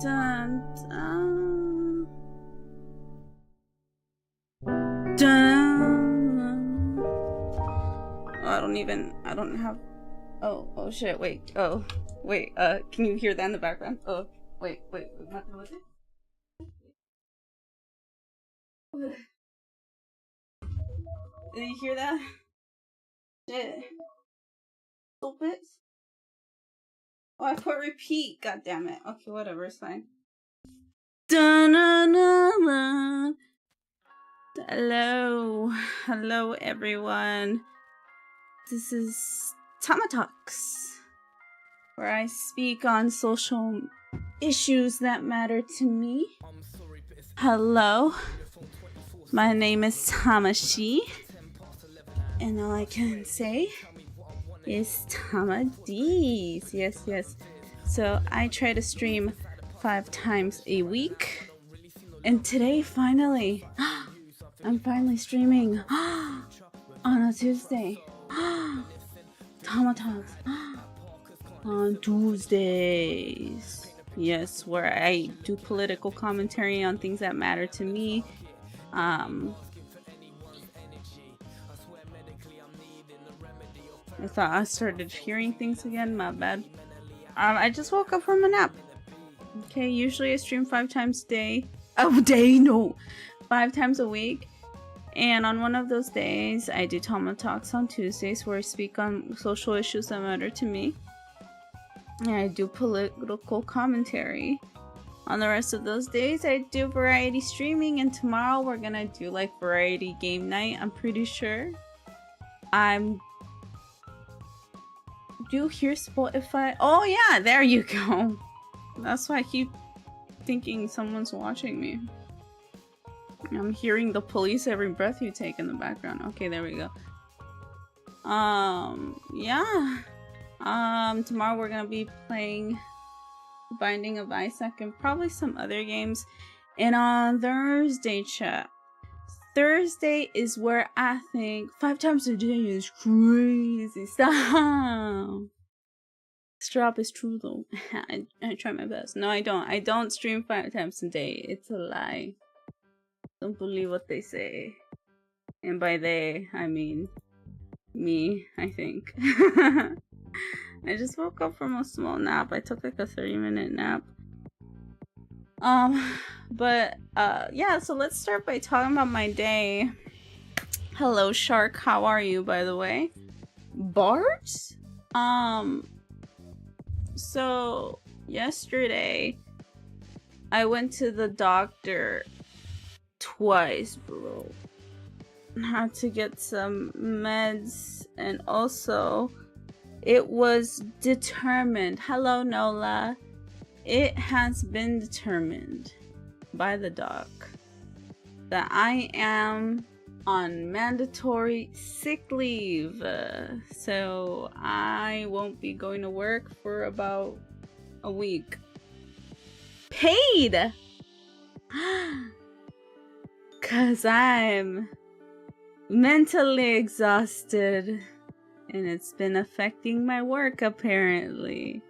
Dun, dun, dun. I don't have. Oh shit, wait. Oh, wait, can you hear that in the background? Oh, wait. Nothing with it? Did you hear that? Shit. Stupid. Oh, I put repeat. God damn it. Okay, whatever. It's fine. Dun-dun-dun-dun. Hello everyone. This is TamaTalks, where I speak on social issues that matter to me. Hello, my name is Tamashii, and all I can say is Tamadis. Yes. So I try to stream 5 times a week, and today finally I'm finally streaming on a Tuesday. TamaTalks on Tuesdays. Yes, where I do political commentary on things that matter to me. I thought I started hearing things again. My bad. I just woke up from a nap. Okay, usually I stream 5 times a day. 5 times a week. And on one of those days, I do TamaTalks on Tuesdays, where I speak on social issues that matter to me. And I do political commentary. On the rest of those days, I do variety streaming, and tomorrow we're gonna do like variety game night, I'm pretty sure. Do you hear Spotify? Oh yeah, there you go. That's why I keep thinking someone's watching me. I'm hearing the police every breath you take in the background. Okay, there we go. Yeah. Tomorrow we're gonna be playing Binding of Isaac and probably some other games. And on Thursday, chat. Thursday is where I think 5 times a day is crazy. Stop. This drop is true though. I try my best. No, I don't. I don't stream 5 times a day. It's a lie. Don't believe what they say. And by they, I mean me, I think. I just woke up from a small nap. I took like a 30-minute nap. Yeah, so let's start by talking about my day. Hello, Shark. How are you, by the way? Bart? So yesterday I went to the doctor twice, bro. Had to get some meds, and also it was determined. Hello, Nola. It has been determined by the doc that I am on mandatory sick leave, so I won't be going to work for about a week. Paid! Cause I'm mentally exhausted, and it's been affecting my work apparently.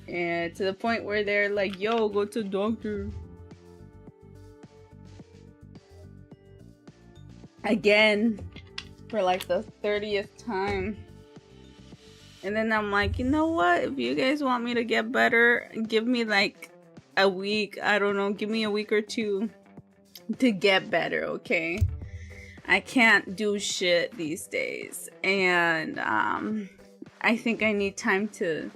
And to the point where they're like, yo, go to the doctor. Again, for like the 30th time. And then I'm like, you know what? If you guys want me to get better, give me like a week. I don't know, give me a week or 2 to get better, okay? I can't do shit these days. And I think I need time to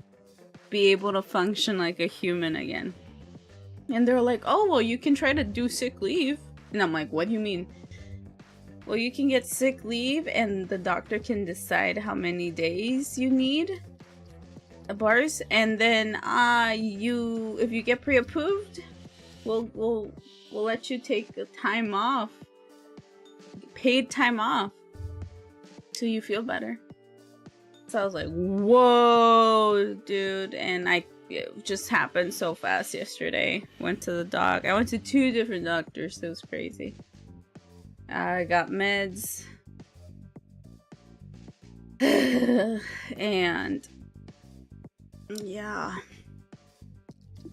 be able to function like a human again. And they're like, oh, well, you can try to do sick leave. And I'm like, what do you mean? Well, you can get sick leave and the doctor can decide how many days you need. Bars. And then if you get pre-approved, we'll let you take the time off. Paid time off. So you feel better. So I was like, whoa, dude. And it just happened so fast yesterday. Went to the doc. I went to 2 different doctors. It was crazy. I got meds. And yeah.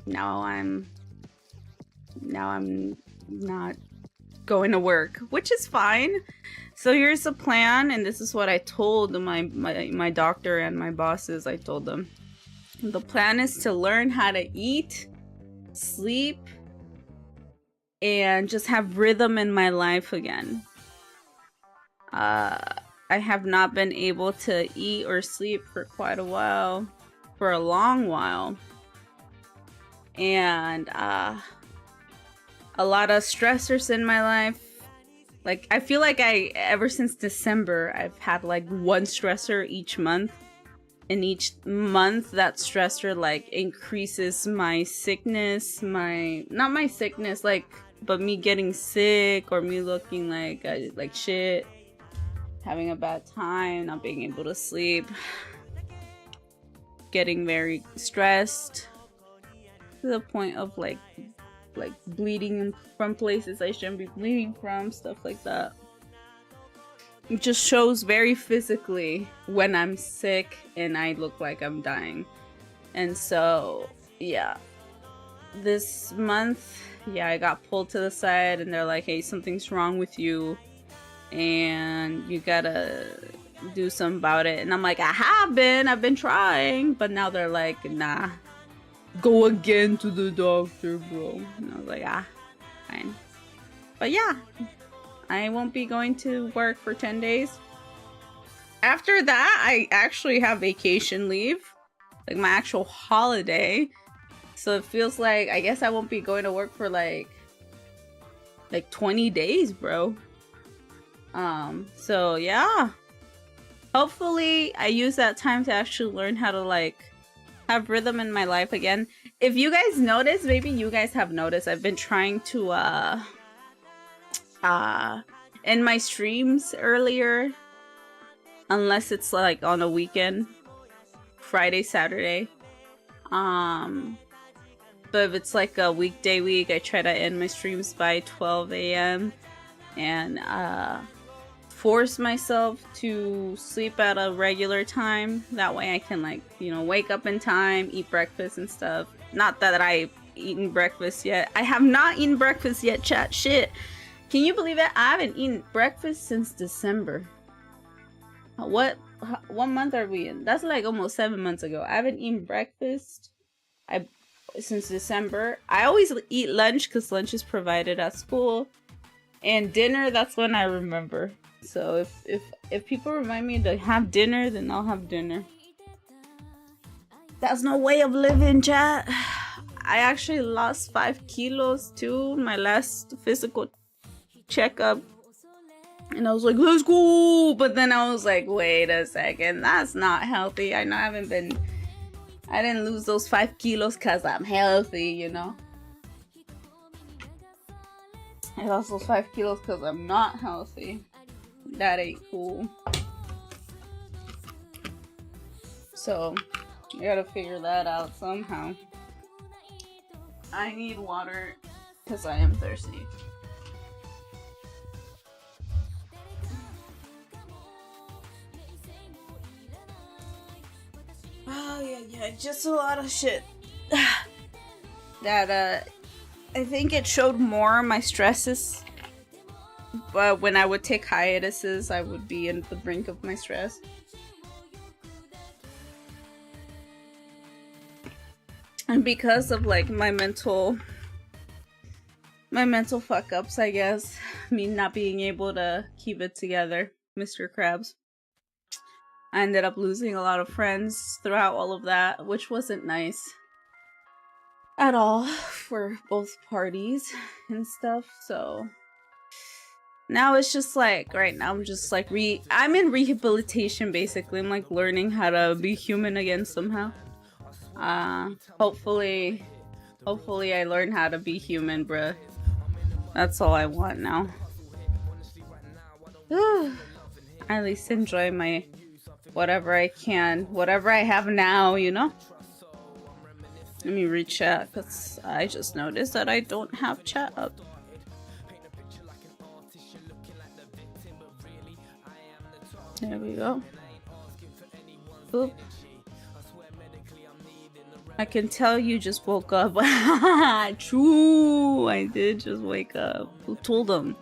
now I'm not going to work, which is fine. So here's the plan, and this is what I told my doctor and my bosses. I told them the plan is to learn how to eat, sleep, and just have rhythm in my life again. I have not been able to eat or sleep for quite a while, for a long while, and a lot of stressors in my life. Like, I feel like ever since December, I've had like one stressor each month. And each month that stressor like increases my sickness, not my sickness, like, but me getting sick or me looking like shit, having a bad time, not being able to sleep, getting very stressed to the point of like bleeding from places I shouldn't be bleeding from, stuff like that. It just shows very physically when I'm sick and I look like I'm dying. And so, yeah. This month, yeah, I got pulled to the side and they're like, hey, something's wrong with you and you gotta do something about it. And I'm like, I've been trying. But now they're like, nah, go again to the doctor, bro. And I was like, fine. But yeah, I won't be going to work for 10 days. After that, I actually have vacation leave, like my actual holiday. So it feels like, I guess I won't be going to work for like 20 days, bro. So yeah. Hopefully I use that time to actually learn how to like have rhythm in my life again. If you guys notice, maybe you guys have noticed, I've been trying to in my streams earlier, unless it's like on a weekend, Friday, Saturday, but if it's like a weekday week, I try to end my streams by 12 a.m. and force myself to sleep at a regular time. That way I can, like, you know, wake up in time, eat breakfast and stuff. Not that I've eaten breakfast yet. I have not eaten breakfast yet, chat. Shit. Can you believe it? I haven't eaten breakfast since December. What month are we in? That's like almost 7 months ago. I haven't eaten breakfast since December. I always eat lunch because lunch is provided at school. And dinner, that's when I remember. So if people remind me to have dinner, then I'll have dinner. That's no way of living, chat. I actually lost 5 kilos too. My last physical checkup. And I was like, let's go. But then I was like, wait a second. That's not healthy. I know I didn't lose those 5 kilos because I'm healthy, you know. I lost those 5 kilos because I'm not healthy. That ain't cool. So, I gotta figure that out somehow. I need water because I am thirsty. Oh, yeah, just a lot of shit. That, I think it showed more my stresses. But when I would take hiatuses, I would be in the brink of my stress. And because of like my mental fuck ups, I guess, me not being able to keep it together, Mr. Krabs, I ended up losing a lot of friends throughout all of that, which wasn't nice at all for both parties and stuff. So now it's just like, right now I'm just like I'm in rehabilitation basically. I'm like learning how to be human again somehow. Hopefully I learn how to be human, bruh. That's all I want now. I at least enjoy my whatever I can, whatever I have now, you know? Let me read chat, because I just noticed that I don't have chat up. There we go. Boop. I can tell you just woke up. True, I did just wake up. Who told them?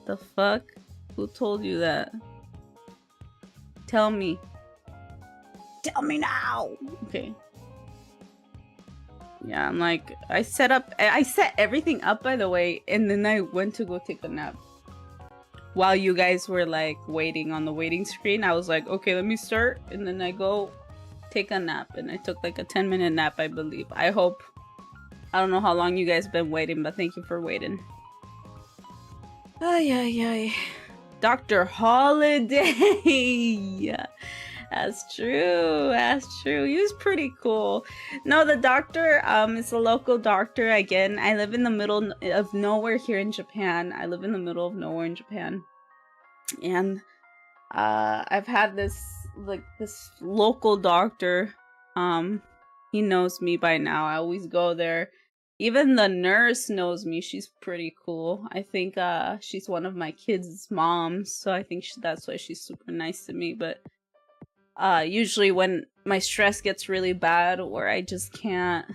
The fuck? Who told you that? Tell me. Tell me now! Okay. Yeah, I'm like, I set everything up, by the way, and then I went to go take a nap. While you guys were like waiting on the waiting screen, I was like, okay, let me start, and then I go take a nap, and I took like a 10-minute nap, I believe. I hope. I don't know how long you guys been waiting, but thank you for waiting. Ay, ay, ay. Dr. Holiday! That's true. That's true. He was pretty cool. No, the doctor is a local doctor. Again, I live in the middle of nowhere here in Japan. And I've had this local doctor. He knows me by now. I always go there. Even the nurse knows me. She's pretty cool. I think she's one of my kids' moms, so I think that's why she's super nice to me. But usually when my stress gets really bad or I just can't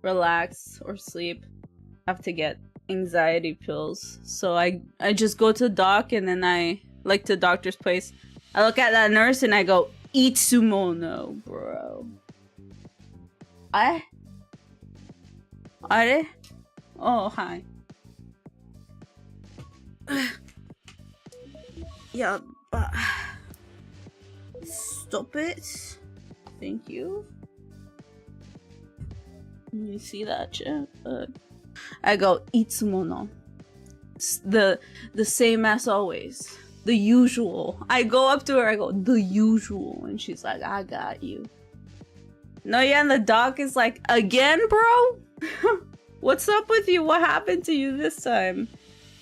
relax or sleep, I have to get anxiety pills. So I just go to the doc, and then I like to the doctor's place. I look at that nurse and I go, Itsumono, bro. Are? Oh, hi. Yeah, but stop it. Thank you. You see that, chat? I go, Itsumono. The same as always. The usual. I go up to her, I go, the usual. And she's like, I got you. No, yeah, and the doc is like, again, bro? What's up with you? What happened to you this time?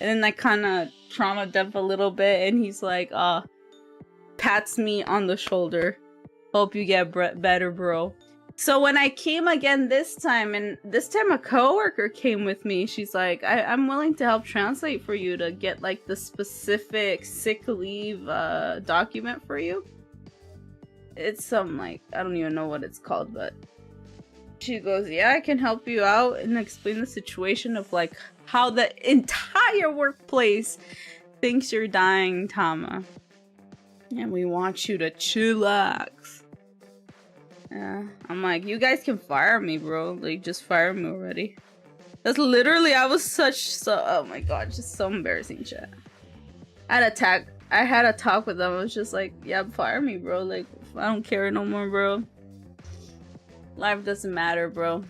And then I kind of trauma dump a little bit, and he's like, pats me on the shoulder. Hope you get better, bro. So when I came again this time, and this time a coworker came with me, she's like, I'm willing to help translate for you to get like the specific sick leave document for you. It's some like, I don't even know what it's called, but she goes, yeah, I can help you out, and explain the situation of like how the entire workplace thinks you're dying, Tama. And we want you to chillax. Yeah, I'm like, you guys can fire me, bro. Like, just fire me already. That's literally, I was oh my god, just so embarrassing, chat. I had a talk with them. I was just like, yeah, fire me, bro. Like, I don't care no more, bro. Life doesn't matter, bro.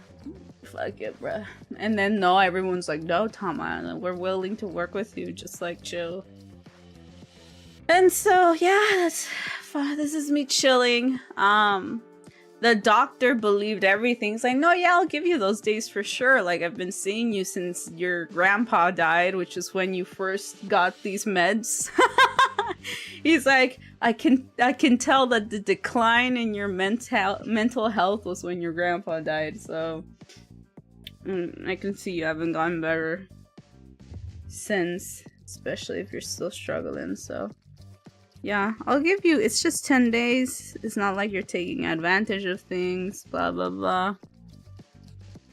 Fuck it, bro. And then no, everyone's like, no, Tama, we're willing to work with you. Just like, chill. And so, yeah, this is me chilling. The doctor believed everything. He's like, no, yeah, I'll give you those days for sure. Like, I've been seeing you since your grandpa died, which is when you first got these meds. He's like, I can tell that the decline in your mental health was when your grandpa died. So I can see you haven't gotten better since, especially if you're still struggling. So yeah, I'll give you, it's just 10 days. It's not like you're taking advantage of things, blah, blah, blah.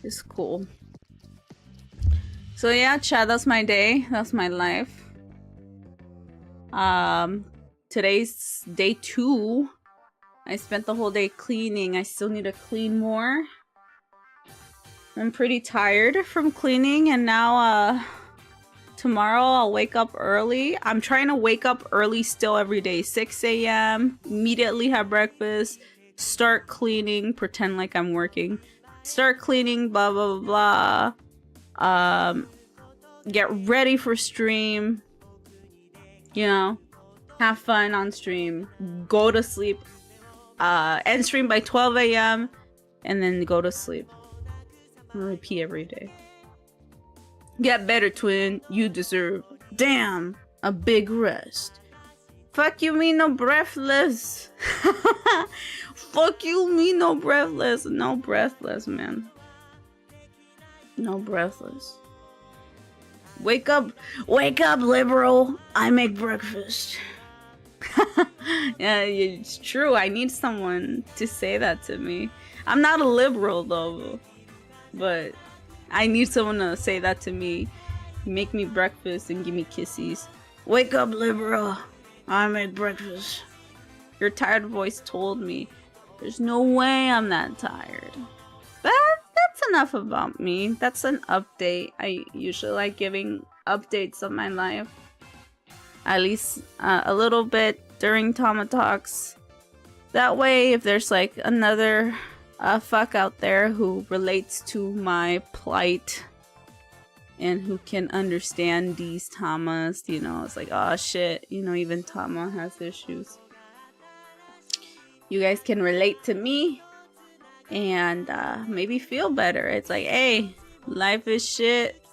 It's cool. So yeah, chat, that's my day. That's my life. Today's day 2. I spent the whole day cleaning. I still need to clean more. I'm pretty tired from cleaning, and now, tomorrow I'll wake up early. I'm trying to wake up early still every day. 6 a.m. Immediately have breakfast. Start cleaning. Pretend like I'm working. Start cleaning. Blah, blah, blah, blah. Get ready for stream. You know. Have fun on stream. Go to sleep. End stream by 12 a.m. And then go to sleep. Repeat every day. Get better, twin. You deserve, damn, a big rest. Fuck you, me no breathless. Fuck you, me no breathless. No breathless, man. No breathless. Wake up, liberal. I make breakfast. Yeah, it's true. I need someone to say that to me. I'm not a liberal though, but I need someone to say that to me. Make me breakfast and give me kisses. Wake up, liberal. I made breakfast. Your tired voice told me. There's no way I'm that tired. That's enough about me. That's an update. I usually like giving updates of my life. At least a little bit during TamaTalks. That way, if there's like another fuck out there who relates to my plight and who can understand these Tamas, you know, it's like, oh shit, you know, even Tama has issues. You guys can relate to me and maybe feel better. It's like, hey, life is shit.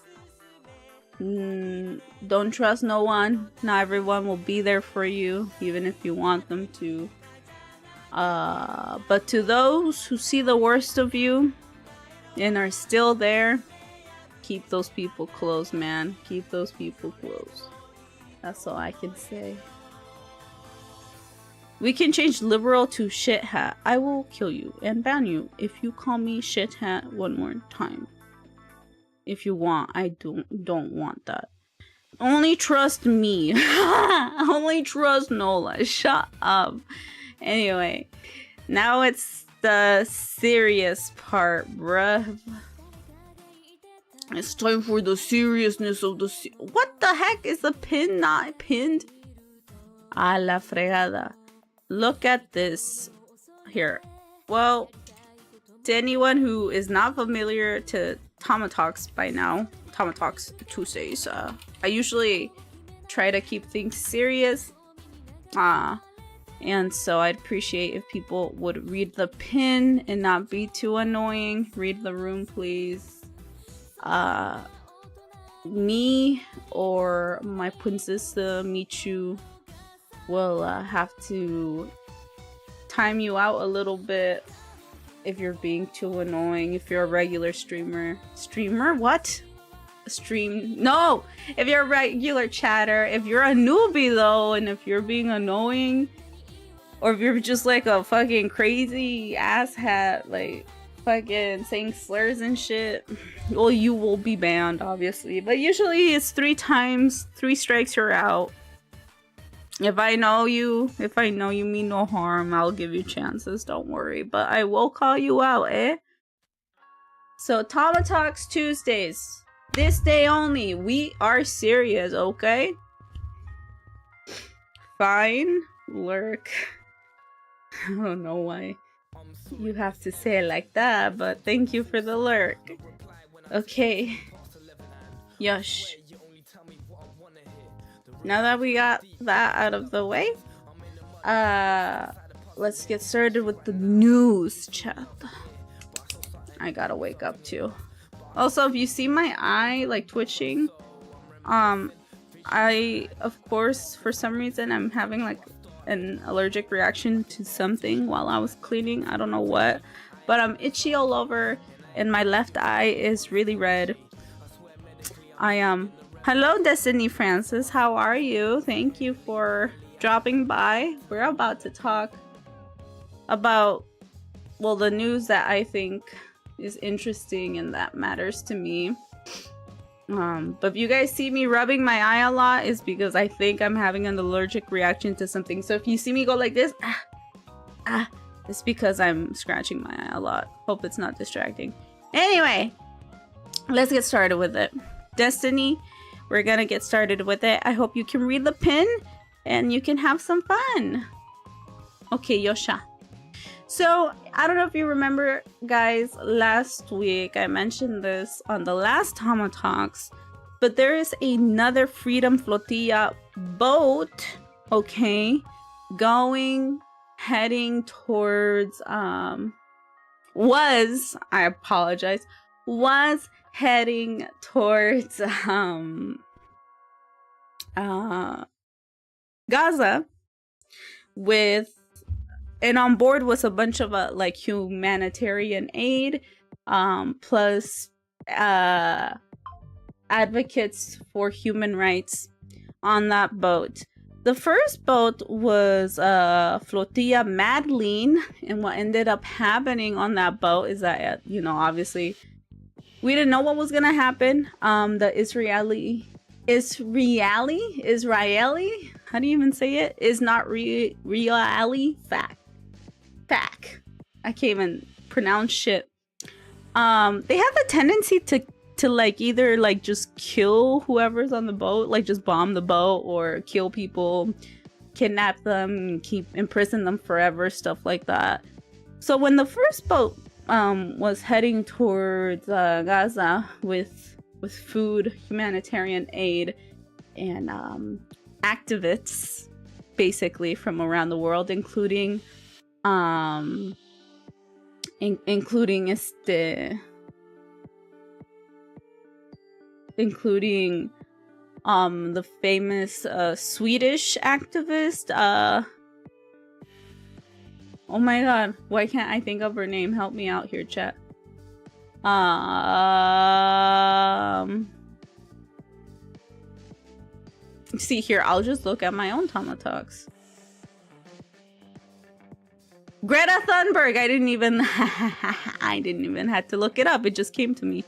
Don't trust no one. Not everyone will be there for you, even if you want them to. But to those who see the worst of you and are still there, keep those people close, man. Keep those people close. That's all I can say. We can change liberal to shit hat. I will kill you and ban you if you call me shit hat one more time. If you want, I don't want that. Only trust me. Only trust Nola. Shut up. Anyway, now it's the serious part, bruh. It's time for the seriousness of the what the heck is the pin not pinned? A la fregada. Look at this here. Well, to anyone who is not familiar to TamaTalks by now, TamaTalks Tuesdays, I usually try to keep things serious. And so I'd appreciate if people would read the pin and not be too annoying. Read the room, please. Me or my princesa Michu will have to time you out a little bit if you're being too annoying. If you're a regular streamer, what? No, if you're a regular chatter. If you're a newbie though, and if you're being annoying, or if you're just like a fucking crazy asshat, like fucking saying slurs and shit, well, you will be banned, obviously. But usually it's 3 times, 3 strikes, you're out. If I know you mean no harm, I'll give you chances, don't worry. But I will call you out, eh? So, TamaTalks Tuesdays. This day only. We are serious, okay? Fine. Lurk. I don't know why you have to say it like that, but thank you for the lurk. Okay. Yosh. Now that we got that out of the way, let's get started with the news, chat. I gotta wake up too. Also, if you see my eye like twitching, I, of course, for some reason, I'm having like an allergic reaction to something while I was cleaning. I don't know what, but I'm itchy all over and my left eye is really red. Hello, Destiny Francis. How are you? Thank you for dropping by. We're about to talk about, well, the news that I think is interesting and that matters to me. But if you guys see me rubbing my eye a lot, is because I think I'm having an allergic reaction to something. So if you see me go like this, it's because I'm scratching my eye a lot. Hope it's not distracting. Anyway, let's get started with it. Destiny, we're gonna get started with it. I hope you can read the pin and you can have some fun. Okay, Yosha. So, I don't know if you remember, guys, last week I mentioned this on the last TamaTalks, but there is another Freedom Flotilla boat, okay, heading towards, was heading towards, Gaza with, and on board was a bunch of like humanitarian aid, plus advocates for human rights on that boat. The first boat was Flotilla Madeline, and what ended up happening on that boat is that, you know, obviously we didn't know what was gonna happen. The Israeli, how do you even say it? Is not really fact. I can't even pronounce shit. They have the tendency to like either like just kill whoever's on the boat, like just bomb the boat, or kill people, kidnap them, imprison them forever, stuff like that. So when the first boat was heading towards Gaza with food, humanitarian aid, and activists basically from around the world, including the famous Swedish activist, oh my god, why can't I think of her name? Help me out here, chat. See here, I'll just look at my own TamaTalks. Greta Thunberg. I didn't even have to look it up. It just came to me.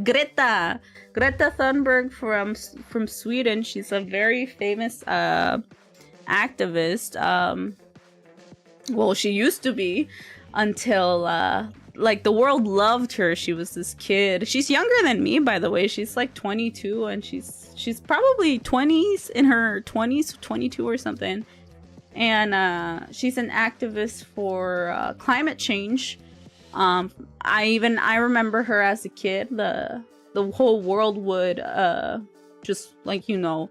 Greta Thunberg from Sweden. She's a very famous activist. Well, she used to be until like the world loved her. She was this kid. She's younger than me, by the way. She's like 22, and she's probably 20s, in her 20s, 22 or something. And she's an activist for climate change. I remember her as a kid. The whole world would just, like, you know,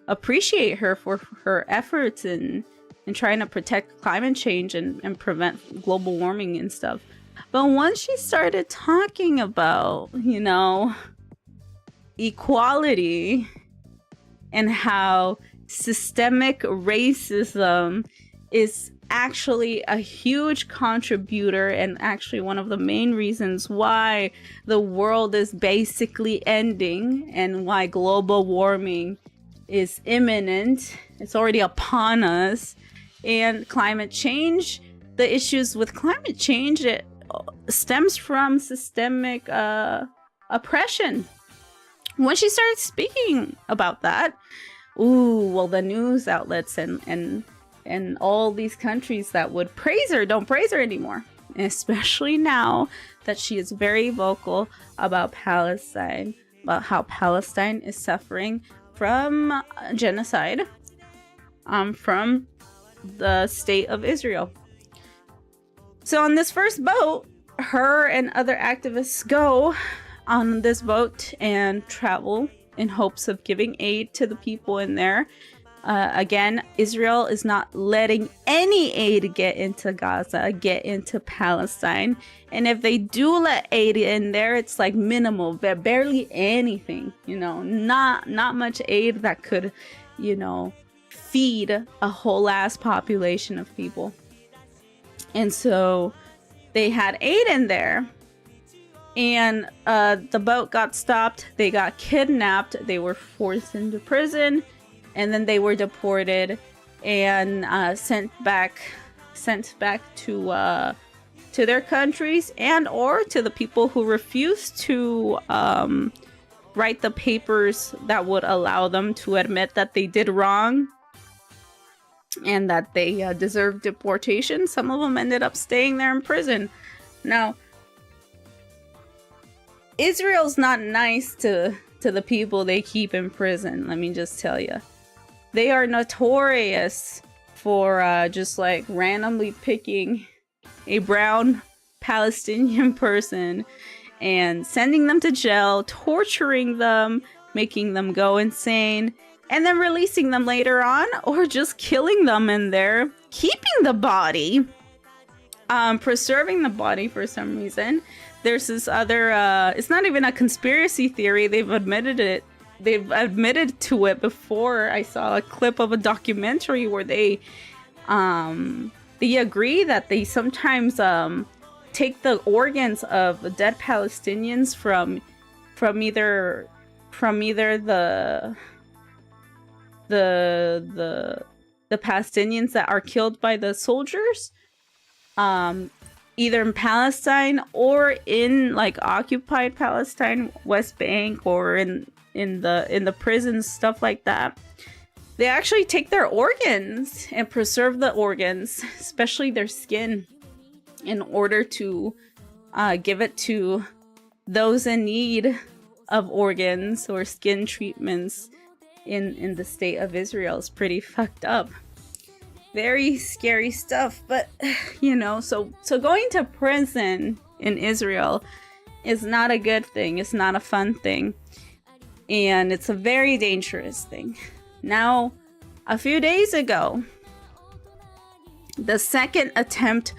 appreciate her for her efforts in trying to protect climate change and prevent global warming and stuff. But once she started talking about, you know, equality and how systemic racism is actually a huge contributor and actually one of the main reasons why the world is basically ending and why global warming is imminent, it's already upon us, and climate change, the issues with climate change, it stems from systemic oppression. When she started speaking about that, well, the news outlets and all these countries that would praise her don't praise her anymore, especially now that she is very vocal about Palestine, about how Palestine is suffering from genocide from the state of Israel. So on this first boat, her and other activists go on this boat and travel in hopes of giving aid to the people in there. Again, Israel is not letting any aid get into Gaza, get into Palestine. And if they do let aid in there, it's like minimal, barely anything, you know, not much aid that could, you know, feed a whole ass population of people. And so they had aid in there. And the boat got stopped. They got kidnapped. They were forced into prison, and then they were deported and sent back to their countries, and or to the people who refused to write the papers that would allow them to admit that they did wrong and that they deserved deportation. Some of them ended up staying there in prison. Now, Israel's not nice to the people they keep in prison, let me just tell you. They are notorious for just like randomly picking a brown Palestinian person and sending them to jail, torturing them, making them go insane, and then releasing them later on, or just killing them in there, keeping the body, preserving the body for some reason. There's this other, it's not even a conspiracy theory, they've admitted it. They've admitted to it before. I saw a clip of a documentary where they agree that they sometimes take the organs of dead Palestinians from either the the Palestinians that are killed by the soldiers, either in Palestine or in like occupied Palestine, West Bank, or in the prisons, stuff like that. They actually take their organs and preserve the organs, especially their skin, in order to give it to those in need of organs or skin treatments in the state of Israel. Is pretty fucked up. Very scary stuff. But you know, so going to prison in Israel is not a good thing. It's not a fun thing, and it's a very dangerous thing. Now, a few days ago, the second attempt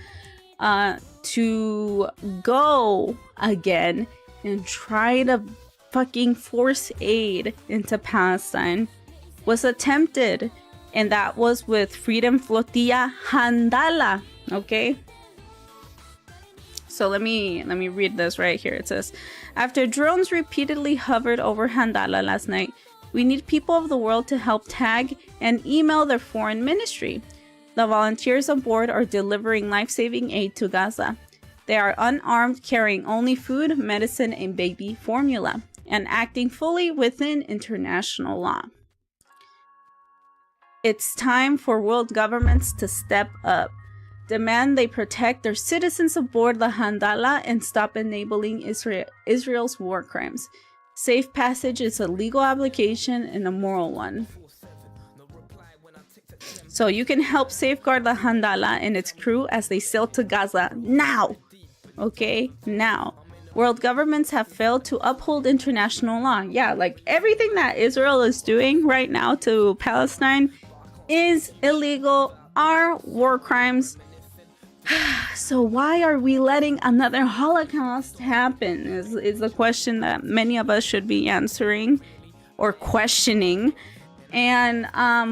to go again and try to fucking force aid into Palestine was attempted, and that was with Freedom Flotilla Handala. Okay, so let me read this right here. It says, after drones repeatedly hovered over Handala last night, we need people of the world to help tag and email their foreign ministry. The volunteers on board are delivering life-saving aid to Gaza. They are unarmed, carrying only food, medicine, and baby formula, and acting fully within international law. It's time for world governments to step up. Demand they protect their citizens aboard the Handala and stop enabling Israel's war crimes. Safe passage is a legal obligation and a moral one. So you can help safeguard the Handala and its crew as they sail to Gaza now. Okay, now. World governments have failed to uphold international law. Yeah, like everything that Israel is doing right now to Palestine is illegal, are war crimes. So why are we letting another Holocaust happen is the question that many of us should be answering or questioning, and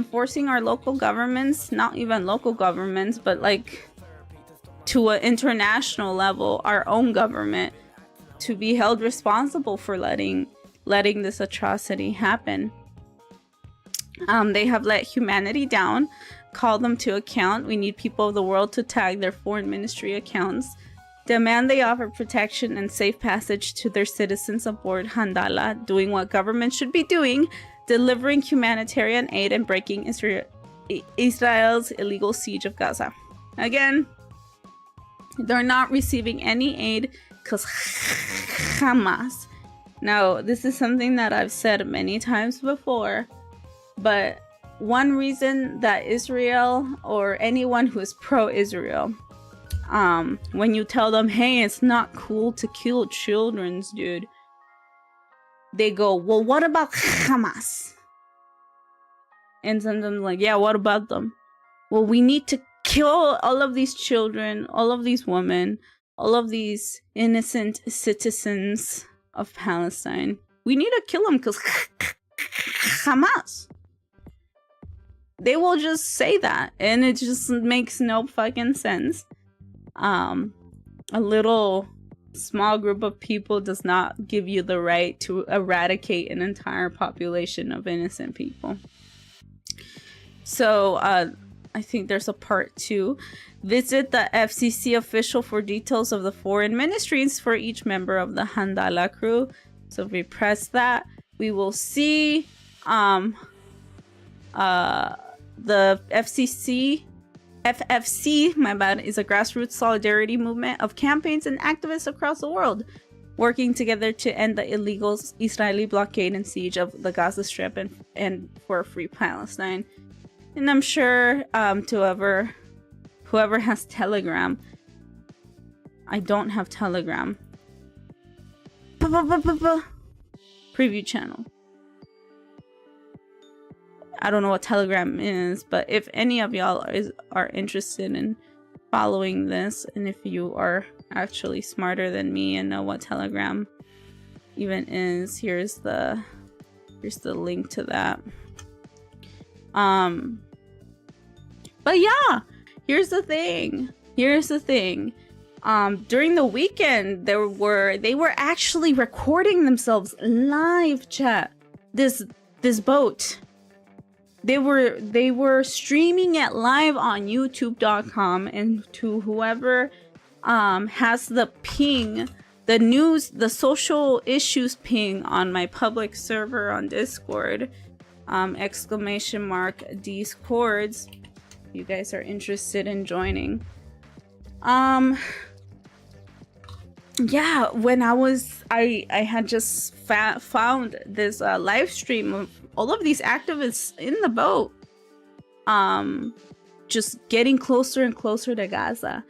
forcing our local governments, not even local governments, but like to an international level, our own government, to be held responsible for letting this atrocity happen. They have let humanity down. Call them to account. We need people of the world to tag their foreign ministry accounts. Demand they offer protection and safe passage to their citizens aboard Handala, doing what governments should be doing, delivering humanitarian aid and breaking Israel's illegal siege of Gaza. Again, they're not receiving any aid because Hamas. Now, this is something that I've said many times before, but one reason that Israel or anyone who is pro-Israel, when you tell them, hey, it's not cool to kill children, dude, they go, well, what about Hamas? And sometimes like, yeah, what about them? Well, we need to kill all of these children, all of these women, all of these innocent citizens of Palestine. We need to kill them because Hamas. They will just say that, and it just makes no fucking sense. A little small group of people does not give you the right to eradicate an entire population of innocent people. So, I think there's a part 2. Visit the FCC official for details of the foreign ministries for each member of the Handala crew. So if we press that, we will see the FFC, my bad, is a grassroots solidarity movement of campaigns and activists across the world working together to end the illegal Israeli blockade and siege of the Gaza Strip and for a free Palestine. And I'm sure to whoever has Telegram, I don't have Telegram. Preview channel. I don't know what Telegram is, but if any of y'all are interested in following this, and if you are actually smarter than me and know what Telegram even is, here's the link to that. But yeah, here's the thing. During the weekend, they were actually recording themselves live, chat. This boat they were streaming it live on youtube.com, and to whoever has the ping, the news, the social issues ping on my public server on Discord, !, Discords, you guys are interested in joining. Yeah, when I had just found this live stream of all of these activists in the boat, just getting closer and closer to Gaza,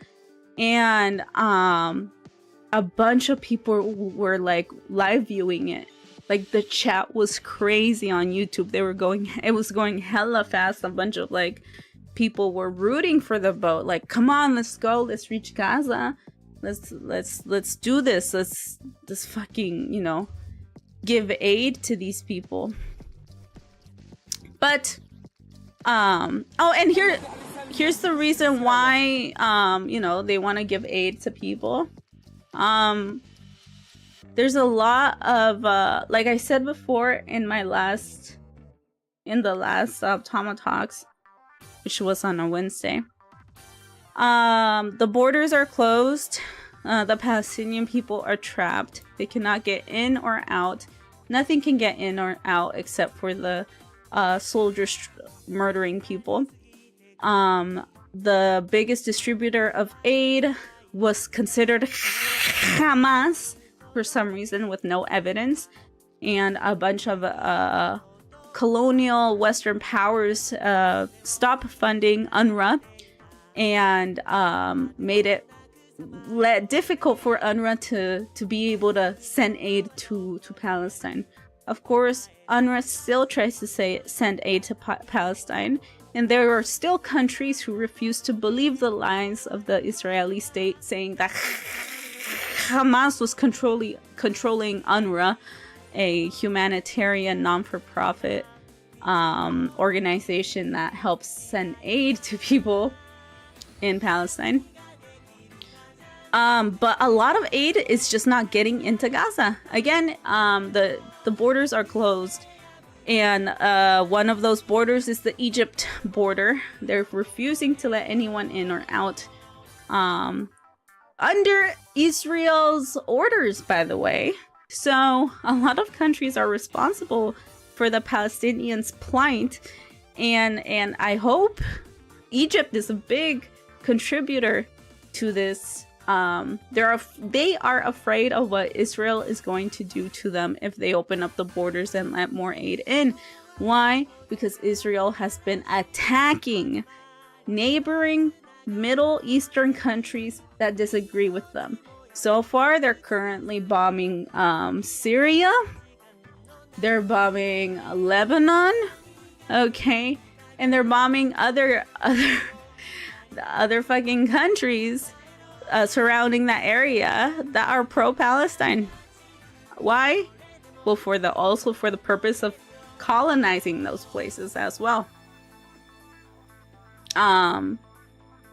and a bunch of people were like live viewing it. Like, the chat was crazy on YouTube. It was going hella fast. A bunch of like people were rooting for the boat. Like, come on, let's go, let's reach Gaza. Let's do this. Let's fucking, you know, give aid to these people. But oh, and here's the reason why you know, they want to give aid to people. There's a lot of like I said before in the last TamaTalks, which was on a Wednesday. The borders are closed. The Palestinian people are trapped. They cannot get in or out. Nothing can get in or out except for the soldiers murdering people. The biggest distributor of aid was considered Hamas for some reason, with no evidence, and a bunch of colonial Western powers stopped funding UNRWA, and made it difficult for UNRWA to be able to send aid to Palestine. Of course, UNRWA still tries to send aid to Palestine, and there are still countries who refuse to believe the lies of the Israeli state, saying that Hamas was controlling UNRWA, a humanitarian non-for-profit organization that helps send aid to people in Palestine. But a lot of aid is just not getting into Gaza. Again, the borders are closed, and one of those borders is the Egypt border. They're refusing to let anyone in or out, under Israel's orders, by the way. So a lot of countries are responsible for the Palestinians' plight, and I hope Egypt is a big contributor to this. They are afraid of what Israel is going to do to them if they open up the borders and let more aid in. Why? Because Israel has been attacking neighboring Middle Eastern countries that disagree with them. So far, they're currently bombing Syria. They're bombing Lebanon. Okay, and they're bombing other fucking countries surrounding that area that are pro-Palestine. Why? Well, also for the purpose of colonizing those places as well.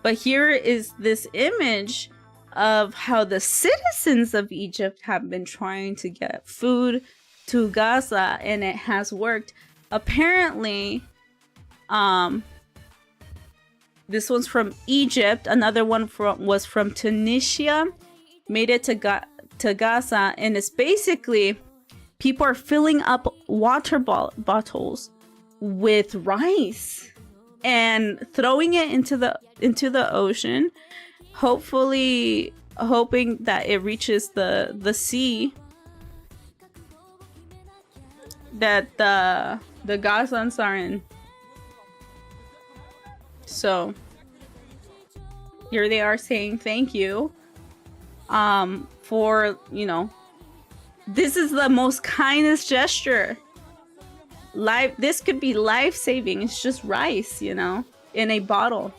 But here is this image of how the citizens of Egypt have been trying to get food to Gaza, and it has worked. Apparently, this one's from Egypt. Another one was from Tunisia. Made it to Gaza, and it's basically people are filling up water bottles with rice and throwing it into the ocean, hoping that it reaches the sea that the Gazans are in. So here they are saying thank you for, you know, this is the most kindest gesture. This could be life-saving. It's just rice, you know, in a bottle.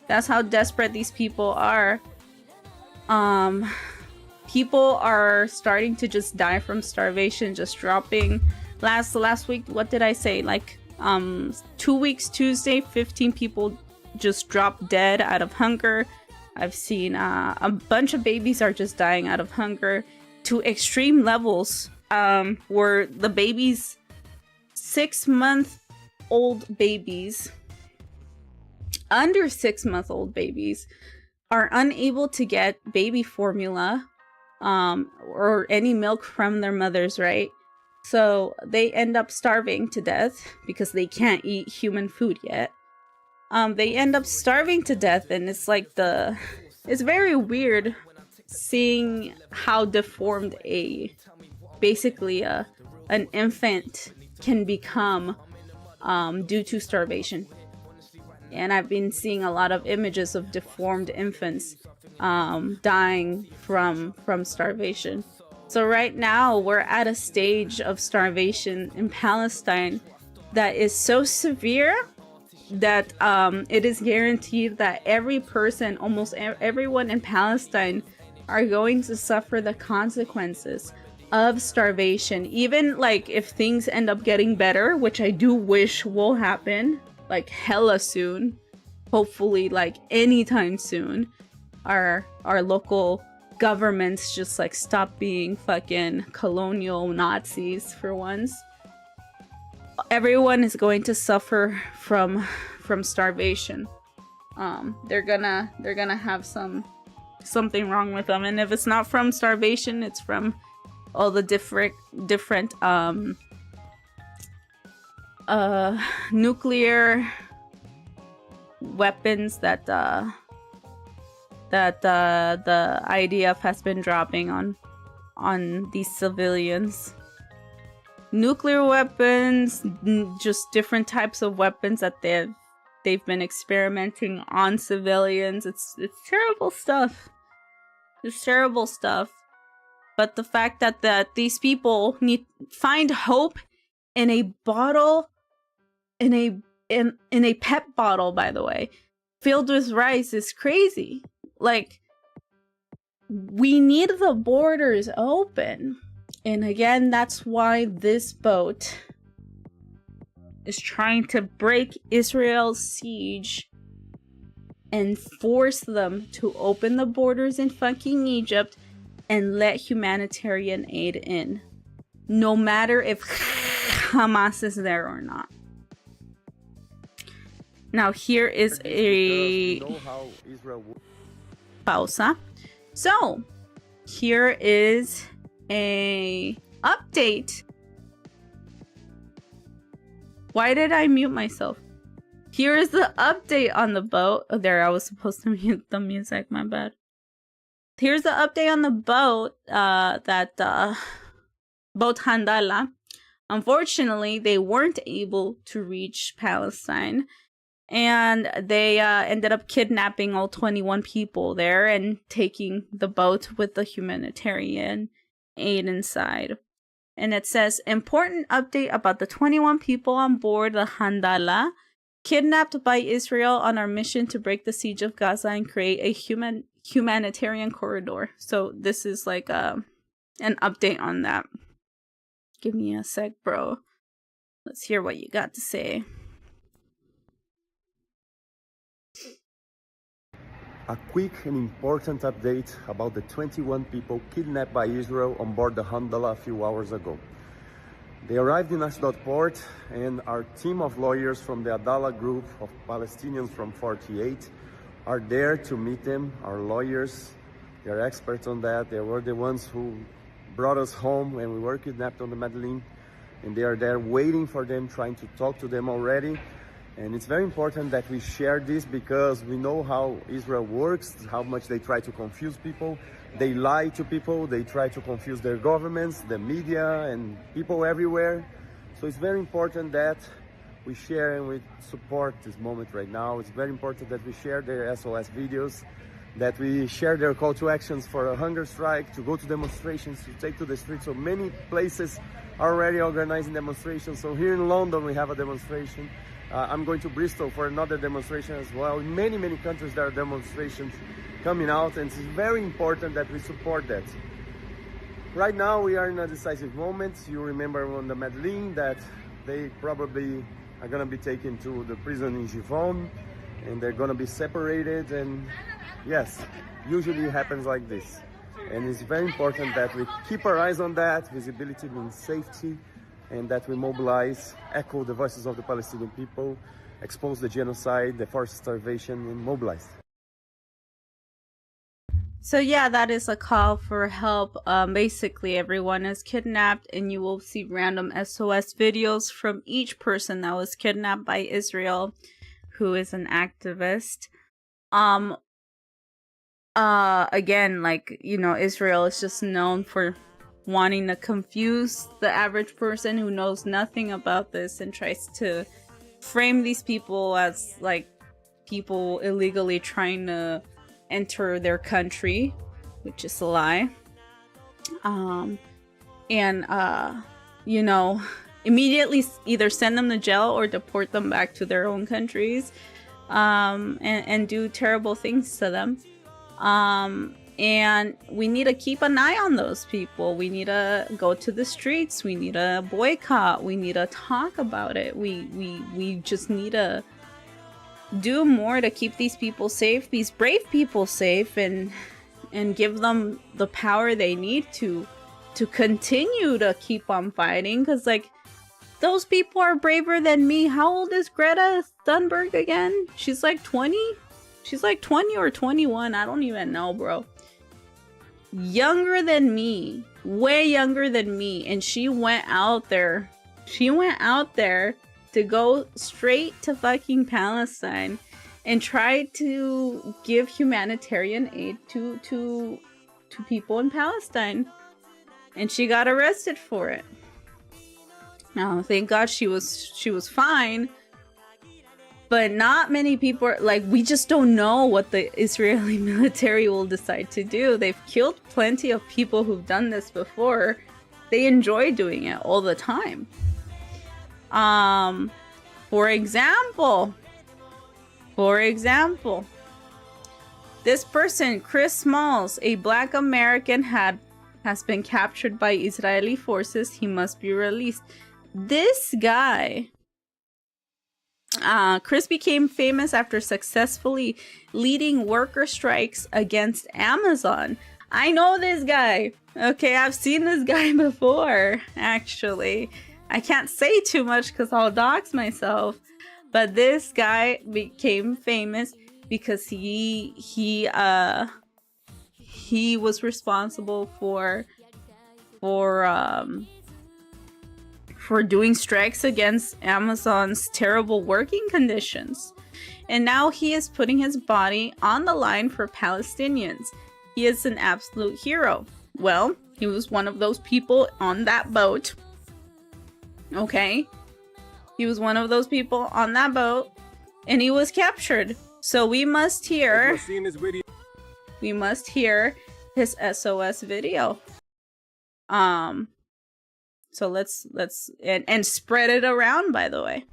That's how desperate these people are. People are starting to just die from starvation, just dropping. Last week, what did I say? Like 2 weeks Tuesday, 15 people just dropped dead out of hunger. I've seen a bunch of babies are just dying out of hunger to extreme levels, where the babies 6 months 6-month-old babies, under 6-month-old babies, are unable to get baby formula or any milk from their mothers, right? So they end up starving to death because they can't eat human food yet. They end up starving to death, and it's like it's very weird seeing how deformed basically an infant can become due to starvation. And I've been seeing a lot of images of deformed infants dying from starvation. So right now we're at a stage of starvation in Palestine that is so severe that it is guaranteed that every person, almost everyone in Palestine, are going to suffer the consequences of starvation. Even like if things end up getting better, which I do wish will happen, like hella soon, hopefully like anytime soon, our local governments just like stop being fucking colonial Nazis for once. Everyone is going to suffer from starvation. They're gonna have something wrong with them, and if it's not from starvation, it's from all the different nuclear weapons that the IDF has been dropping on these civilians. Nuclear weapons, just different types of weapons that they've been experimenting on civilians. It's terrible stuff. It's terrible stuff. But the fact that these people find hope in a bottle, in a pep bottle, by the way, filled with rice is crazy. Like, we need the borders open. And again, that's why this boat is trying to break Israel's siege and force them to open the borders in fucking Egypt and let humanitarian aid in, no matter if Hamas is there or not. Now here is a pausa. So here is a update. Why did I mute myself? Here is the update on the boat. Oh, there, I was supposed to mute the music, my bad. Here's the update on the boat, boat Handala. Unfortunately, they weren't able to reach Palestine, and they ended up kidnapping all 21 people there and taking the boat with the humanitarian aid inside. And it says, important update about the 21 people on board the Handala, kidnapped by Israel on our mission to break the siege of Gaza and create a humanitarian corridor. So this is like an update on that. Give me a sec, bro. Let's hear what you got to say. A quick and important update about the 21 people kidnapped by Israel on board the Handala a few hours ago. They arrived in Ashdod port, and our team of lawyers from the Adala group of Palestinians from 48 are there to meet them. Our lawyers, they're experts on that. They were the ones who brought us home when we were kidnapped on the Medellin, and they are there waiting for them, trying to talk to them already. And it's very important that we share this because we know how Israel works, how much they try to confuse people. They lie to people, they try to confuse their governments, the media, and people everywhere. So it's very important that we share and we support this moment right now. It's very important that we share their SOS videos, that we share their call to actions for a hunger strike, to go to demonstrations, to take to the streets. So many places are already organizing demonstrations. So here in London, we have a demonstration. I'm going to Bristol for another demonstration as well. In many, many countries, there are demonstrations coming out, and it's very important that we support that. Right now, we are in a decisive moment. You remember on the Medellin that they probably are going to be taken to the prison in Givon, and they're going to be separated. And yes, usually it happens like this. And it's very important that we keep our eyes on that. Visibility means safety. and that we mobilize, echo the voices of the Palestinian people, expose the genocide, the forced starvation, and mobilize. So yeah, that is a call for help. Basically, everyone is kidnapped, and you will see random SOS videos from each person that was kidnapped by Israel, who is an activist. Again, like, you know, Israel is just known for wanting to confuse the average person who knows nothing about this and tries to frame these people as like people illegally trying to enter their country, which is a lie. You know, immediately either send them to jail or deport them back to their own countries, and do terrible things to them. And we need to keep an eye on those people. We need to go to the streets. We need to boycott. We need to talk about it. We just need to do more to keep these people safe, these brave people safe, and give them the power they need to continue to keep on fighting. Because, like, those people are braver than me. How old is Greta Thunberg again? She's like 20? She's like 20 or 21. I don't even know, bro. Younger than me. Way younger than me. And she went out there. She went out there to go straight to fucking Palestine and try to give humanitarian aid to people in Palestine. And she got arrested for it. Now, thank God she was fine. But not many people are, like, we just don't know what the Israeli military will decide to do. They've killed plenty of people who've done this before. They enjoy doing it all the time. For example, this person, Chris Smalls, a Black American, has been captured by Israeli forces. He must be released. This guy, Chris became famous after successfully leading worker strikes against Amazon. I know this guy. Okay, I've seen this guy before, actually. I can't say too much because I'll dox myself. But this guy became famous because he was responsible for doing strikes against Amazon's terrible working conditions. And now he is putting his body on the line for Palestinians. He is an absolute hero. Well, he was one of those people on that boat. Okay? He was one of those people on that boat, and he was captured. So we must hear his SOS video. So let's and spread it around, by the way.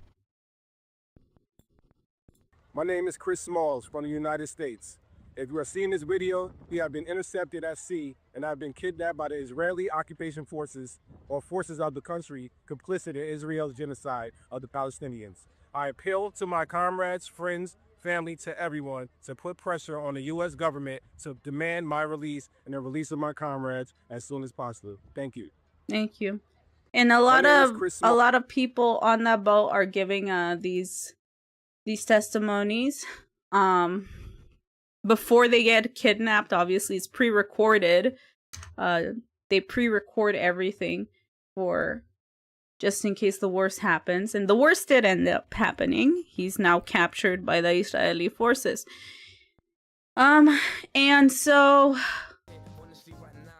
My name is Chris Smalls from the United States. If you are seeing this video, we have been intercepted at sea and have been kidnapped by the Israeli occupation forces or forces of the country complicit in Israel's genocide of the Palestinians. I appeal to my comrades, friends, family, to everyone to put pressure on the U.S. government to demand my release and the release of my comrades as soon as possible. Thank you. Thank you. And a lot of people on that boat are giving these testimonies before they get kidnapped. Obviously, it's pre-recorded. They pre-record everything for just in case the worst happens, and the worst did end up happening. He's now captured by the Israeli forces. And so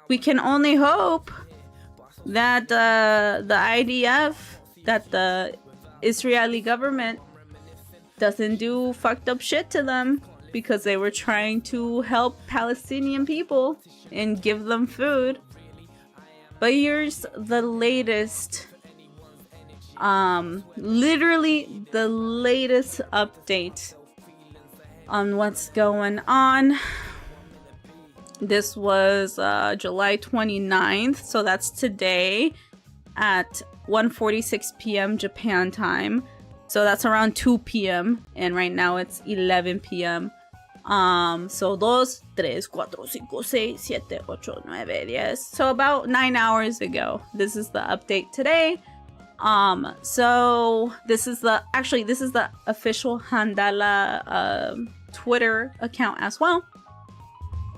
we can only hope that the IDF, that the Israeli government doesn't do fucked up shit to them, because they were trying to help Palestinian people and give them food. But here's the latest, literally the latest update on what's going on. This was July 29th, so that's today at 1:46 p.m. Japan time. So that's around 2 p.m. and right now it's 11 p.m. So 2, 3, 4, 5, 6, 7, 8, 9, 10. So about 9 hours ago. This is the update today. So this is the official Handala Twitter account as well.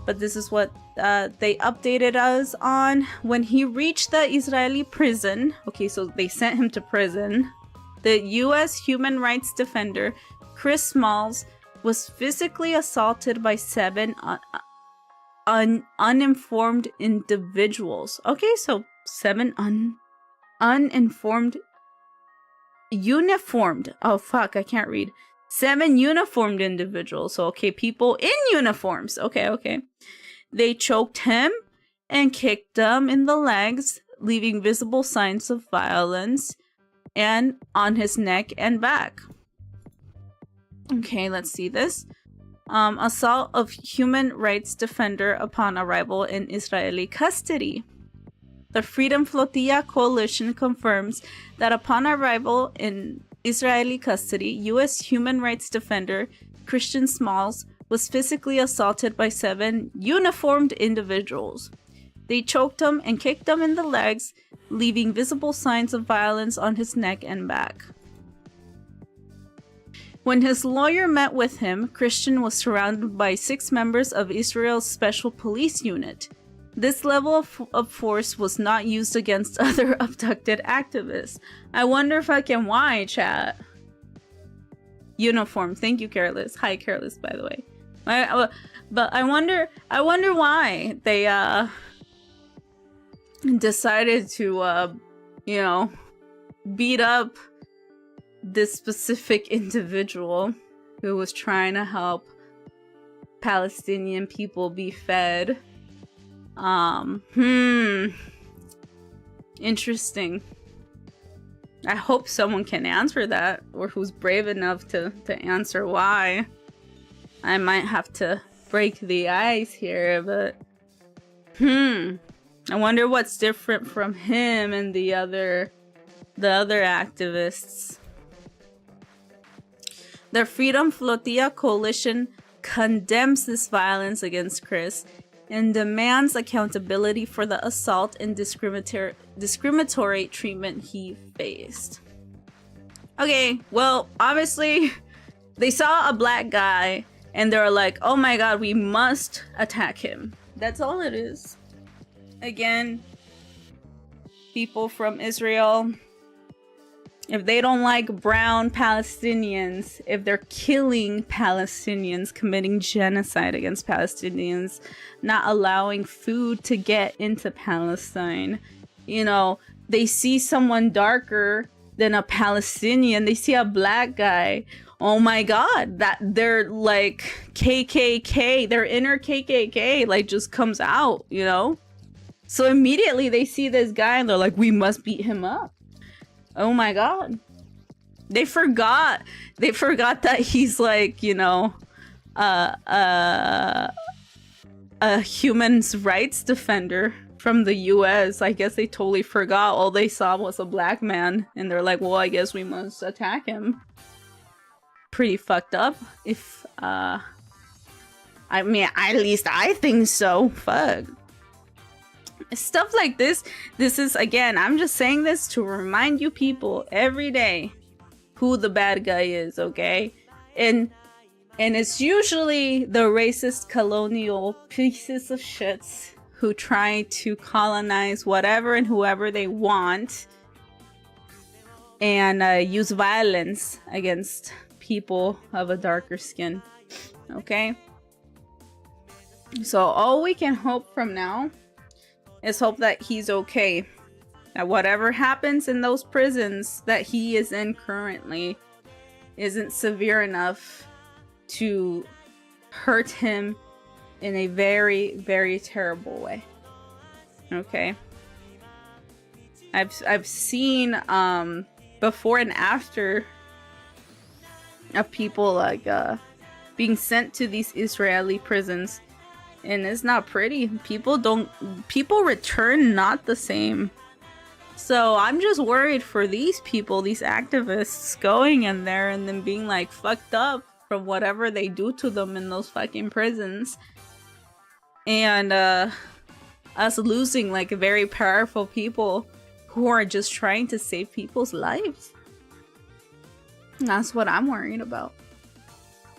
But this is what they updated us on. When he reached the Israeli prison, okay, so they sent him to prison, the U.S. human rights defender, Chris Smalls, was physically assaulted by 7 uninformed individuals. Okay, so 7 uninformed uniformed. Oh, fuck, I can't read. 7 uniformed individuals. So, okay, people in uniforms. Okay. They choked him and kicked him in the legs, leaving visible signs of violence and on his neck and back. Okay, let's see this. Assault of human rights defender upon arrival in Israeli custody. The Freedom Flotilla Coalition confirms that upon arrival in Israeli custody, U.S. human rights defender Christian Smalls was physically assaulted by 7 uniformed individuals. They choked him and kicked him in the legs, leaving visible signs of violence on his neck and back. When his lawyer met with him, Christian was surrounded by 6 members of Israel's Special Police Unit. This level of force was not used against other abducted activists. I wonder fucking why, chat. Uniform. Thank you, Careless. Hi, Careless, by the way. But I wonder why they decided to beat up this specific individual who was trying to help Palestinian people be fed. Interesting. I hope someone can answer that, or who's brave enough to answer why. I might have to break the ice here, but I wonder what's different from him and the other activists. The Freedom Flotilla Coalition condemns this violence against Chris and demands accountability for the assault and discriminatory treatment he faced. Okay, well, obviously, they saw a black guy and they're like, oh my god, we must attack him. That's all it is. Again, people from Israel, if they don't like brown Palestinians, if they're killing Palestinians, committing genocide against Palestinians, not allowing food to get into Palestine, they see someone darker than a Palestinian, they see a black guy, oh my god, that they're like KKK, their inner KKK like just comes out, So immediately they see this guy and they're like, we must beat him up. Oh my god. They forgot that he's like, a human rights defender from the US. I guess they totally forgot. All they saw was a black man and they're like, well, I guess we must attack him. Pretty fucked up. If at least I think so. Fuck. Stuff like this is, again, I'm just saying this to remind you people every day who the bad guy is, okay? And it's usually the racist colonial pieces of shits who try to colonize whatever and whoever they want and use violence against people of a darker skin, okay? So all we can hope from now is hope that he's okay. That whatever happens in those prisons that he is in currently isn't severe enough to hurt him in a very, very terrible way. Okay. I've seen before and after of people like being sent to these Israeli prisons. And it's not pretty. People return not the same. So I'm just worried for these people, these activists going in there and then being like fucked up from whatever they do to them in those fucking prisons. And us losing like very powerful people who are just trying to save people's lives. That's what I'm worried about.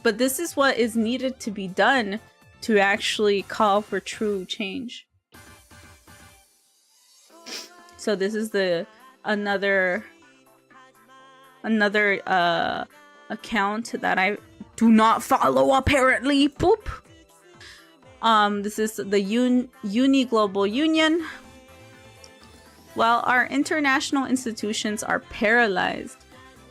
But this is what is needed to be done to actually call for true change. So this is the another account that I do not follow, apparently. Boop. This is the Uni Global Union. While our international institutions are paralyzed,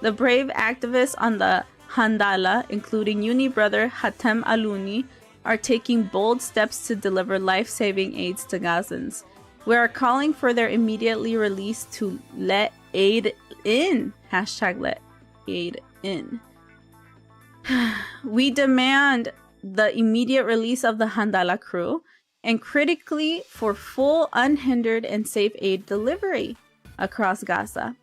the brave activists on the Handala, including Uni brother Hatem Aluni, are taking bold steps to deliver life-saving aids to Gazans. We are calling for their immediately release to let aid in. Hashtag let aid in. We demand the immediate release of the Handala crew and critically for full, unhindered, and safe aid delivery across Gaza.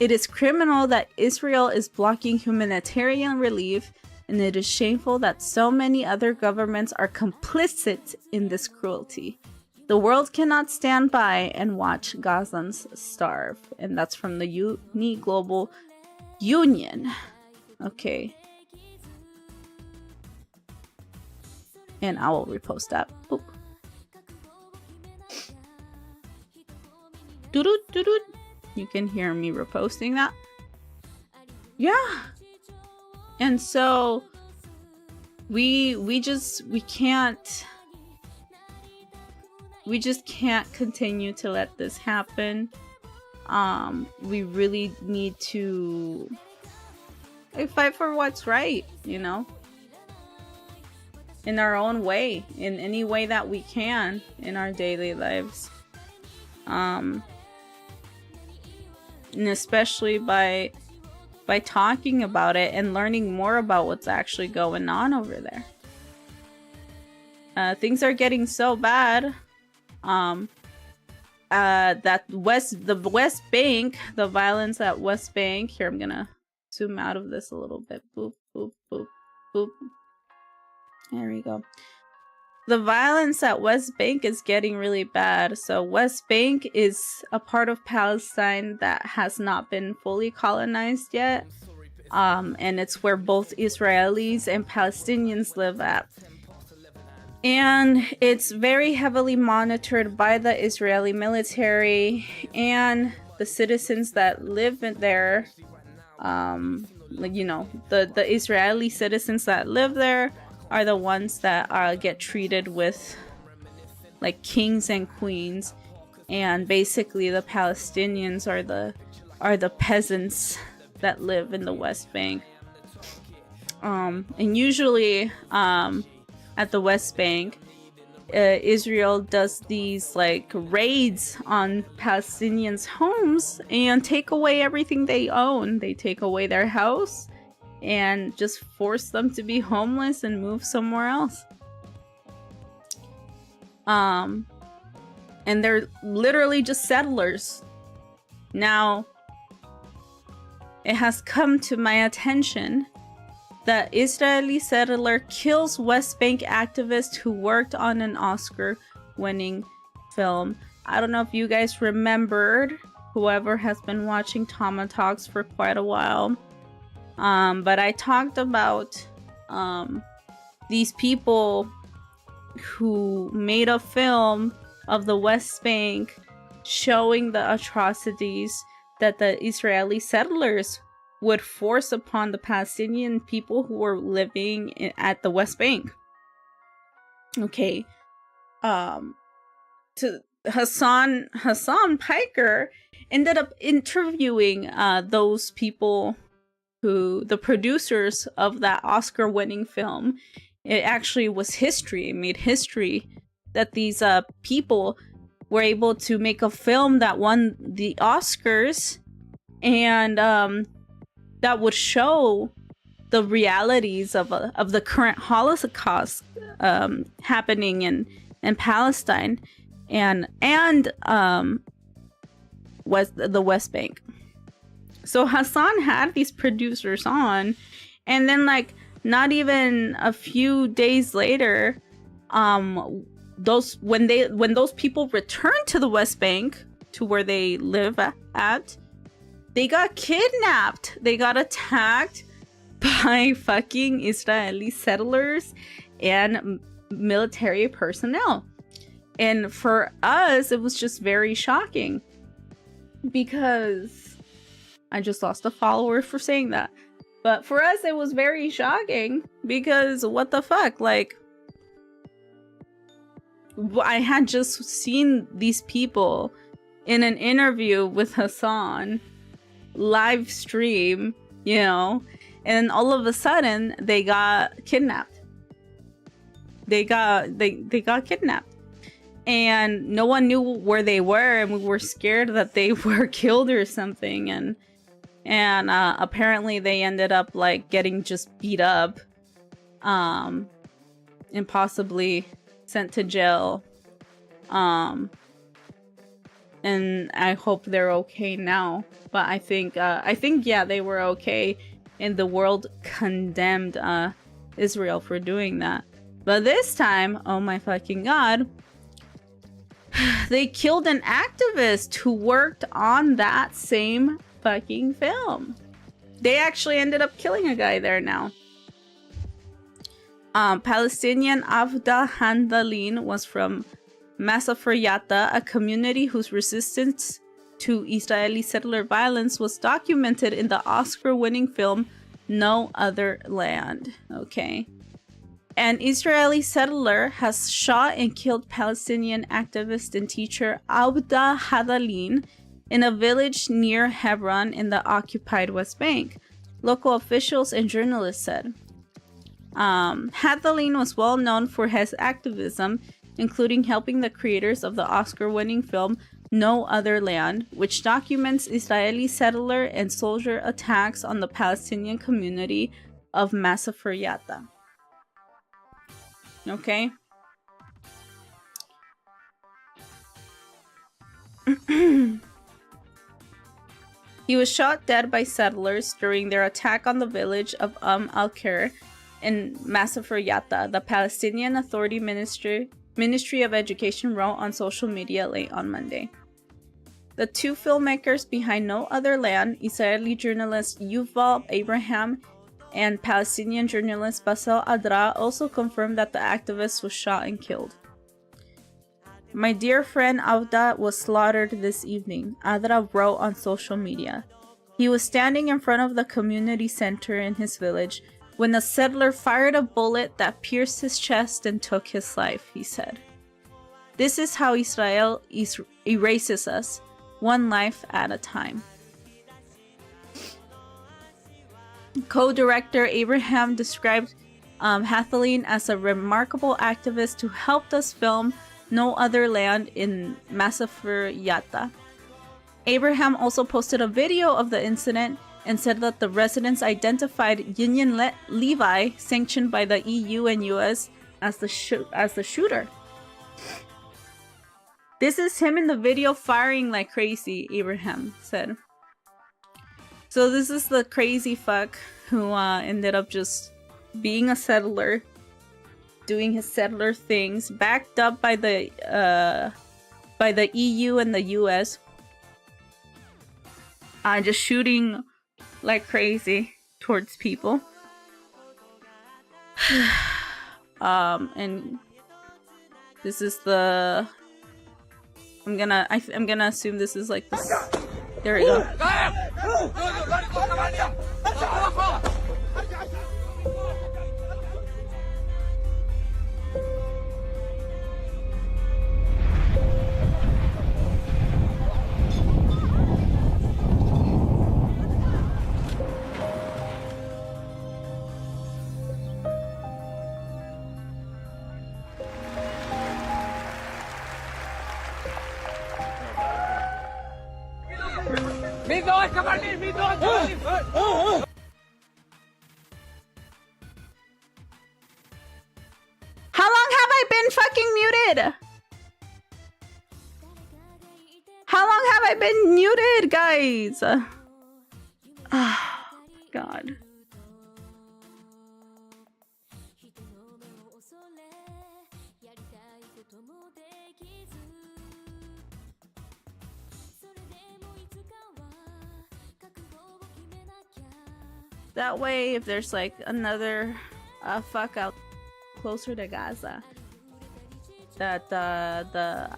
It is criminal that Israel is blocking humanitarian relief, and it is shameful that so many other governments are complicit in this cruelty. The world cannot stand by and watch Gazans starve. And that's from the Uni Global Union. Okay. And I will repost that. Boop. Doo-doo, doo-doo. You can hear me reposting that. Yeah. And so we can't continue to let this happen. We really need to fight for what's right, you know, in our own way, in any way that we can in our daily lives. And especially by talking about it and learning more about what's actually going on over there. Things are getting so bad that the West Bank, the violence at West Bank. Here, I'm gonna zoom out of this a little bit. Boop, boop, boop, boop. There we go. The violence at West Bank is getting really bad. So West Bank is a part of Palestine that has not been fully colonized yet. And it's where both Israelis and Palestinians live at. And it's very heavily monitored by the Israeli military and the citizens that live in there. Like, you know, the Israeli citizens that live there are the ones that get treated with like kings and queens, and basically the Palestinians are the peasants that live in the West Bank. And usually at the West Bank, Israel does these like raids on Palestinians' homes and take away everything they own. They take away their house and just force them to be homeless and move somewhere else. And they're literally just settlers. Now, it has come to my attention that Israeli settler kills West Bank activist who worked on an Oscar-winning film. I don't know if you guys remembered, whoever has been watching TamaTalks for quite a while. But I talked about these people who made a film of the West Bank showing the atrocities that the Israeli settlers would force upon the Palestinian people who were living at the West Bank. Okay. To Hassan Piker ended up interviewing those people, the producers of that Oscar-winning film. It actually was history. It made history that these people were able to make a film that won the Oscars, and that would show the realities of the current Holocaust happening in Palestine and the West Bank. So Hassan had these producers on, and then like not even a few days later, when those people returned to the West Bank to where they live at, they got kidnapped. They got attacked by fucking Israeli settlers and military personnel. And for us, it was just very shocking, because I just lost a follower for saying that. But for us, it was very shocking, because what the fuck? Like, I had just seen these people in an interview with Hassan, live stream, you know, and all of a sudden they got kidnapped. They got kidnapped. And no one knew where they were, and we were scared that they were killed or something. And apparently they ended up like getting just beat up, and possibly sent to jail. And I hope they're okay now. But I think yeah, they were okay, and the world condemned Israel for doing that. But this time, oh my fucking god, they killed an activist who worked on that same fucking film. They actually ended up killing a guy there now. Palestinian Avda Handalin was from Masafriyata, a community whose resistance to Israeli settler violence was documented in the Oscar-winning film No Other Land. Okay. An Israeli settler has shot and killed Palestinian activist and teacher Avda Handalin in a village near Hebron in the occupied West Bank, local officials and journalists said. Handalin was well known for his activism, including helping the creators of the Oscar-winning film No Other Land, which documents Israeli settler and soldier attacks on the Palestinian community of Masafriyata. Okay. He was shot dead by settlers during their attack on the village of al-Khair in Masafriyata, the Palestinian Authority Ministry of Education wrote on social media late on Monday. The two filmmakers behind No Other Land, Israeli journalist Yuval Abraham and Palestinian journalist Basel Adra, also confirmed that the activist was shot and killed. My dear friend Avda was slaughtered this evening, Adra wrote on social media. He was standing in front of the community center in his village when a settler fired a bullet that pierced his chest and took his life, he said. This is how Israel erases us, one life at a time. Co-director Abraham described Handalin as a remarkable activist who helped us film No Other Land in Masafriyata. Abraham also posted a video of the incident and said that the residents identified Union Levi, sanctioned by the EU and US, as the shooter. This is him in the video firing like crazy, Abraham said. So this is the crazy fuck who ended up just being a settler, doing his settler things, backed up by the EU and the US, just shooting like crazy towards people. And this is the. I'm gonna assume this is like this. There we go. How long have I been fucking muted? How long have I been muted, guys? Oh, God. That way, if there's like another fuck out closer to Gaza, that the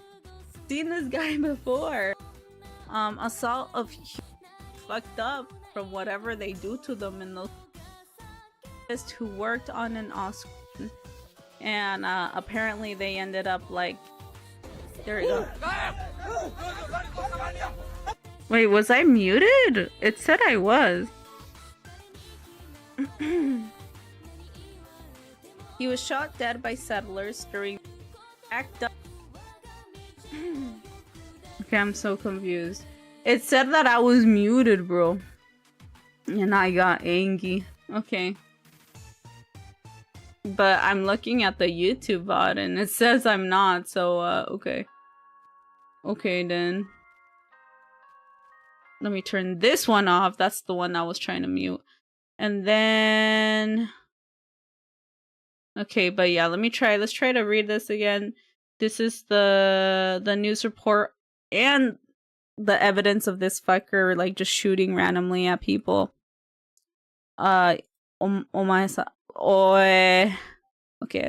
seen this guy before, assault of fucked up from whatever they do to them in those who worked on an Oscar, and apparently they ended up like, there we go. Wait, was I muted? It said I was. He was shot dead by settlers during act up. Okay, I'm so confused. It said that I was muted, bro. And I got angry. Okay. But I'm looking at the YouTube VOD and it says I'm not, so okay. Okay then. Let me turn this one off. That's the one I was trying to mute. And then... Okay, but yeah, let's try to read this again. This is the news report and the evidence of this fucker like just shooting randomly at people. Okay,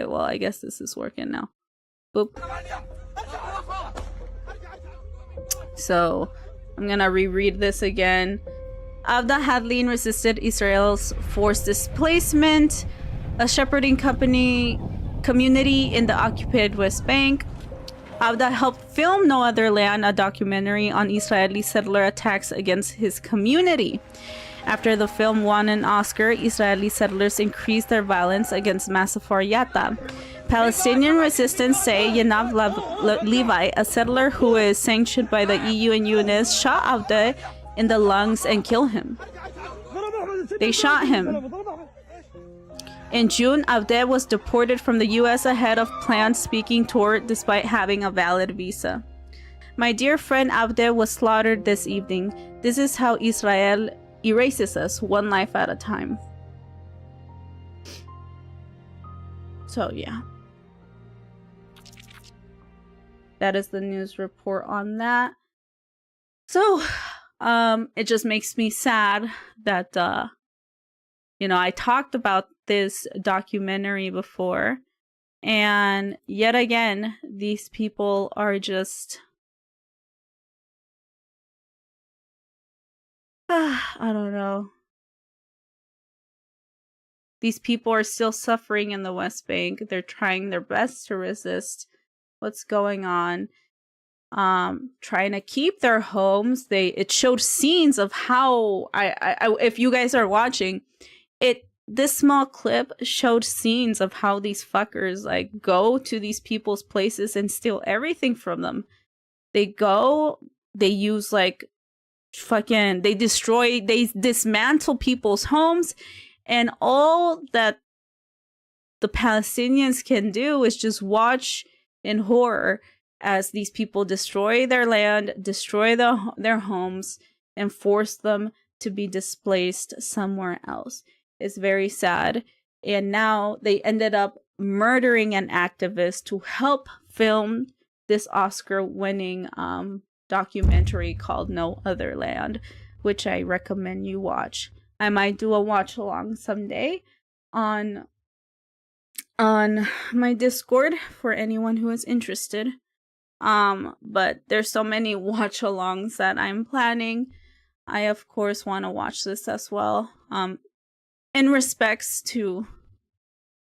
well, I guess this is working now. Boop. So, I'm gonna reread this again. Avda Hadlin resisted Israel's forced displacement, a shepherding community in the occupied West Bank. Avda helped film No Other Land, a documentary on Israeli settler attacks against his community. After the film won an Oscar, Israeli settlers increased their violence against Massafar Yatta. Palestinian resistance say Yanav Levi, a settler who is sanctioned by the EU and UNIS, shot Avda in the lungs and killed him. They shot him. In June, Avda was deported from the US ahead of planned speaking tour despite having a valid visa. My dear friend Avda was slaughtered this evening. This is how Israel erases us, one life at a time. So yeah. That is the news report on that. So, it just makes me sad that, I talked about this documentary before, and yet again, these people are just... I don't know. These people are still suffering in the West Bank. They're trying their best to resist what's going on. Trying to keep their homes. It showed scenes of how I if you guys are watching, this small clip showed scenes of how these fuckers like go to these people's places and steal everything from them. They use like they dismantle people's homes, and all that the Palestinians can do is just watch in horror as these people destroy their land, destroy their homes, and force them to be displaced somewhere else. It's very sad. And now they ended up murdering an activist to help film this Oscar-winning documentary called No Other Land, which I recommend you watch. I might do a watch-along someday on my Discord for anyone who is interested. But there's so many watch-alongs that I'm planning. I of course want to watch this as well. In respects to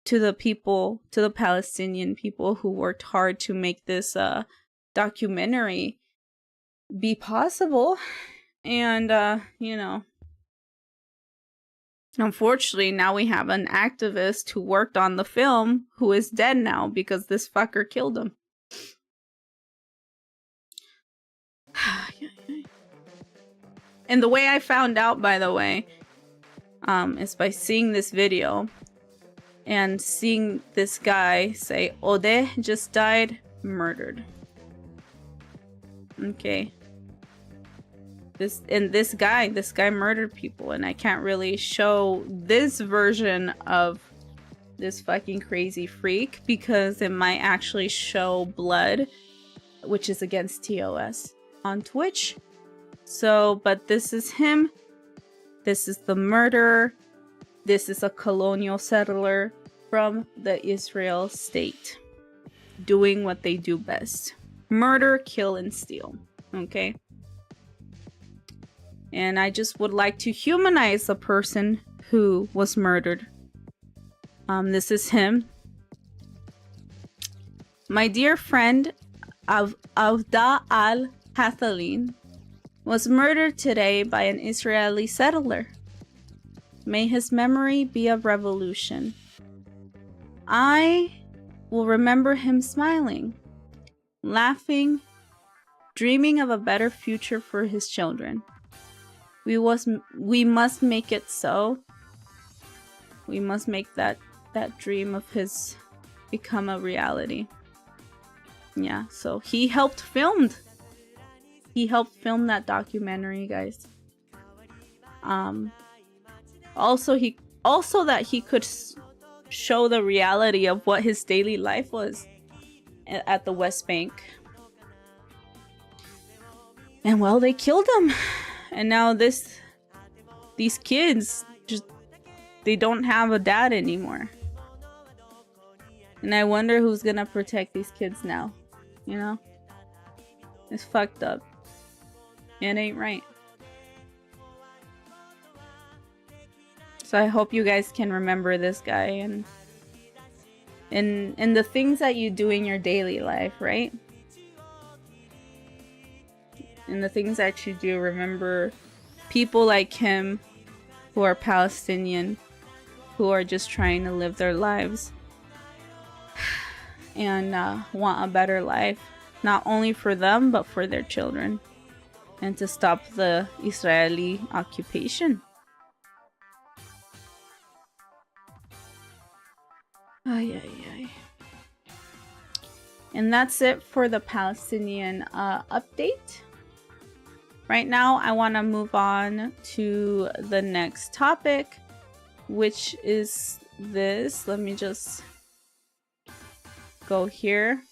the people, to the Palestinian people who worked hard to make this documentary be possible. And unfortunately now we have an activist who worked on the film who is dead now because this fucker killed him. And the way I found out, by the way, is by seeing this video and seeing this guy say, Ode just died, murdered. Okay. This guy murdered people, and I can't really show this version of this fucking crazy freak because it might actually show blood, which is against TOS on Twitch. So, but this is him. This is the murderer. This is a colonial settler from the Israel state doing what they do best. Murder, kill, and steal. Okay? And I just would like to humanize the person who was murdered. This is him. My dear friend Avda al-Hathalin was murdered today by an Israeli settler. May his memory be a revolution. I will remember him smiling, laughing, dreaming of a better future for his children. We must make it so. We must make that dream of his become a reality. Yeah, so he helped film that documentary, guys. Also that he could show the reality of what his daily life was at the West Bank. And well, they killed him. And now these kids just, they don't have a dad anymore. And I wonder who's gonna protect these kids now. You know? It's fucked up. It ain't right. So I hope you guys can remember this guy and the things that you do in your daily life, right? And the things that you do, remember people like him who are Palestinian, who are just trying to live their lives and want a better life, not only for them, but for their children, and to stop the Israeli occupation. Ay, ay, ay. And that's it for the Palestinian update. Right now, I want to move on to the next topic, which is this. Let me just go here.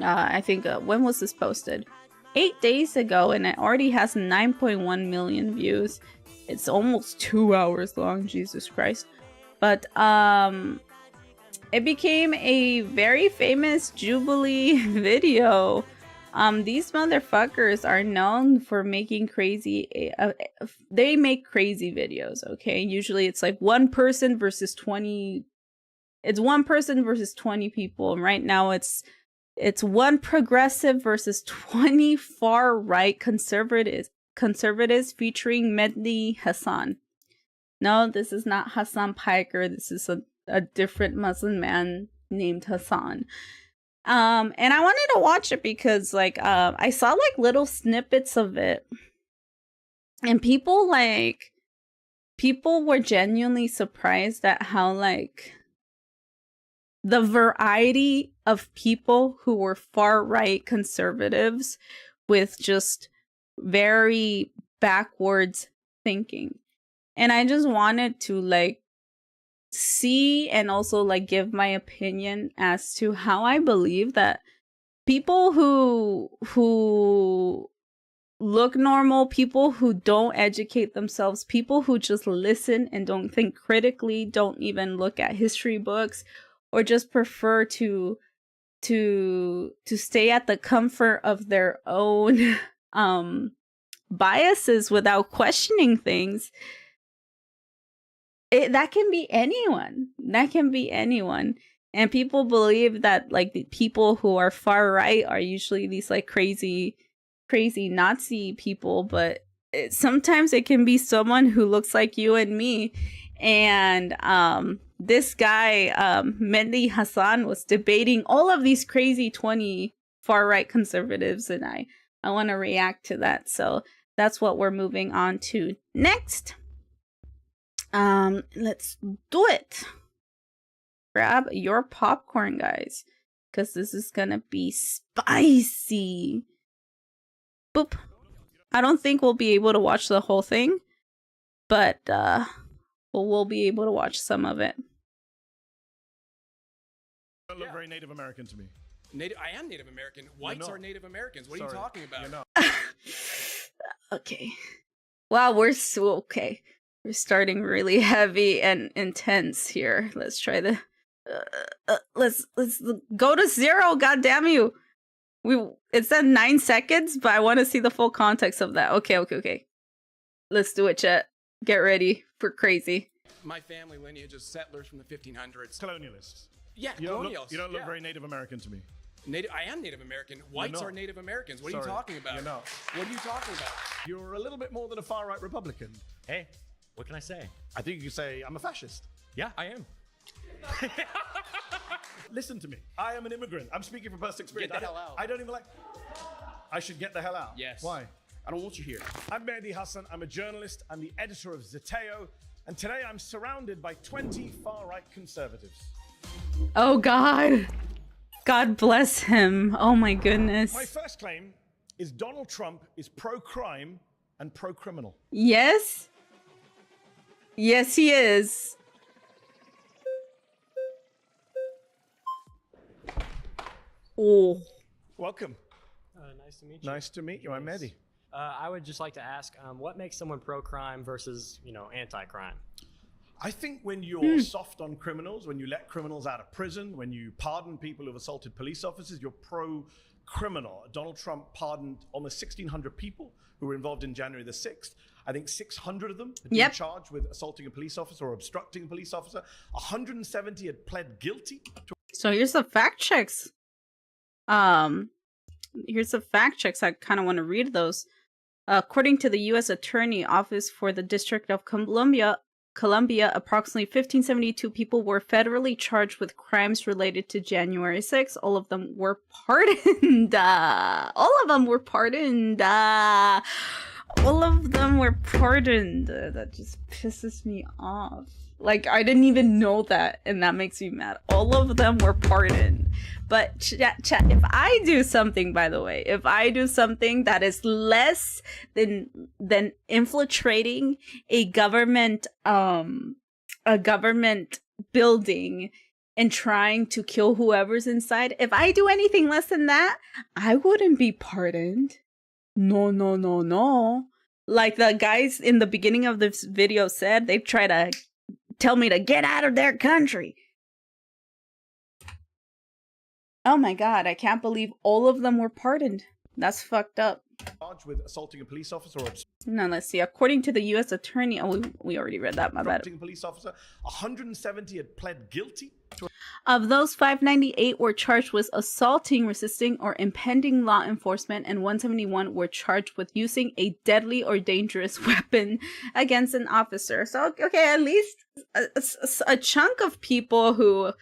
I think, when was this posted? 8 days ago, and it already has 9.1 million views. It's almost 2 hours long, Jesus Christ. But it became a very famous Jubilee video. These motherfuckers are known for making crazy, they make crazy videos, okay? Usually it's like one person versus 20, it's one person versus 20 people. And right now it's one progressive versus 20 far-right conservatives featuring Mehdi Hassan. No, this is not Hassan Piker. This is a different Muslim man named Hassan. And I wanted to watch it because, like, I saw, like, little snippets of it. And people were genuinely surprised at how, like, the variety of people who were far-right conservatives with just very backwards thinking. And I just wanted to, like, see and also, like, give my opinion as to how I believe that people who look normal, people who don't educate themselves, people who just listen and don't think critically, don't even look at history books, or just prefer to stay at the comfort of their own biases without questioning things. That can be anyone. That can be anyone. And people believe that, like, the people who are far right are usually these, like, crazy Nazi people, but sometimes it can be someone who looks like you and me. And this guy, Mehdi Hassan, was debating all of these crazy 20 far right conservatives, and I want to react to that. So that's what we're moving on to next. Let's do it. Grab your popcorn, guys, because this is gonna be spicy. Boop. I don't think we'll be able to watch the whole thing, but we'll be able to watch some of it. That look very Native American to me. I am Native American. Whites are Native Americans. What are you talking about? Okay. Wow, we're so okay. We're starting really heavy and intense here. Let's try to let's go to 0. God damn you! It said 9 seconds, but I want to see the full context of that. Okay. Let's do it, chat. Get ready for crazy. My family lineage is settlers from the 1500s. Colonialists. Yeah, You colonials. don't look Yeah. very Native American to me. I am Native American. Whites are Native Americans. What are Sorry, you talking about? you're not. What are you talking about? You're a little bit more than a far-right Republican. Hey, what can I say? I think you could say I'm a fascist. Yeah, I am. Listen to me. I am an immigrant. I'm speaking from personal experience. Get the hell out. I don't even like... I should get the hell out. Yes. Why? I don't want you here. I'm Mehdi Hassan. I'm a journalist. I'm the editor of Zeteo. And today I'm surrounded by 20 far-right conservatives. Oh God. God bless him. Oh my goodness. My first claim is Donald Trump is pro-crime and pro-criminal. Yes? Yes, he is. Oh. Welcome. Nice to meet you. Nice to meet you. I'm Mehdi. I would just like to ask, what makes someone pro-crime versus, anti-crime? I think when you're soft on criminals, when you let criminals out of prison, when you pardon people who've assaulted police officers, you're pro-criminal. Donald Trump pardoned almost 1,600 people who were involved in January the 6th. I think 600 of them had been charged with assaulting a police officer or obstructing a police officer. 170 had pled guilty. So here's the fact checks. Here's the fact checks. I kind of want to read those. According to the U.S. Attorney Office for the District of Columbia, approximately 1,572 people were federally charged with crimes related to January 6th. All of them were pardoned. All of them were pardoned. All of them were pardoned. That just pisses me off. Like, I didn't even know that, and that makes me mad. All of them were pardoned. But chat, if I do something, by the way, if I do something that is less than infiltrating a government building and trying to kill whoever's inside, if I do anything less than that, I wouldn't be pardoned. No. Like the guys in the beginning of this video said, they try to tell me to get out of their country. Oh my God, I can't believe all of them were pardoned. That's fucked up. Charged with assaulting a police officer or Now let's see. According to the U.S. Attorney, we already read that. My bad. obstructing a police officer, 170 had pled guilty. Of those, 598 were charged with assaulting, resisting, or impeding law enforcement, and 171 were charged with using a deadly or dangerous weapon against an officer. So, okay, at least a chunk of people who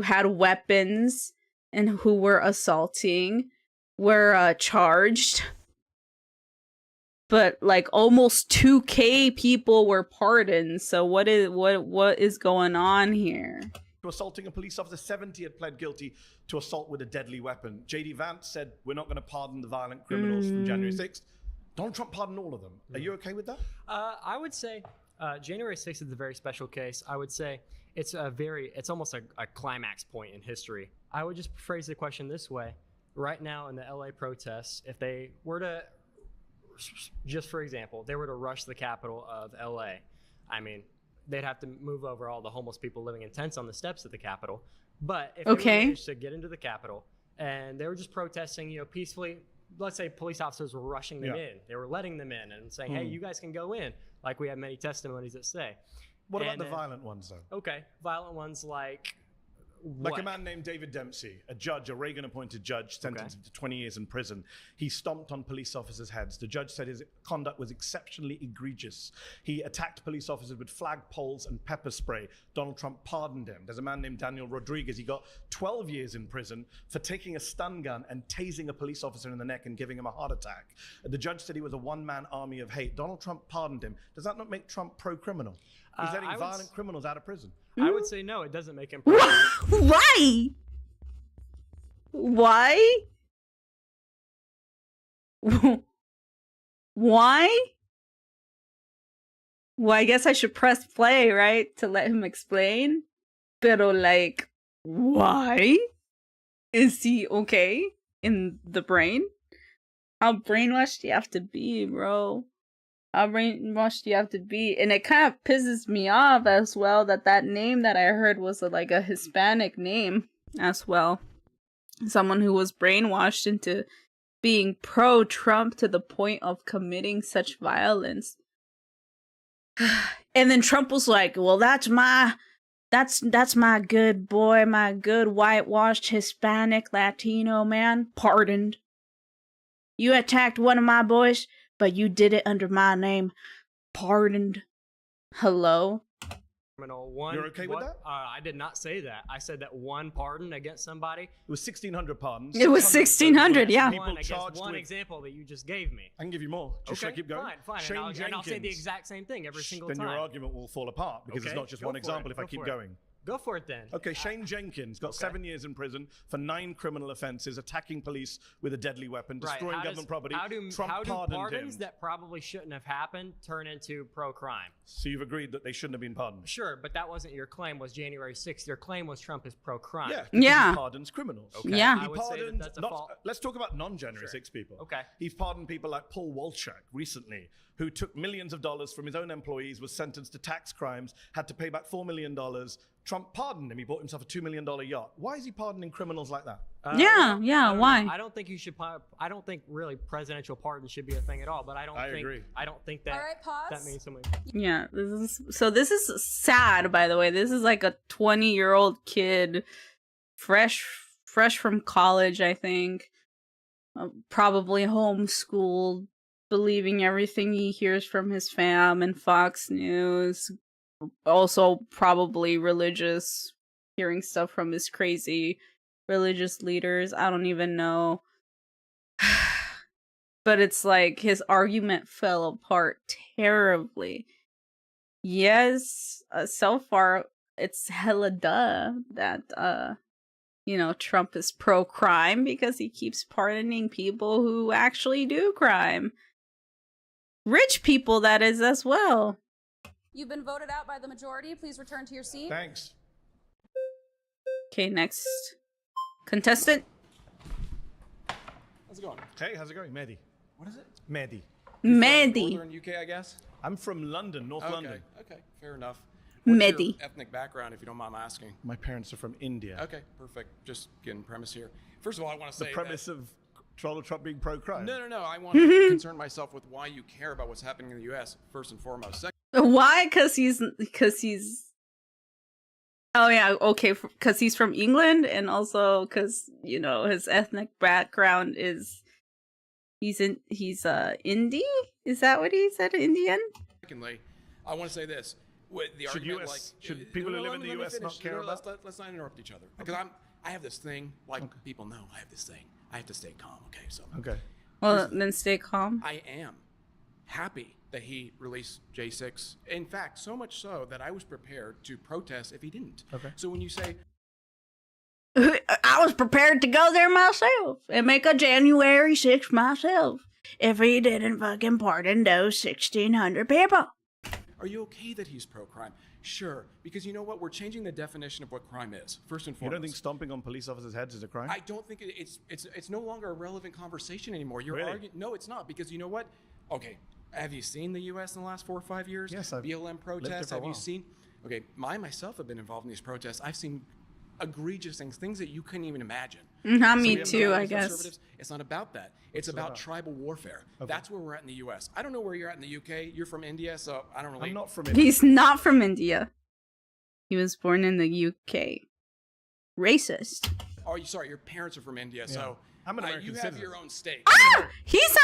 had weapons and who were assaulting were charged. But like almost 2K people were pardoned. So what is going on here? To assaulting a police officer, 70 had pled guilty to assault with a deadly weapon. J.D. Vance said, we're not going to pardon the violent criminals from January 6th. Donald Trump pardoned all of them. Are you okay with that? I would say January 6th is a very special case. I would say it's almost a climax point in history. I would just phrase the question this way. Right now in the LA protests, if they were to, just for example, they were to rush the capital of LA, I mean, they'd have to move over all the homeless people living in tents on the steps of the Capitol. But if they managed to get into the Capitol and they were just protesting, peacefully, let's say police officers were rushing them in. They were letting them in and saying, hey, you guys can go in, like we have many testimonies that say. What about the violent ones, though? Okay, violent ones like Like a man named David Dempsey, a judge, a Reagan-appointed judge, sentenced him to 20 years in prison. He stomped on police officers' heads. The judge said his conduct was exceptionally egregious. He attacked police officers with flagpoles and pepper spray. Donald Trump pardoned him. There's a man named Daniel Rodriguez. He got 12 years in prison for taking a stun gun and tasing a police officer in the neck and giving him a heart attack. The judge said he was a one-man army of hate. Donald Trump pardoned him. Does that not make Trump pro-criminal? He's letting violent criminals out of prison. I would say no, it doesn't make him pro-criminal. Why? Why? Why? Well, I guess I should press play, right? To let him explain. Pero like, why? Is he okay in the brain? How brainwashed do you have to be, bro? How brainwashed do you have to be? And it kind of pisses me off as well that name that I heard was like a Hispanic name as well. Someone who was brainwashed into being pro-Trump to the point of committing such violence. And then Trump was like, well, that's my good boy, my good whitewashed Hispanic Latino man, pardoned. You attacked one of my boys, but you did it under my name, pardoned. Hello? Criminal one. You're okay with that? I did not say that. I said that one pardon against somebody. It was 1,600 pardons. It was 1,600, yeah. One against one example that you just gave me. I can give you more. Just should I keep going? Fine. Shane And I'll say the Jenkins. exact same thing every single Then time. your argument will fall apart because it's Okay, not just go one for example it, if I go keep for it. going. Go for it then. Okay, Shane Jenkins got 7 years in prison for 9 criminal offenses, attacking police with a deadly weapon, destroying government property. Trump how do pardoned pardons him. that probably shouldn't have happened turn into pro-crime? So you've agreed that they shouldn't have been pardoned? Sure, but that wasn't your claim, was January 6th. Your claim was Trump is pro-crime. Yeah, because Yeah. he pardons criminals. Okay. Yeah. I He would say that pardoned, that's a not, fault. let's talk about non-January Sure. 6 people. Okay. He's pardoned people like Paul Walchuk recently, who took millions of dollars from his own employees, was sentenced to tax crimes, had to pay back $4 million. Trump pardoned him. He bought himself a $2 million yacht. Why is he pardoning criminals like that? Yeah, I don't why? know. I don't think you should. I don't think really presidential pardon should be a thing at all. But I agree. I don't think that. All right, pause. That means something. Yeah, this is sad, by the way. This is like a 20-year-old kid, fresh from college, I think. Probably homeschooled, believing everything he hears from his fam and Fox News. Also probably religious, hearing stuff from his crazy religious leaders. I don't even know. But it's like his argument fell apart terribly. Yes, so far it's hella duh that Trump is pro-crime because he keeps pardoning people who actually do crime. Rich people, that is, as well. You've been voted out by the majority. Please return to your seat. Thanks. Okay, next contestant. How's it going? Hey, how's it going? Mehdi. What is it? Mehdi. Mehdi. Northern UK, I guess. I'm from London, North London. Okay, fair enough. What's Mehdi. your ethnic background, if you don't mind my asking? My parents are from India. Okay, perfect. Just getting premise here. First of all, I want to The say premise of Donald Trump being pro-crime. No. I want to concern myself with why you care about what's happening in the U.S. first and foremost. Second, Why? Because he's. Oh yeah, okay. Because he's from England, and also because his ethnic background is he's Indie. Is that what he said? Indian. secondly, I want to say this. With the Should argument, US should people who live in the let me US finish. not care about? Let's not interrupt each other because I have this thing. Like people know, I have this thing. I have to stay calm. Okay, so Okay. Well, then stay calm. I am happy that he released J6. In fact, so much so that I was prepared to protest if he didn't. Okay. So when you say I was prepared to go there myself and make a January 6th myself if he didn't fucking pardon those 1,600 people. are you okay that he's pro-crime? Sure, because you know what? We're changing the definition of what crime is, first and You foremost. don't think stomping on police officers' heads is a crime? I don't think it's no longer a relevant conversation anymore. You're Really? arguing. No, it's not, because you know what? Okay, have you seen the U.S. in the last 4 or 5 years? Yes, I've BLM lived protests. there for a Have you while. seen? Okay, myself have been involved in these protests. I've seen egregious things that you couldn't even imagine. Not me we have too, I liberals, guess. conservatives. It's not about that. It's about tribal warfare. That's where we're at in the U.S. I don't know where you're at in the UK. You're from India, so I don't really. I'm not from India. He's not from India. He was born in the UK. Racist. Oh, sorry, your parents are from India, so I'm an American you have citizen. your own state. Ah! He's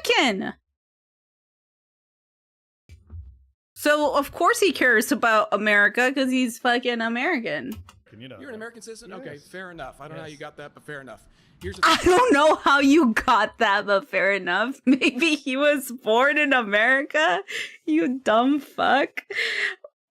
American! So, of course he cares about America, because he's fucking American. You know, You're an American citizen? Okay, Yes. fair enough. I don't know how Yes. you got that, but fair enough. Here's the I don't know how you got that, but fair enough. Maybe he was born in America? You dumb fuck.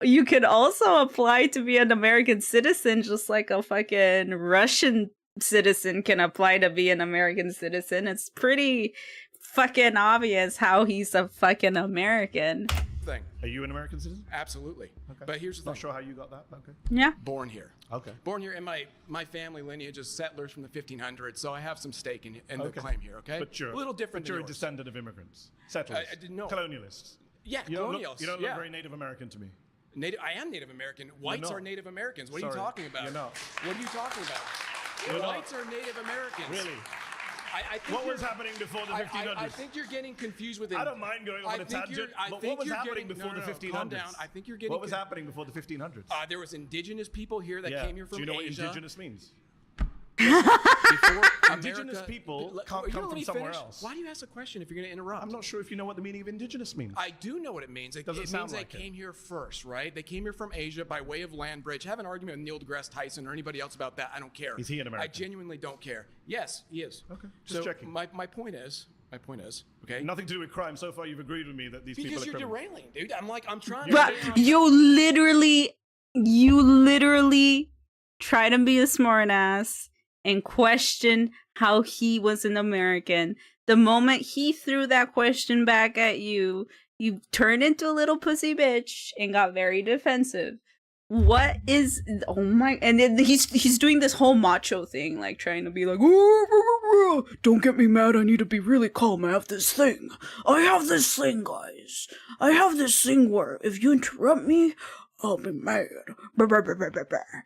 You could also apply to be an American citizen, just like a fucking Russian citizen can apply to be an American citizen. It's pretty fucking obvious how he's a fucking American. thing. Are you an American citizen? Absolutely. Okay. But here's the Not thing. sure how you got that. Okay. Yeah. Born here. Okay. Born here, and my family lineage is settlers from the 1500s, so I have some stake in the Okay. claim here, okay? But you're a little different But you're than a yours. descendant of immigrants, settlers, I didn't know. colonialists. Yeah, You don't colonials. look, you don't yeah. look very Native American to me. I am Native American. Whites not. are Native Americans. What are Sorry, you talking about? you're not. What are you talking about? You're not. Whites are Native Americans. Really? I think What was you're- happening before the 1500s? I think you're getting confused with it. I don't mind going off on a tangent, but what was happening before the 1500s? Calm down. I think you're getting. What was happening before the 1500s? There was indigenous people here that yeah. came here from Do you know Asia. what indigenous means? Before Indigenous America- people Let- can't you come let from me somewhere finish? else. Why do you ask a question if you're going to interrupt? I'm not sure if you know what the meaning of indigenous means. I do know what it means. It Doesn't means sound they like it. came here first, right? They came here from Asia by way of land bridge. Have an argument with Neil deGrasse Tyson or anybody else about that. I don't care. Is he an American? I genuinely don't care. Yes, he is. Okay, just so checking. My point is, okay? Nothing to do with crime. So far, you've agreed with me that these Because people are you're criminals. derailing, dude. I'm trying But to. you literally try to be a smartass and question how he was an American. The moment he threw that question back at you, you turned into a little pussy bitch and got very defensive. What is, oh my, and then he's doing this whole macho thing, like trying to be like, don't get me mad, I need to be really calm, I have this thing, guys, I have this thing where if you interrupt me, I'll be mad.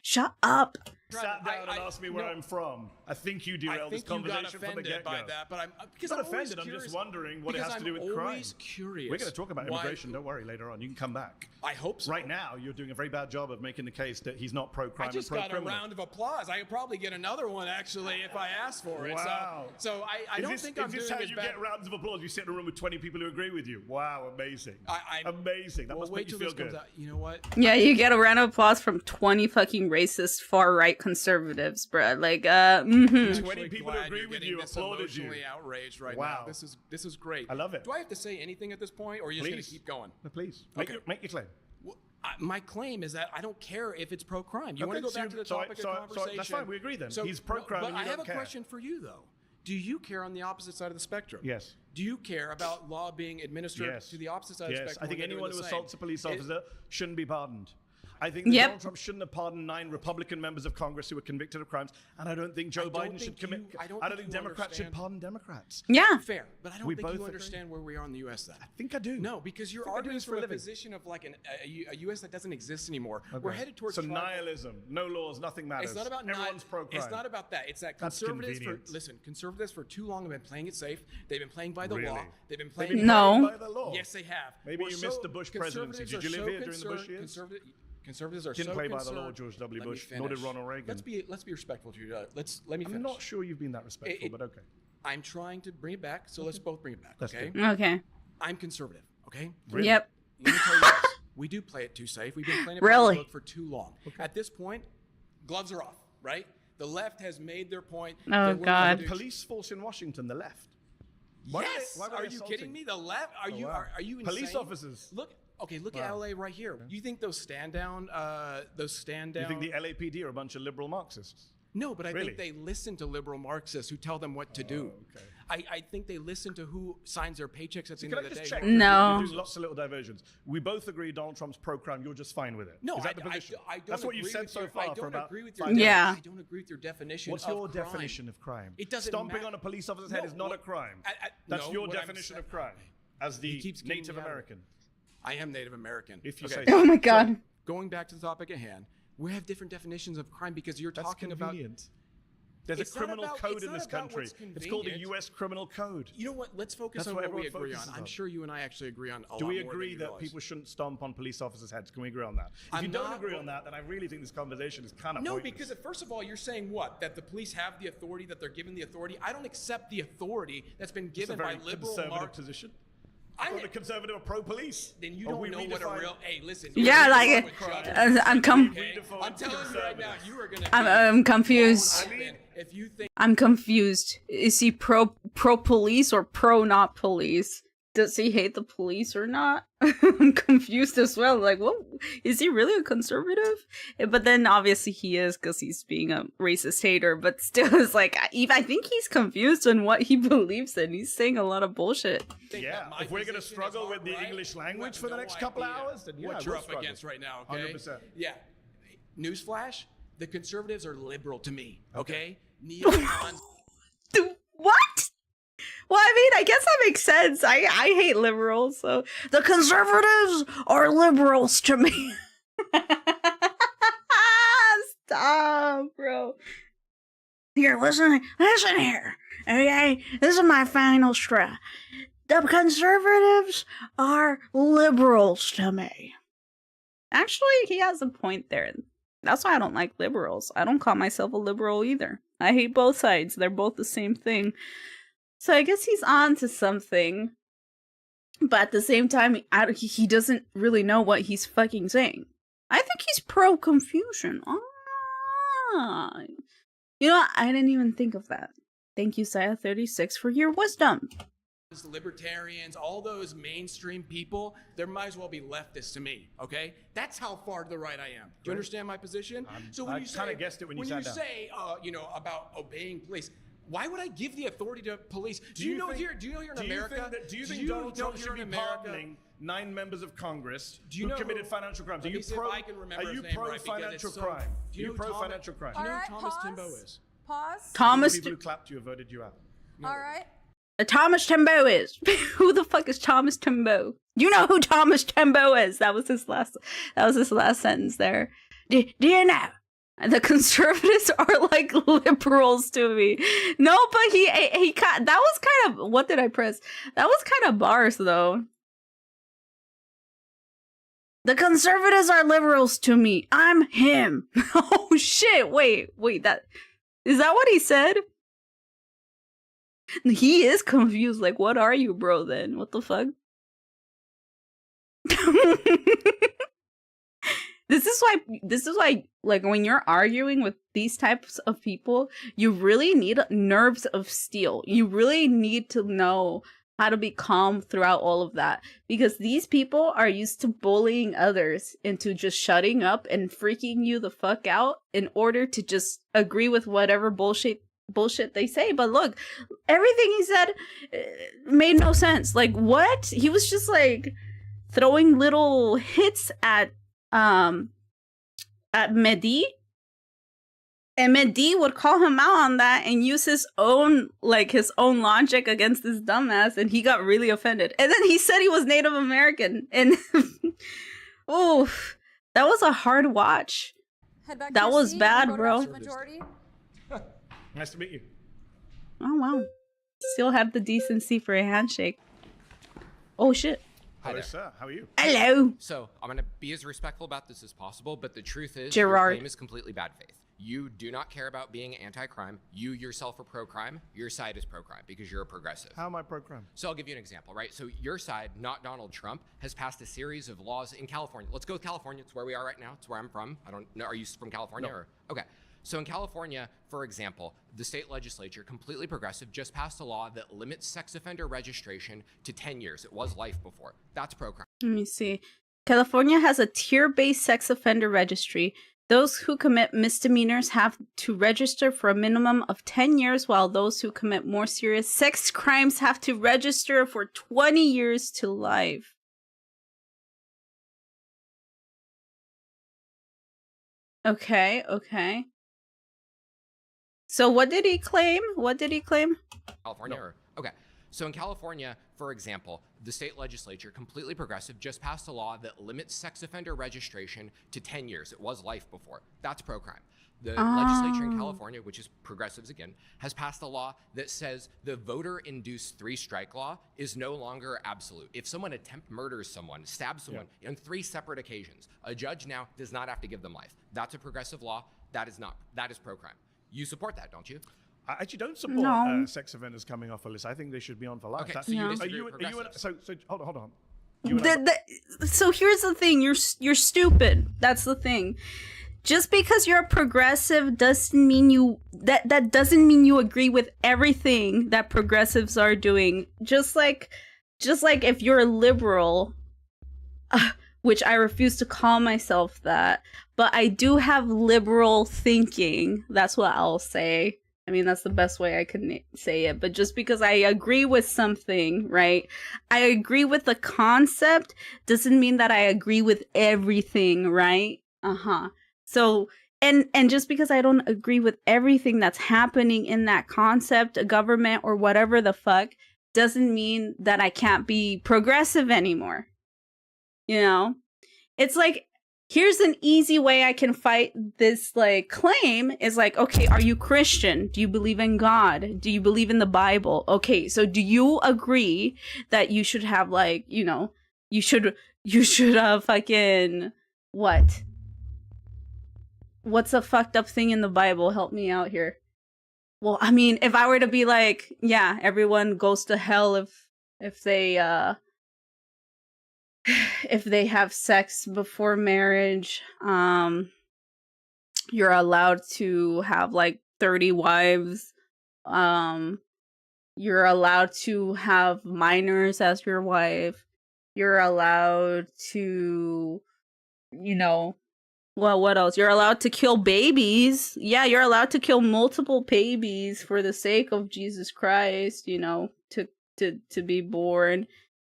Shut up. Sat down and asked me where I'm from. I think you I derailed this think you got conversation from the offended get-go. by that, but because I'm I'm not always offended. I'm curious, just wondering what it because has to do with I'm crime. always curious. We're going to talk about why- immigration. Don't worry. Later on, you can come back. I hope so. Right now, you're doing a very bad job of making the case that he's not pro-crime I just and got a pro-criminal. round of applause. I could probably get another one actually if I asked for it. Wow. So I don't think I'm is doing this how as you bad. get rounds of applause? You sit in a room with 20 people who agree with you. Wow, amazing. Amazing. That Well, must wait make you till feel this comes good. out. You know what? Yeah, you get a round of applause from 20 fucking racist far-right conservatives, bruh. Like, mhm. 20 people who Glad agree you're with getting you this applauded you. emotionally outraged right Wow. now. This is great. I love it. Do I have to say anything at this point, or are you just going to Please. keep going? No, please. Okay. Make your claim. Well, my claim is that I don't care if it's pro-crime. You Okay, want to go so back to the topic of conversation? that's fine. We agree then. He's pro-crime But and you I have don't a care. question for you, though. Do you care on the opposite side of the spectrum? Yes. Do you care about law being administered Yes. to the opposite side of the Yes. spectrum? I think when they're anyone doing who the same? assaults a police officer shouldn't be pardoned. I think that Yep. Donald Trump shouldn't have pardoned 9 Republican members of Congress who were convicted of crimes, and I don't think Joe Biden should commit. I don't think think you Democrats should understand. pardon Democrats. Yeah. Fair, but I don't We think both you agree. understand where we are in the U.S. then. I think I do. No, because you're I think I do arguing this for from a a living. position of like a U.S. that doesn't exist anymore. Okay. We're headed towards so tribal- nihilism, no laws, nothing matters. It's not about everyone's pro-crime. It's not about that. It's that That's conservatives convenient. conservatives for too long have been playing it safe. They've been playing by the Really? law. They've been They've playing been No. playing by the law. Yes, they have. Maybe you missed the Bush presidency. Did you live here during the Bush years? Conservatives are Didn't so play by the concerned. law, George W. Let me Bush, nor did finish. Ronald Reagan. Let's be respectful to you. Let me finish. I'm not sure you've been that respectful, It- but okay. I'm trying to bring it back, so let's both bring it back. That's Okay. good. Okay. I'm conservative. Okay. Really? Yep. Let me tell you this. We do play it too safe. We've been playing it by Really? the book for too long. At this point, gloves are off, right? The left has made their point. Oh, that we're God. gonna The do- police force in Washington, the left. Yes. why were Are they you assaulting? kidding me? The left? Are you wow. are you insane? Police officers. Look. Okay, look Wow. at LA right here. You think those stand down? You think the LAPD are a bunch of liberal Marxists? No, but I Really? think they listen to liberal Marxists who tell them what to do. okay. I think they listen to who signs their paychecks at the end Can of I the just day. check? No. We're doing lots of little diversions. We both agree Donald Trump's pro-crime. You're just fine with it. No, Is that the I position? don't That's what you've agree said with so your- far I for don't about agree with your 5 Yeah. I don't agree with your definition What's of your crime. definition of crime? It doesn't Stomping matter. on a police officer's head No, is not what- a crime. no, That's your what I'm definition saying- of crime as the He keeps getting Native me out of it. American. I am Native American. If you Okay. say so. Oh my God. Going back to the topic at hand, we have different definitions of crime because you're That's talking convenient. There's a It's not criminal about- code it's in not this about country. what's It's called the convenient. U.S. Criminal Code. about. You know what? Let's focus That's on what what we everyone agree on. focuses I'm on. sure you and I actually agree on a lot Do we more than agree you that realize. people shouldn't stomp on police officers' heads? Can we agree on that? If I'm you don't not- agree on that, then I really think this conversation is kind of No, pointless. because first of all, you're saying what? That the police have the authority, that they're given the authority. I don't accept the authority that's been it's a given by very liberal conservative Marx. position. I I thought the conservative are pro-police. Then you Or don't we know what a redefine- real. Hey, listen. Yeah, you're like gonna it. go with judges, I'm okay? redefine I'm telling you right now, conservatives. you are gonna. I'm confused. If you think I'm confused. Is he pro police or pro not police? Does he hate the police or not? I'm confused as well. Like, what is he really a conservative? But then obviously he is because he's being a racist hater. But still, it's like I think he's confused on what he believes in. He's saying a lot of bullshit. Yeah, my if we're going to position struggle is with the alright, English you language have for the no next couple idea hours, then yeah, what we'll you're up struggle. against right now. Okay. 100%. Yeah. Newsflash: the conservatives are liberal to me. Okay. Neocons. What? Well, I mean, I guess that makes sense. I hate liberals, so the conservatives are liberals to me. Stop, bro. Here, listen here. Okay, this is my final straw. The conservatives are liberals to me. Actually, he has a point there. That's why I don't like liberals. I don't call myself a liberal either. I hate both sides. They're both the same thing. So I guess he's on to something. But at the same time, he doesn't really know what he's fucking saying. I think he's pro-confusion. Ah. You know what? I didn't even think of that. Thank you, Saya36, for your wisdom. Libertarians, all those mainstream people, there might as well be leftists to me, okay? That's how far to the right I am. Do you understand my position? So when I kind of guessed it when you sat down. About obeying police, why would I give the authority to police? Do you know here in America? Do you think Donald Trump should be pardoning 9 members of Congress who committed financial crimes? Are you pro-financial crime? Do you pro-financial crime? Do you know Alright, who Thomas pause. Timbo is? Pause. The people who clapped you have voted you out. All right. Thomas Timbo is. Who the fuck is Thomas Timbo? You know who Thomas Timbo is. That was his last sentence there. Do you know? The conservatives are like liberals to me. No, but he that was kind of, what did I press? That was kind of bars though. The conservatives are liberals to me. I'm him. Oh shit, wait, that is that what he said? He is confused. Like, what are you, bro, then? What the fuck? This is why, like, when you're arguing with these types of people, you really need nerves of steel. You really need to know how to be calm throughout all of that. Because these people are used to bullying others into just shutting up and freaking you the fuck out in order to just agree with whatever bullshit they say. But look, everything he said made no sense. Like, what? He was just like throwing little hits at Mehdi, and Mehdi would call him out on that and use his own logic against this dumbass, and he got really offended. And then he said he was Native American, and oof, that was a hard watch. That was bad, bro. Nice to meet you. Oh wow. Still have the decency for a handshake. Oh shit. Hello, sir. How are you? Hello. So I'm going to be as respectful about this as possible, but the truth is, Gerard. your claim is completely bad faith. You do not care about being anti-crime. You yourself are pro-crime. Your side is pro-crime because you're a progressive. How am I pro-crime? So I'll give you an example, right? So your side, not Donald Trump, has passed a series of laws in California. Let's go with California. It's where we are right now. It's where I'm from. I don't know. Are you from California? No. Or okay. So in California, for example, the state legislature, completely progressive, just passed a law that limits sex offender registration to 10 years. It was life before. That's pro-crime. Let me see. California has a tier-based sex offender registry. Those who commit misdemeanors have to register for a minimum of 10 years, while those who commit more serious sex crimes have to register for 20 years to life. Okay. So what did he claim? California? No. Okay. So in California, for example, the state legislature, completely progressive, just passed a law that limits sex offender registration to 10 years. It was life before. That's pro-crime. The legislature in California, which is progressives again, has passed a law that says the voter-induced 3-strike law is no longer absolute. If someone murders someone, stabs someone on 3 separate occasions, a judge now does not have to give them life. That's a progressive law. That is pro-crime. You support that, don't you? I actually don't support sex offenders coming off a list. I think they should be on for life. Okay, so you disagree with so hold on. So here's the thing. You're stupid. That's the thing. Just because you're a progressive doesn't mean you that doesn't mean you agree with everything that progressives are doing. Just like if you're a liberal, which I refuse to call myself that, but I do have liberal thinking. That's what I'll say. I mean, that's the best way I can say it. But just because I agree with something, right? I agree with the concept doesn't mean that I agree with everything, right? So, and just because I don't agree with everything that's happening in that concept, a government or whatever the fuck, doesn't mean that I can't be progressive anymore. You know? It's like, here's an easy way I can fight this like claim is like, okay, are you Christian? Do you believe in God? Do you believe in the Bible? Okay, so do you agree that you should have like, you know, you should fucking what? What's a fucked up thing in the Bible? Help me out here. Well, I mean, if I were to be like, yeah, everyone goes to hell if they have sex before marriage, you're allowed to have like 30 wives, you're allowed to have minors as your wife, you're allowed to, you know, well, what else? You're allowed to kill babies. Yeah, you're allowed to kill multiple babies for the sake of Jesus Christ, you know, to be born.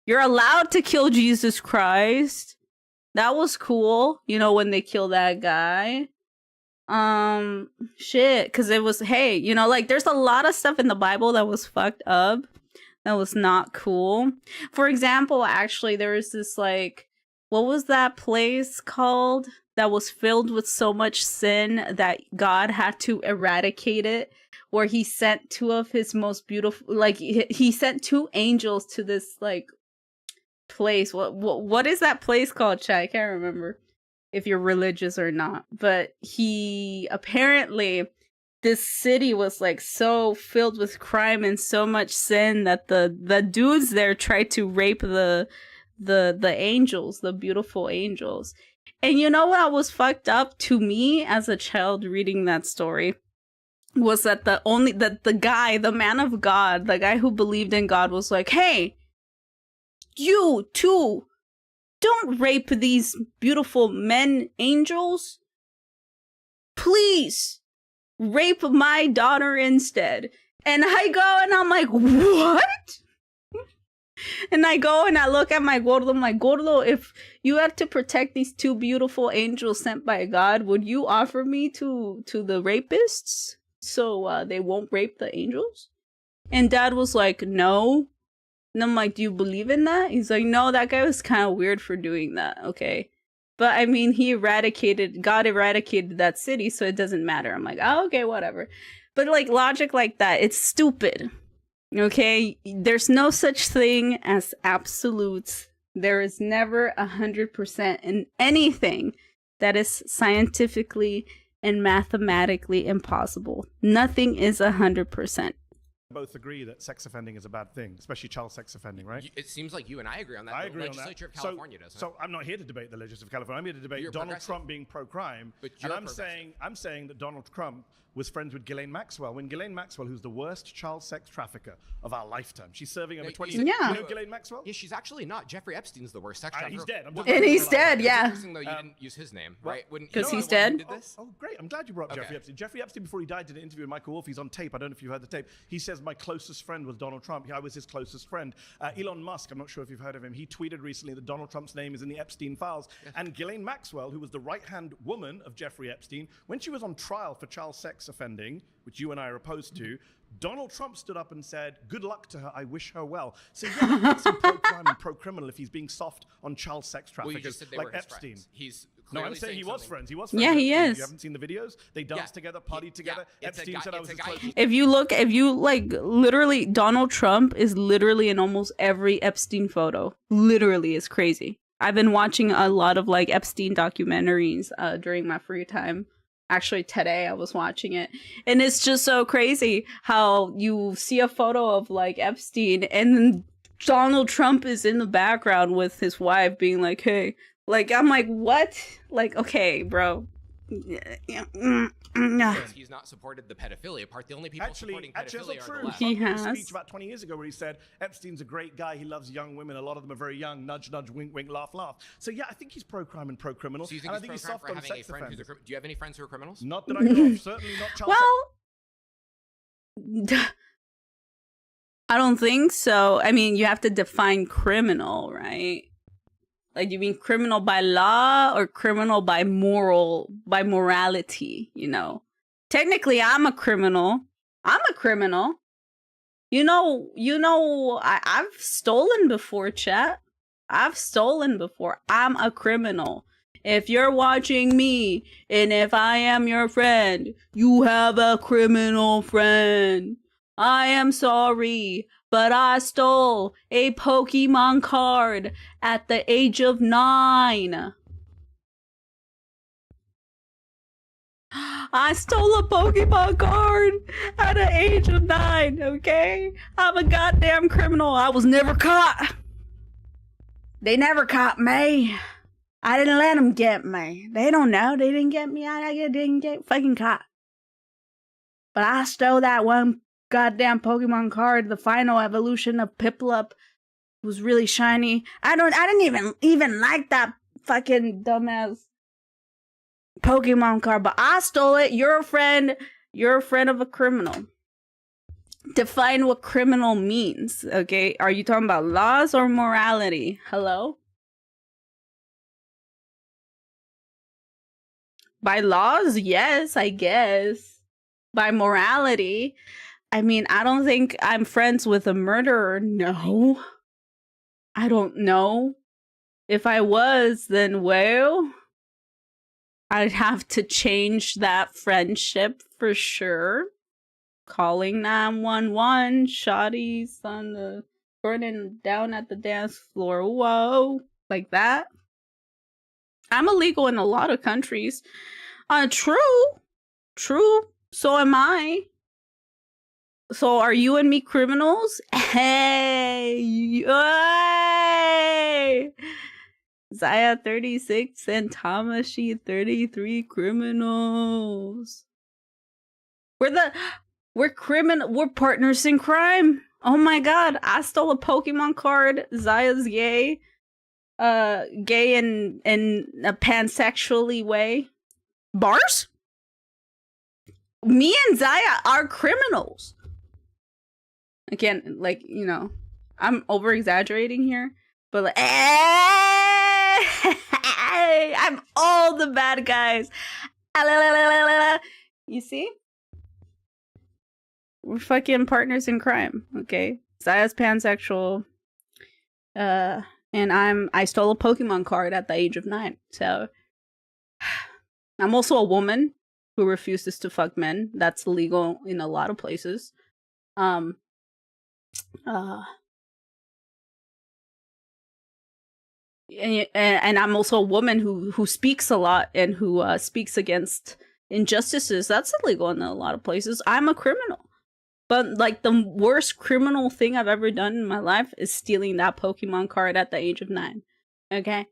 You're allowed to kill Jesus Christ. That was cool, you know, when they killed that guy. Shit, because it was, hey, you know, like, there's a lot of stuff in the Bible that was fucked up. That was not cool. For example, actually, there was this, like, what was that place called that was filled with so much sin that God had to eradicate it? Where he sent two of his most beautiful, like, he sent two angels to this, like, place. What is that place called, Chad? I can't remember if you're religious or not. But he apparently, this city was like so filled with crime and so much sin that the dudes there tried to rape the angels, the beautiful angels. And you know what was fucked up to me as a child reading that story? Was that the guy, the man of God, the guy who believed in God was like, hey, you too, don't rape these beautiful men angels. Please rape my daughter instead. And I go and I'm like, what? And I go and I look at my gordo. I'm like, gordo, if you had to protect these two beautiful angels sent by God, would you offer me to the rapists so they won't rape the angels? And Dad was like, no. And I'm like, do you believe in that? He's like, no, that guy was kind of weird for doing that, okay? But I mean, God eradicated that city, so it doesn't matter. I'm like, oh, okay, whatever. But like, logic like that, it's stupid, okay? There's no such thing as absolutes. There is never 100% in anything that is scientifically and mathematically impossible. Nothing is 100%. Both agree that sex offending is a bad thing, especially child sex offending, right? It seems like you and I agree on that. I agree the on that. legislature of California doesn't. So I'm not here to debate the legislature of California. I'm here to debate Donald Trump being pro-crime. And I'm saying that Donald Trump was friends with Ghislaine Maxwell. When Ghislaine Maxwell, who's the worst child sex trafficker of our lifetime, she's serving over 20 years. Yeah. You know Ghislaine Maxwell? Yeah, she's actually not. Jeffrey Epstein's the worst sex trafficker. He's dead. And he's dead, yeah. It's interesting, though, you didn't use his name, right? Because he's dead? Oh, great. I'm glad you brought up Jeffrey Epstein. Jeffrey Epstein, before he died, did an interview with Michael Wolff. He's on tape. I don't know if you've heard the tape. He says, my closest friend was Donald Trump. I was his closest friend. Elon Musk, I'm not sure if you've heard of him, he tweeted recently that Donald Trump's name is in the Epstein files. Yes. And Ghislaine Maxwell, who was the right-hand woman of Jeffrey Epstein, when she was on trial for child sex offending, which you and I are opposed to, Donald Trump stood up and said, good luck to her, I wish her well. So yeah, that's pro-crime and pro-criminal if he's being soft on child sex traffickers, well, you just said they like were his Epstein. Friends. He's no, I'm saying he was friends. He was friends. Yeah, he is. You haven't seen the videos? They danced together, partied together. Epstein said I was his closest. If you like, literally, Donald Trump is literally in almost every Epstein photo. Literally, it's crazy. I've been watching a lot of like Epstein documentaries during my free time. Actually, today I was watching it. And it's just so crazy how you see a photo of like Epstein and then Donald Trump is in the background with his wife being like, hey, like, I'm like, what? Like, okay, bro. He's not supported the pedophilia part. The only people supporting pedophilia are the left. He Trump has a speech about 20 years ago where he said Epstein's a great guy. He loves young women. A lot of them are very young. Nudge, nudge, wink, wink, laugh, laugh. So yeah, I think he's pro-crime and pro-criminal. So you think he's pro-crime for having a friend who's a criminal? Do you have any friends who are criminals? Not that I know of. Certainly not child sex. I don't think so. I mean, you have to define criminal, right? Like, you mean criminal by law or criminal by morality, you know? Technically, I'm a criminal. I've stolen before, chat. I've stolen before. I'm a criminal. If you're watching me, and if I am your friend, you have a criminal friend. I am sorry, but I stole a Pokemon card at the age of 9. I stole a Pokemon card at the age of 9, okay? I'm a goddamn criminal. I was never caught. They never caught me. I didn't let them get me. They don't know. They didn't get me. I didn't get fucking caught. But I stole that one goddamn Pokemon card. The final evolution of Piplup was really shiny. I didn't even like that fucking dumbass Pokemon card, but I stole it. You're a friend of a criminal. Define what criminal means, okay? Are you talking about laws or morality? Hello? By laws, yes, I guess. By morality, I mean, I don't think I'm friends with a murderer. No. I don't know. If I was, then well, I'd have to change that friendship for sure. Calling 911, shotties on the burning down at the dance floor. Whoa, like that. I'm illegal in a lot of countries. True. So am I. So are you and me criminals? Hey! Zaya 36 and Tamashii 33 criminals. We're partners in crime. Oh my god, I stole a Pokemon card. Zaya's gay. Gay in a pansexually way. Bars? Me and Zaya are criminals. Again, like, you know, I'm over exaggerating here, but like, I'm all the bad guys. You see? We're fucking partners in crime, okay? Zaya's pansexual. And I stole a Pokemon card at the age of 9. So I'm also a woman who refuses to fuck men. That's illegal in a lot of places. And I'm also a woman who speaks a lot and who speaks against injustices. That's illegal in a lot of places. I'm a criminal. But like the worst criminal thing I've ever done in my life is stealing that Pokemon card at the age of 9. Okay?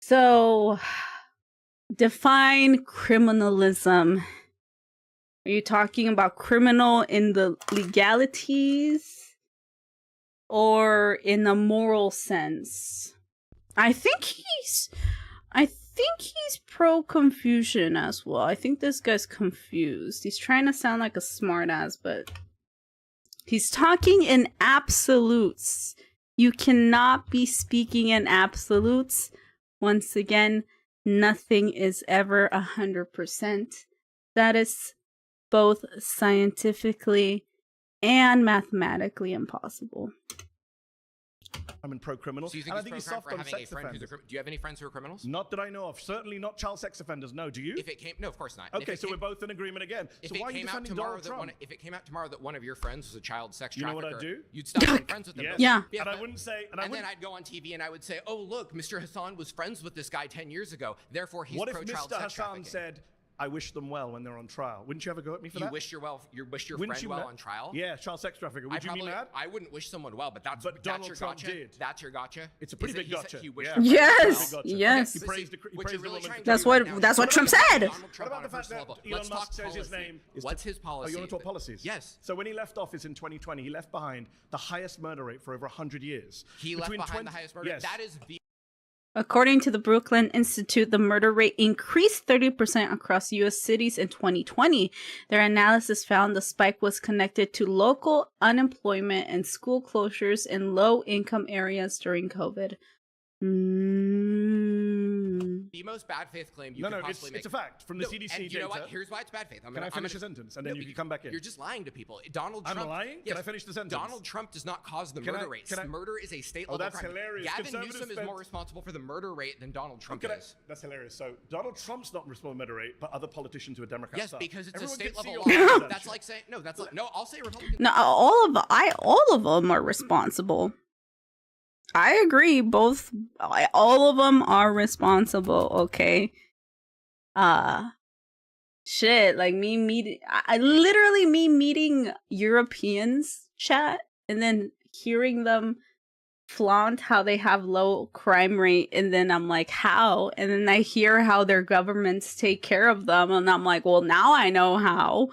So define criminalism. Are you talking about criminal in the legalities or in the moral sense? I think he's pro-confusion as well. I think this guy's confused. He's trying to sound like a smartass, but he's talking in absolutes. You cannot be speaking in absolutes. Once again, nothing is ever 100%. That is both scientifically and mathematically impossible. I'm in pro-criminal. So you think he's pro-crime for having a friend who's do you have any friends who are criminals? Not that I know of. Certainly not child sex offenders. No, do you? No, of course not. Okay, so we're both in agreement again. So why are you defending Donald Trump? If it came out tomorrow that one of your friends was a child sex trafficker, trafficker, you know what I'd do? You'd stop being friends with them. Yes. Yeah. And I wouldn't say... And then I'd go on TV and I would say, oh, look, Mr. Hassan was friends with this guy 10 years ago. Therefore, he's pro-child sex trafficking. What if Mr. Hassan said, I wish them well when they're on trial? Wouldn't you ever go at me for that? You wish your friend well on trial? Yeah, child sex trafficker. Would you be mad? I wouldn't wish someone well, but that's Donald your Trump gotcha. did. That's your gotcha. It's a pretty big gotcha. Yes. He praised the woman. That's what Trump said. What about the fact that Elon Musk says his name is... What's his policy? Oh, you want to talk policies? Yes. So when he left office in 2020, he left behind the highest murder rate for over 100 years. He left behind the highest murder? Yes. That is the... According to the Brooklyn Institute, the murder rate increased 30% across U.S. cities in 2020. Their analysis found the spike was connected to local unemployment and school closures in low-income areas during COVID. The most bad faith claim you No, could no, possibly make. it's a fact from the CDC and you know data. what? Here's why it's bad faith. Can I finish a sentence and then you can come back in? You're just lying to people. Donald Trump. I'm lying? Yes, Can I finish the sentence? Donald Trump does not cause the murder rate. Murder is a state level that's crime. hilarious. Gavin Newsom is more responsible for the murder rate than Donald Trump is. That's hilarious. So Donald Trump's not responsible for murder rate, but other politicians who are Democrats Yes, are. because it's Everyone a state can see level your law. That's like saying no. That's like no. I'll say Republicans. No, all of them are responsible. I agree. All of them are responsible. Okay. Shit. Like me meeting Europeans chat and then hearing them flaunt how they have low crime rate, and then I'm like, how? And then I hear how their governments take care of them, and I'm like, well, now I know how.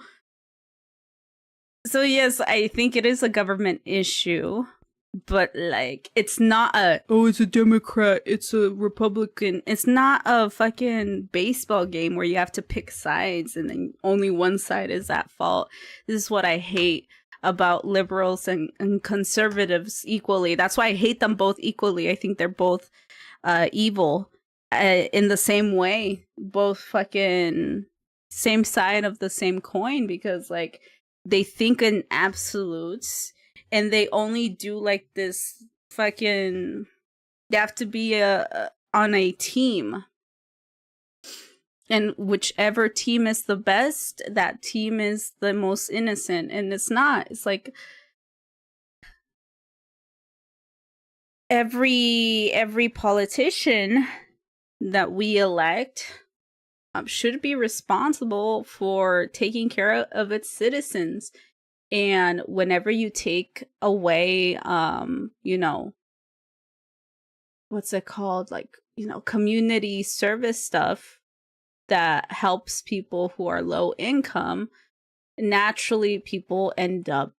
So yes, I think it is a government issue, but like, it's not it's a Democrat, it's a Republican. It's not a fucking baseball game where you have to pick sides and then only one side is at fault. This is what I hate about liberals and conservatives equally. That's why I hate them both equally. I think they're both evil in the same way, both fucking same side of the same coin, because like they think in absolutes and they only do like this fucking, they have to be on a team. And whichever team is the best, that team is the most innocent. And it's not. It's like every politician that we elect should be responsible for taking care of its citizens. And whenever you take away, you know, what's it called? Like, you know, community service stuff that helps people who are low income, naturally people end up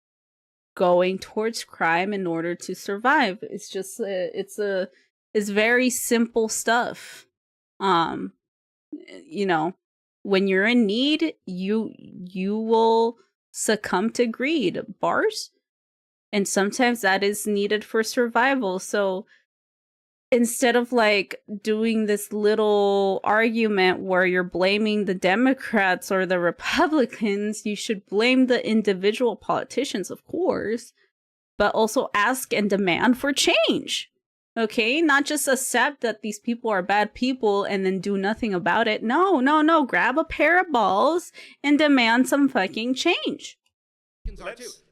going towards crime in order to survive. It's just it's very simple stuff. You know, when you're in need, you will succumb to greed, bars, and sometimes that is needed for survival. So instead of like doing this little argument where you're blaming the Democrats or the Republicans, you should blame the individual politicians, of course, but also ask and demand for change. Okay, not just accept that these people are bad people and then do nothing about it. No. Grab a pair of balls and demand some fucking change.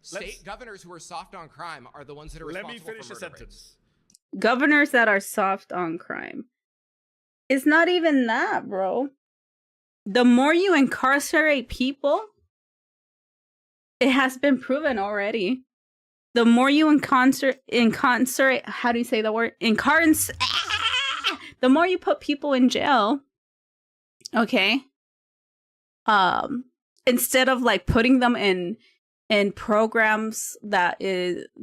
State governors who are soft on crime are the ones that are responsible for murder rates. Let me finish the sentence. Governors that are soft on crime. It's not even that, bro. The more you incarcerate people, it has been proven already. The more you incarcerate, how do you say the word? The more you put people in jail, okay? Instead of like putting them in programs that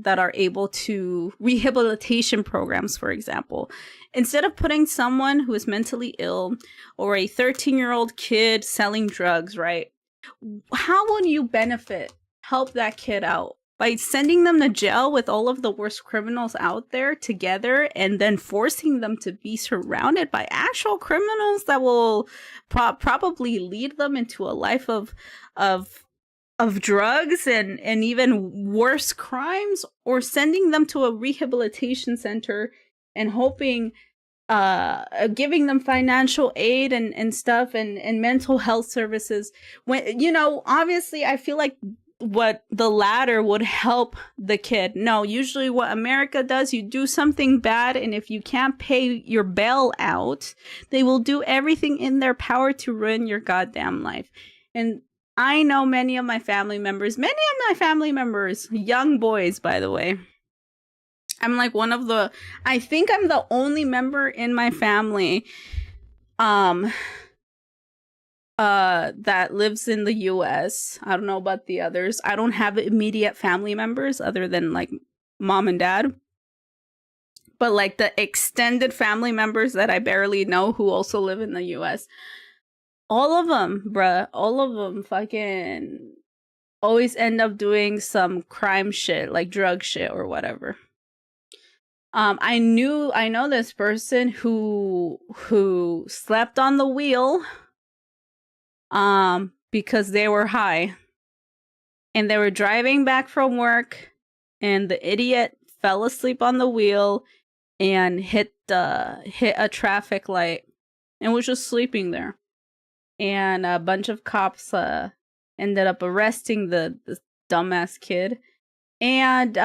are able to, rehabilitation programs, for example, instead of putting someone who is mentally ill or a 13-year-old kid selling drugs, right? How would you help that kid out? By sending them to jail with all of the worst criminals out there together and then forcing them to be surrounded by actual criminals that will probably lead them into a life of drugs and even worse crimes, or sending them to a rehabilitation center and hoping, giving them financial aid and stuff and mental health services. When, you know, obviously I feel like what the latter would help the kid. No, usually what America does, you do something bad, and if you can't pay your bail out, they will do everything in their power to ruin your goddamn life. And I know many of my family members, young boys, by the way. I'm like I think I'm the only member in my family that lives in the US. I don't know about the others. I don't have immediate family members other than like mom and dad. But like the extended family members that I barely know who also live in the US. All of them, bruh. All of them fucking always end up doing some crime shit, like drug shit or whatever. I know this person who slept on the wheel because they were high. And they were driving back from work, and the idiot fell asleep on the wheel and hit a traffic light and was just sleeping there. And a bunch of cops ended up arresting the dumbass kid. And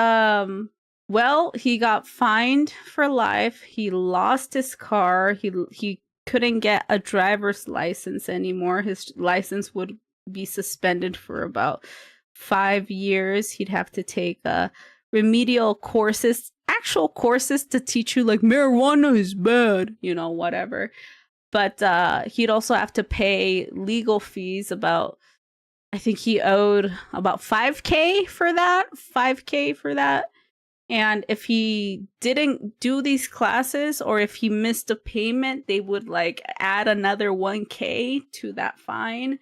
well, he got fined for life. He lost his car. He couldn't get a driver's license anymore. His license would be suspended for about 5 years. He'd have to take remedial courses, actual courses to teach you like marijuana is bad, you know, whatever. But he'd also have to pay legal fees about, I think he owed about $5K for that. And if he didn't do these classes, or if he missed a payment, they would like add another $1K to that fine.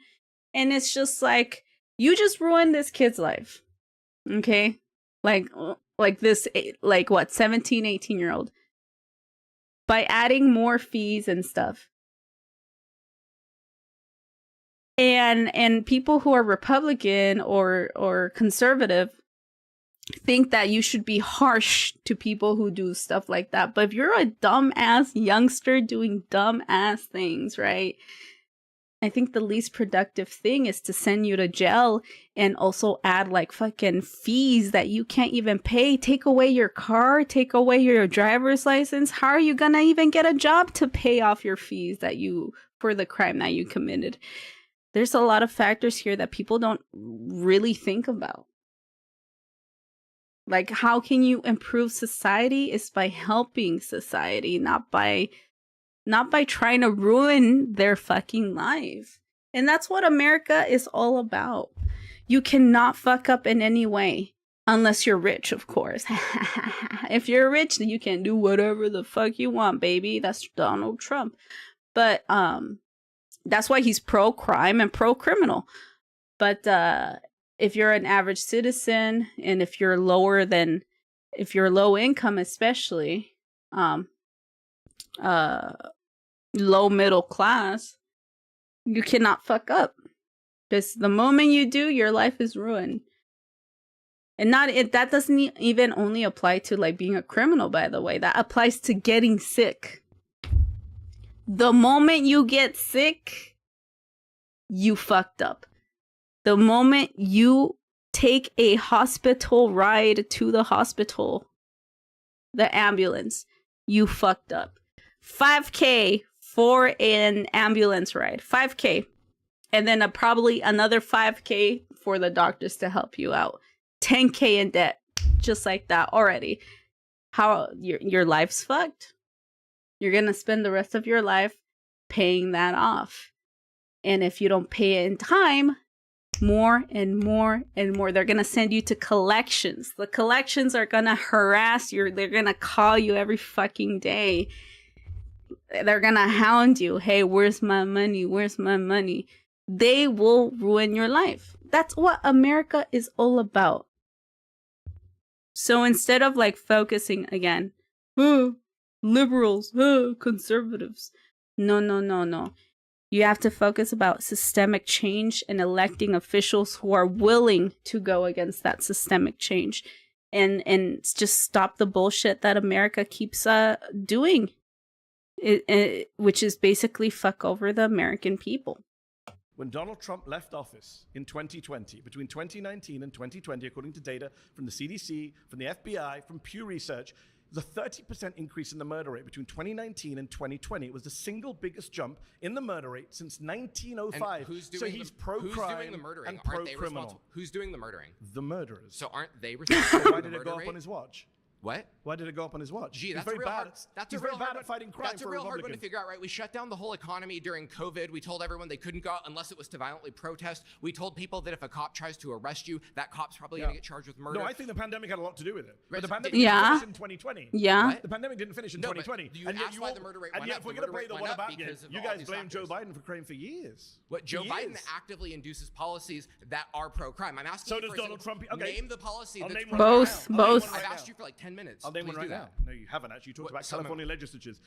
And it's just like, you just ruined this kid's life. Okay? Like this, like what, 17, 18-year-old. By adding more fees and stuff. And people who are Republican or conservative think that you should be harsh to people who do stuff like that. But if you're a dumbass youngster doing dumbass things, right? I think the least productive thing is to send you to jail and also add like fucking fees that you can't even pay. Take away your car, take away your driver's license. How are you gonna even get a job to pay off your fees for the crime that you committed? There's a lot of factors here that people don't really think about. Like, how can you improve society is by helping society, not by trying to ruin their fucking life. And that's what America is all about. You cannot fuck up in any way. Unless you're rich, of course. If you're rich, then you can do whatever the fuck you want, baby. That's Donald Trump. But that's why he's pro-crime and pro-criminal. But if you're an average citizen, and if you're low income especially, low middle class, you cannot fuck up. Because the moment you do, your life is ruined. And that doesn't even only apply to like being a criminal, by the way. That applies to getting sick. The moment you get sick, you fucked up. The moment you take a hospital ride to the hospital, the ambulance, you fucked up. $5K for an ambulance ride. $5K. And then probably another $5K for the doctors to help you out. $10K in debt. Just like that already. How your life's fucked. You're going to spend the rest of your life paying that off. And if you don't pay it in time, more and more and more, they're going to send you to collections. The collections are going to harass you. They're going to call you every fucking day. They're going to hound you. Hey, where's my money? Where's my money? They will ruin your life. That's what America is all about. So instead of like focusing again, liberals, conservatives. No. You have to focus about systemic change and electing officials who are willing to go against that systemic change, and just stop the bullshit that America keeps doing, which is basically fuck over the American people. When Donald Trump left office in 2020, between 2019 and 2020, according to data from the CDC, from the FBI, from Pew Research, the 30% increase in the murder rate between 2019 and 2020. It was the single biggest jump in the murder rate since 1905. And So he's pro-crime who's doing the murdering? and Aren't they pro-criminal. responsible? Who's doing the murdering? The murderers. So aren't they responsible for Why the did it murder go up rate? on his watch? What? Why did it go up on his watch? Gee, He's that's very a real bad. hard. That's He's a real very bad hard at fighting crime. That's a for real hard one to Republicans. figure out, right? We shut down the whole economy during COVID. We told everyone they couldn't go out unless it was to violently protest. We told people that if a cop tries to arrest you, that cop's probably going to get charged with murder. No, I think the pandemic had a lot to do with it. Right, But the so pandemic did- didn't Yeah. finish in 2020. Yeah. What? The pandemic didn't finish in No, but 2020. you and yet asked you why all- the murder rate and went yet up. if we're The going to murder play rate the went what up about game, because of you all guys these blame Joe factors. Biden for crime for years. What Joe For Biden years. actively induces policies that are pro-crime. I'm asking So you does for a Donald second, Trump. Okay. name the policy I'll that's name pro-crime. one Both, right now. I'll name both. one right I've now. asked you for like 10 10 minutes. I'll name Please one right do now. that. No, you haven't actually. You talked What, about some of California legislatures.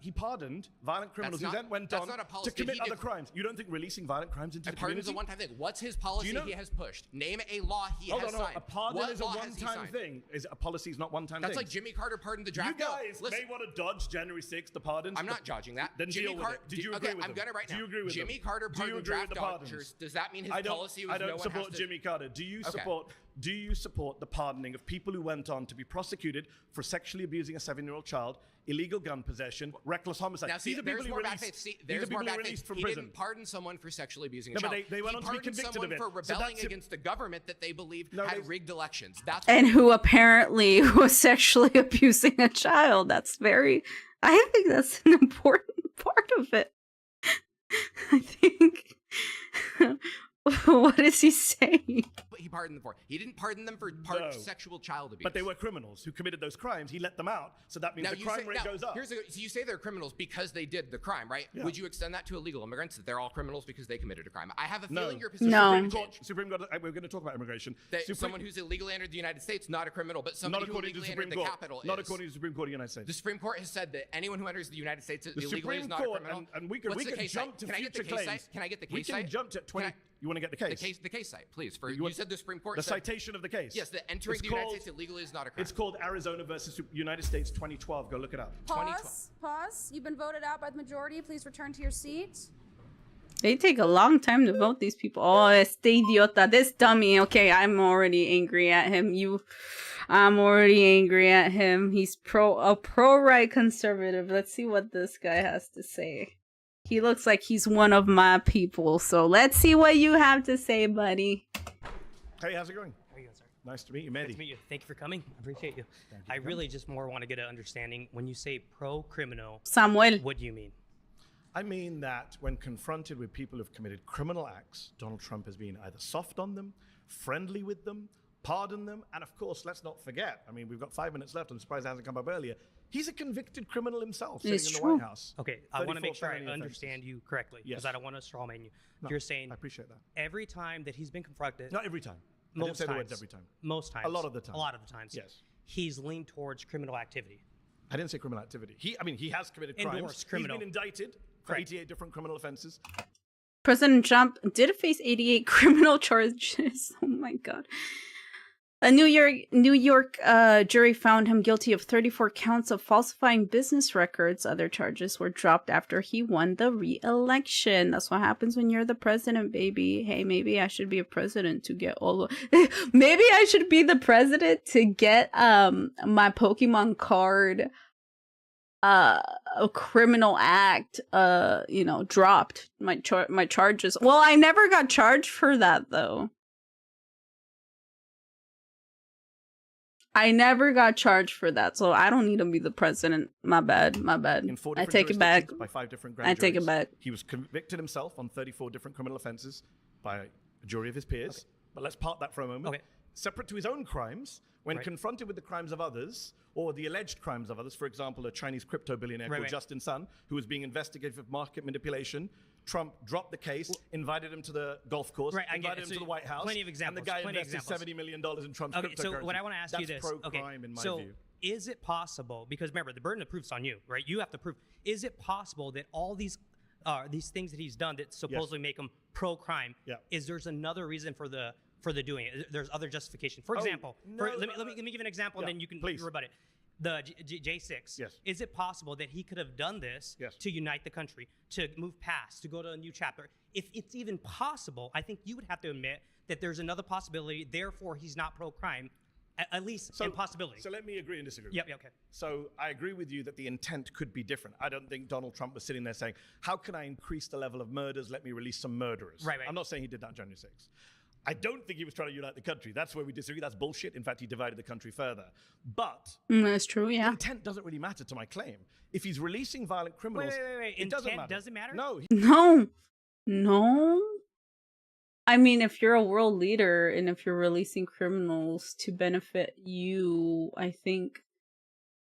He pardoned violent criminals who not- then went that's on not a policy. to commit He other did- crimes. You don't think releasing violent crimes into A the pardon is community? a one-time thing. What's his policy Do you know- he has pushed? Name a law he Hold has on, signed. a pardon What is a law has he one-time signed? thing. Is a policy is not one-time That's thing. like Jimmy Carter pardoned the You draft. guys No, listen. may want to dodge January 6th, the pardons. I'm not dodging that. Then Jimmy deal with Carter. it. Did you agree with I'm them? gonna right now. Do you agree with Jimmy them? Carter Do you pardoned agree with draft the pardons? dodgers. Does that mean his I don't, policy was I don't no one support has to... Jimmy Carter. Do you Okay. support the pardoning of people who went on to be prosecuted for sexually abusing a 7-year-old child, illegal gun possession, reckless homicide? Now, see, These are people there's who more bad released. faith. See, These there's are more people who bad released faith. from He prison. didn't pardon someone for sexually abusing a No, but child. they went He on to be pardoned convicted someone of it. for So rebelling that's against the government that they believed No, had they- rigged elections. That's And who apparently was sexually abusing a child. That's very, I think that's an important part of it. I think. What is he saying? what he pardoned them for. He didn't pardon them for No. sexual child abuse. But they were criminals who committed those crimes. He let them out, so that means Now, the you crime say, rate now, goes up. so you say they're criminals because they did the crime, right? Yeah. Would you extend that to illegal immigrants, that they're all criminals because they committed a crime? I have a No. feeling your position No. is going to change. Supreme Court, we're going to talk about immigration. Someone who's illegally entered the United States, not a criminal, but not somebody who according to the illegally Supreme entered the Court. Capitol Not is. according to the Supreme Court of the United States. The Supreme Court has said that anyone who enters the United States The illegally Supreme is not a Court, criminal. and we could What's the case jump site? to Can I get the future case claims. site? Can I get the We case can site? jump to 20. You want to get the case? The case site, please. You want- said the Supreme Court The said, citation of the case. yes, that entering It's the United called- States illegally is not a crime. It's called Arizona versus United States 2012. Go look it up. Pause. You've been voted out by the majority. Please return to your seat. They take a long time to vote, these people. Oh, este idiota, this dummy. Okay, I'm already angry at him. I'm already angry at him. He's a pro-right conservative. Let's see what this guy has to say. He looks like he's one of my people. So let's see what you have to say, buddy. Hey, how's it going? How are you, sir? Nice to meet you, Nice Mehdi. to meet you. Thank you for coming. I appreciate you. I really just more want to get an understanding. When you say pro-criminal, Samuel. what do you mean? I mean that when confronted with people who've committed criminal acts, Donald Trump has been either soft on them, friendly with them, pardoned them, and of course, let's not forget, I mean, we've got 5 minutes left, I'm surprised it hasn't come up earlier. He's a convicted criminal himself, sitting It's in the true. White House. Okay, I want to 34 make sure I felony understand offenses. you correctly, because Yes. I don't want to straw man you. No, You're saying I appreciate that. every time that he's been confronted, Not every time. I didn't most say times, the words every time. most times, A lot of the time. a lot of the times, Yes. he's leaned towards criminal activity. I didn't say criminal activity. He has committed crimes. Endorsed criminal. He's been indicted for Correct. 88 different criminal offenses. President Trump did face 88 criminal charges. Oh my god. A New York jury found him guilty of 34 counts of falsifying business records. Other charges were dropped after he won the re-election. That's what happens when you're the president, baby. Hey, maybe I should be a president to get all maybe I should be the president to get my Pokemon card a criminal act dropped. My charges. Well, I never got charged for that though. I never got charged for that, so I don't need to be the president. My bad. In 4 I different take it back. jurisdictions by 5 different grand I take it juries. back. He was convicted himself on 34 different criminal offenses by a jury of his peers. But let's park that for a moment. Okay. Separate to his own crimes, when Right. confronted with the crimes of others, or the alleged crimes of others, for example, a Chinese crypto billionaire Right, called right. Justin Sun, who was being investigated for market manipulation, Trump dropped the case, invited him to the golf course, Right, I get invited it. him So to the White House, plenty of and examples, the guy plenty of invested examples. $70 million in Trump's Okay, cryptocurrency. so what I want to ask you That's this. pro-crime in my so view. is it possible, because remember, the burden of proof's on you, right? You have to prove. Is it possible that all these things that he's done that supposedly make him pro-crime, Yeah. is there's another reason for the doing it? There's other justification. For Oh, example, no, let me give an example, yeah, and then you can please. rebut it. The J6. Yes. Is it possible that he could have done this Yes. to unite the country, to move past, to go to a new chapter? If it's even possible, I think you would have to admit that there's another possibility. Therefore, he's not pro-crime, at least in possibility. So let me agree and disagree. Yep. Okay. So I agree with you that the intent could be different. I don't think Donald Trump was sitting there saying, how can I increase the level of murders? Let me release some murderers. Right. I'm not saying he did that on January 6th. I don't think he was trying to unite the country. That's where we disagree. That's bullshit. In fact, he divided the country further. But That's true, yeah. intent doesn't really matter to my claim. If he's releasing violent criminals, Wait. it doesn't Intent matter. doesn't matter? No. No. I mean, if you're a world leader and if you're releasing criminals to benefit you, I think.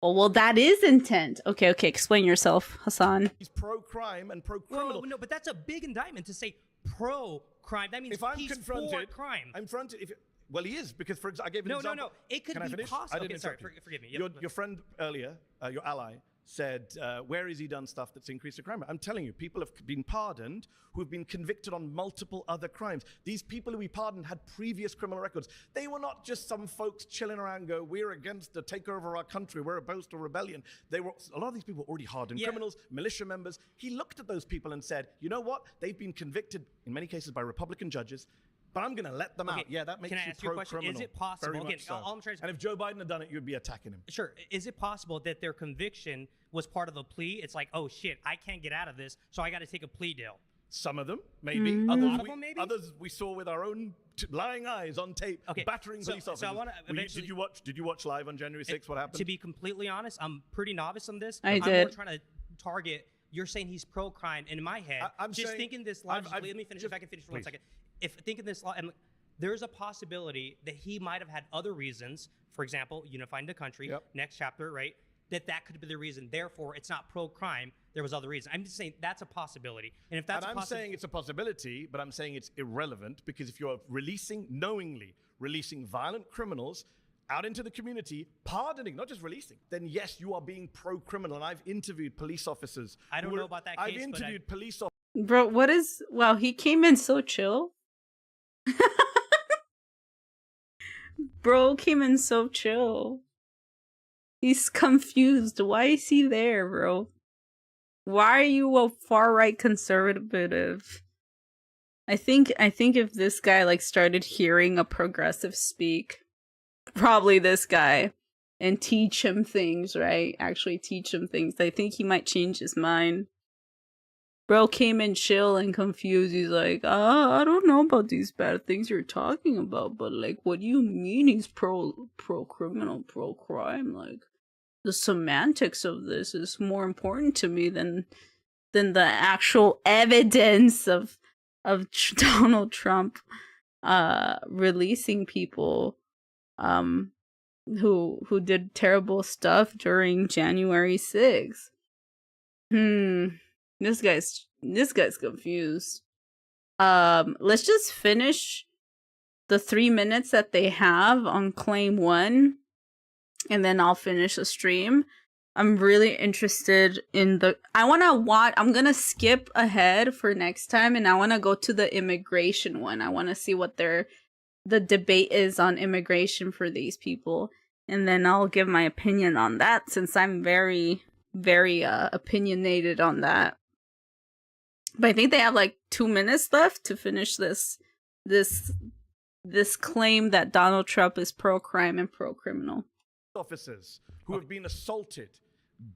Oh, well, that is intent. Okay. Explain yourself, Hassan. He's pro-crime and pro-criminal. Well, no, but that's a big indictment to say pro-crime. That means If I'm he's confronted, for crime. I'm confronted. Well, he is, because for example, I gave an example. No. It could Can I be finish? possible. I didn't Okay, sorry, interrupt you. forgive me. Your friend earlier, your ally, said, where has he done stuff that's increased the crime rate? I'm telling you, people have been pardoned who have been convicted on multiple other crimes. These people who we pardoned had previous criminal records. They were not just some folks chilling around and go, we're against the takeover of our country, we're opposed to rebellion. A lot of these people were already hardened criminals, militia members. He looked at those people and said, you know what? They've been convicted, in many cases, by Republican judges, but I'm going to let them out. Yeah, that makes Can I you ask you a question? pro-criminal. Is it possible? Very Again, much so. all I'm trying to- And if Joe Biden had done it, you'd be attacking him. Sure. Is it possible that their conviction was part of a plea? It's like, oh shit, I can't get out of this, so I got to take a plea deal. Some of them, maybe. Others we saw with our own lying eyes on tape, battering police officers. So I want to eventually. Did you watch live on January 6th? What happened? To be completely honest, I'm pretty novice on this. I I'm did. more trying to target. You're saying he's pro-crime, and in my head, I'm just saying, thinking this logically. Let me finish. If I can finish for 1 second. If thinking this, there's a possibility that he might have had other reasons. For example, unifying the country. Next chapter, right? That could be the reason. Therefore, it's not pro-crime. There was other reasons. I'm just saying that's a possibility. And if that's I'm saying it's a possibility, but I'm saying it's irrelevant, because if you're knowingly releasing violent criminals out into the community, pardoning, not just releasing, then yes, you are being pro-criminal. And I've interviewed police officers. I don't know about that case. I've interviewed police officers. Bro, what is... Wow, he came in so chill. Bro came in so chill. He's confused. Why is he there, bro? Why are you a far-right conservative? I think if this guy like started hearing a progressive speak, probably this guy, and teach him things, right? Actually teach him things. I think he might change his mind. Bro came in chill and confused. He's like, I don't know about these bad things you're talking about, but like, what do you mean he's pro-criminal, pro-crime? Like, the semantics of this is more important to me than the actual evidence of Donald Trump releasing people who did terrible stuff during January 6th. This guy's confused. Let's just finish the 3 minutes that they have on claim 1. And then I'll finish the stream. I'm really interested in I'm gonna skip ahead for next time, and I wanna go to the immigration one. I wanna see what the debate is on immigration for these people. And then I'll give my opinion on that, since I'm very, very opinionated on that. But I think they have like 2 minutes left to finish this claim that Donald Trump is pro-crime and pro-criminal. Officers who have been assaulted,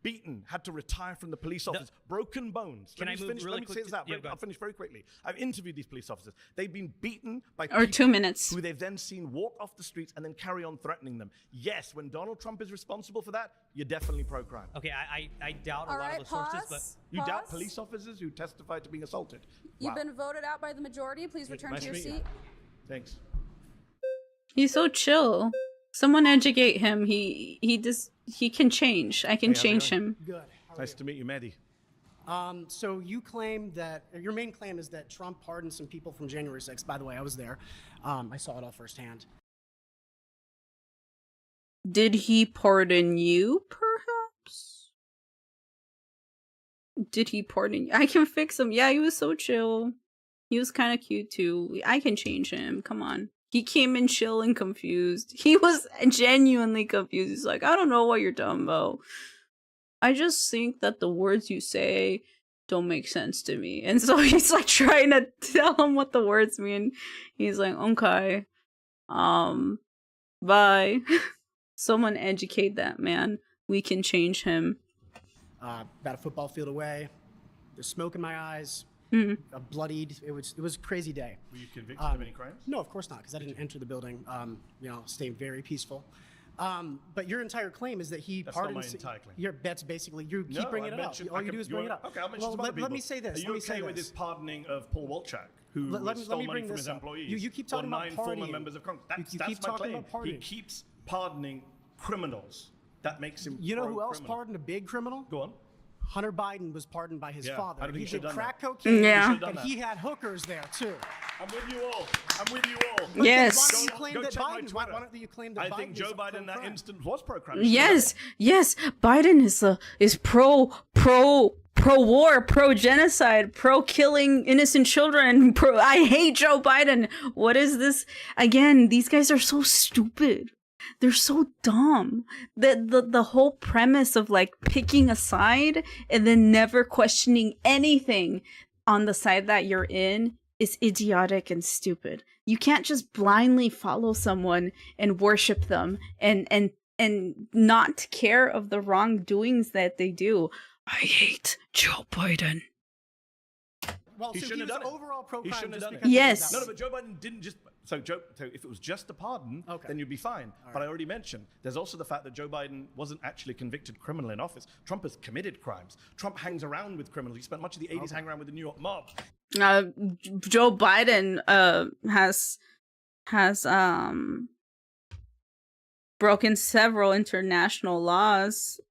beaten, had to retire from the police office, broken bones. Can I move really quick? I'll finish very quickly. I've interviewed these police officers. They've been beaten by or people 2 minutes who they've then seen walk off the streets and then carry on threatening them. Yes, when Donald Trump is responsible for that, you're definitely pro-crime. Okay, I doubt a lot of the sources, but you doubt police officers who testified to being assaulted. You've been voted out by the majority. Please return to your seat. Thanks. He's so chill. Someone educate him. He can change. I can change him. Good. Nice to meet you, Mehdi. So you claim that your main claim is that Trump pardoned some people from January 6th. By the way, I was there. I saw it all firsthand. Did he pardon you, perhaps? Did he pardon you? I can fix him. Yeah, he was so chill. He was kind of cute too. I can change him. Come on. He came in chill and confused. He was genuinely confused. He's like, I don't know what you're talking about. I just think that the words you say don't make sense to me. And so he's like trying to tell him what the words mean. He's like, okay. Bye. Someone educate that man. We can change him. About a football field away. There's smoke in my eyes. Bloodied. It was a crazy day. Were you convicted of any crimes? No, of course not, because I didn't enter the building. Staying very peaceful. But your entire claim is that he pardoned. That's not my entire claim. Your bet's basically you keep bringing it up. All you do is bring it up. Okay, I'll mention some other people. Let me say this. Are you okay with his pardoning of Paul Wolchak, who stole money from his employees? You keep talking about 9 former members of Congress. That's my claim. He keeps pardoning criminals. That makes him. You know who else pardoned a big criminal? Go on. Hunter Biden was pardoned by his father. I don't think he he should did have done crack that. cocaine, Yeah. and he had hookers there too. I'm with you all. I'm with you all. But Yes. Why don't you claim Go that check my Biden? Why Twitter. don't you claim that I Biden think Joe is Biden in that pro-crime? instant was pro-crime. Yes, yes. Biden is pro war, pro genocide, pro killing innocent children. I hate Joe Biden. What is this? Again, these guys are so stupid. They're so dumb. The whole premise of like picking a side and then never questioning anything on the side that you're in is idiotic and stupid. You can't just blindly follow someone and worship them and not care of the wrongdoings that they do. I hate Joe Biden. Well, He so shouldn't he have was done it. overall He pro-crime shouldn't have just done it. because he did Yes. that. No, but Joe Biden didn't just. So if it was just a pardon, Okay. then you'd be fine. But I already mentioned there's also the fact that Joe Biden wasn't actually a convicted criminal in office. Trump has committed crimes. Trump hangs around with criminals. He spent much of the 80s hanging around with the New York mob. Joe Biden has broken several international laws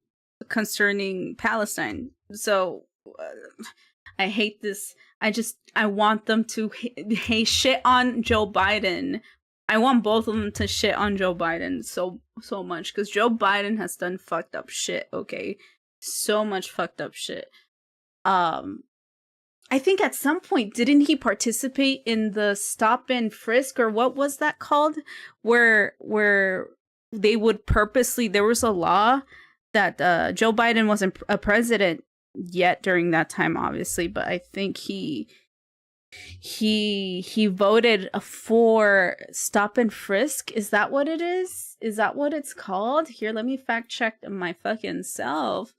concerning Palestine. So I hate this. I want them to shit on Joe Biden. I want both of them to shit on Joe Biden so much because Joe Biden has done fucked up shit. Okay, so much fucked up shit. I think at some point, didn't he participate in the stop and frisk or what was that called? Where they would purposely, there was a law that Joe Biden wasn't a president yet during that time, obviously, but I think he voted for stop and frisk. Is that what it is? Is that what it's called? Here, let me fact check my fucking self.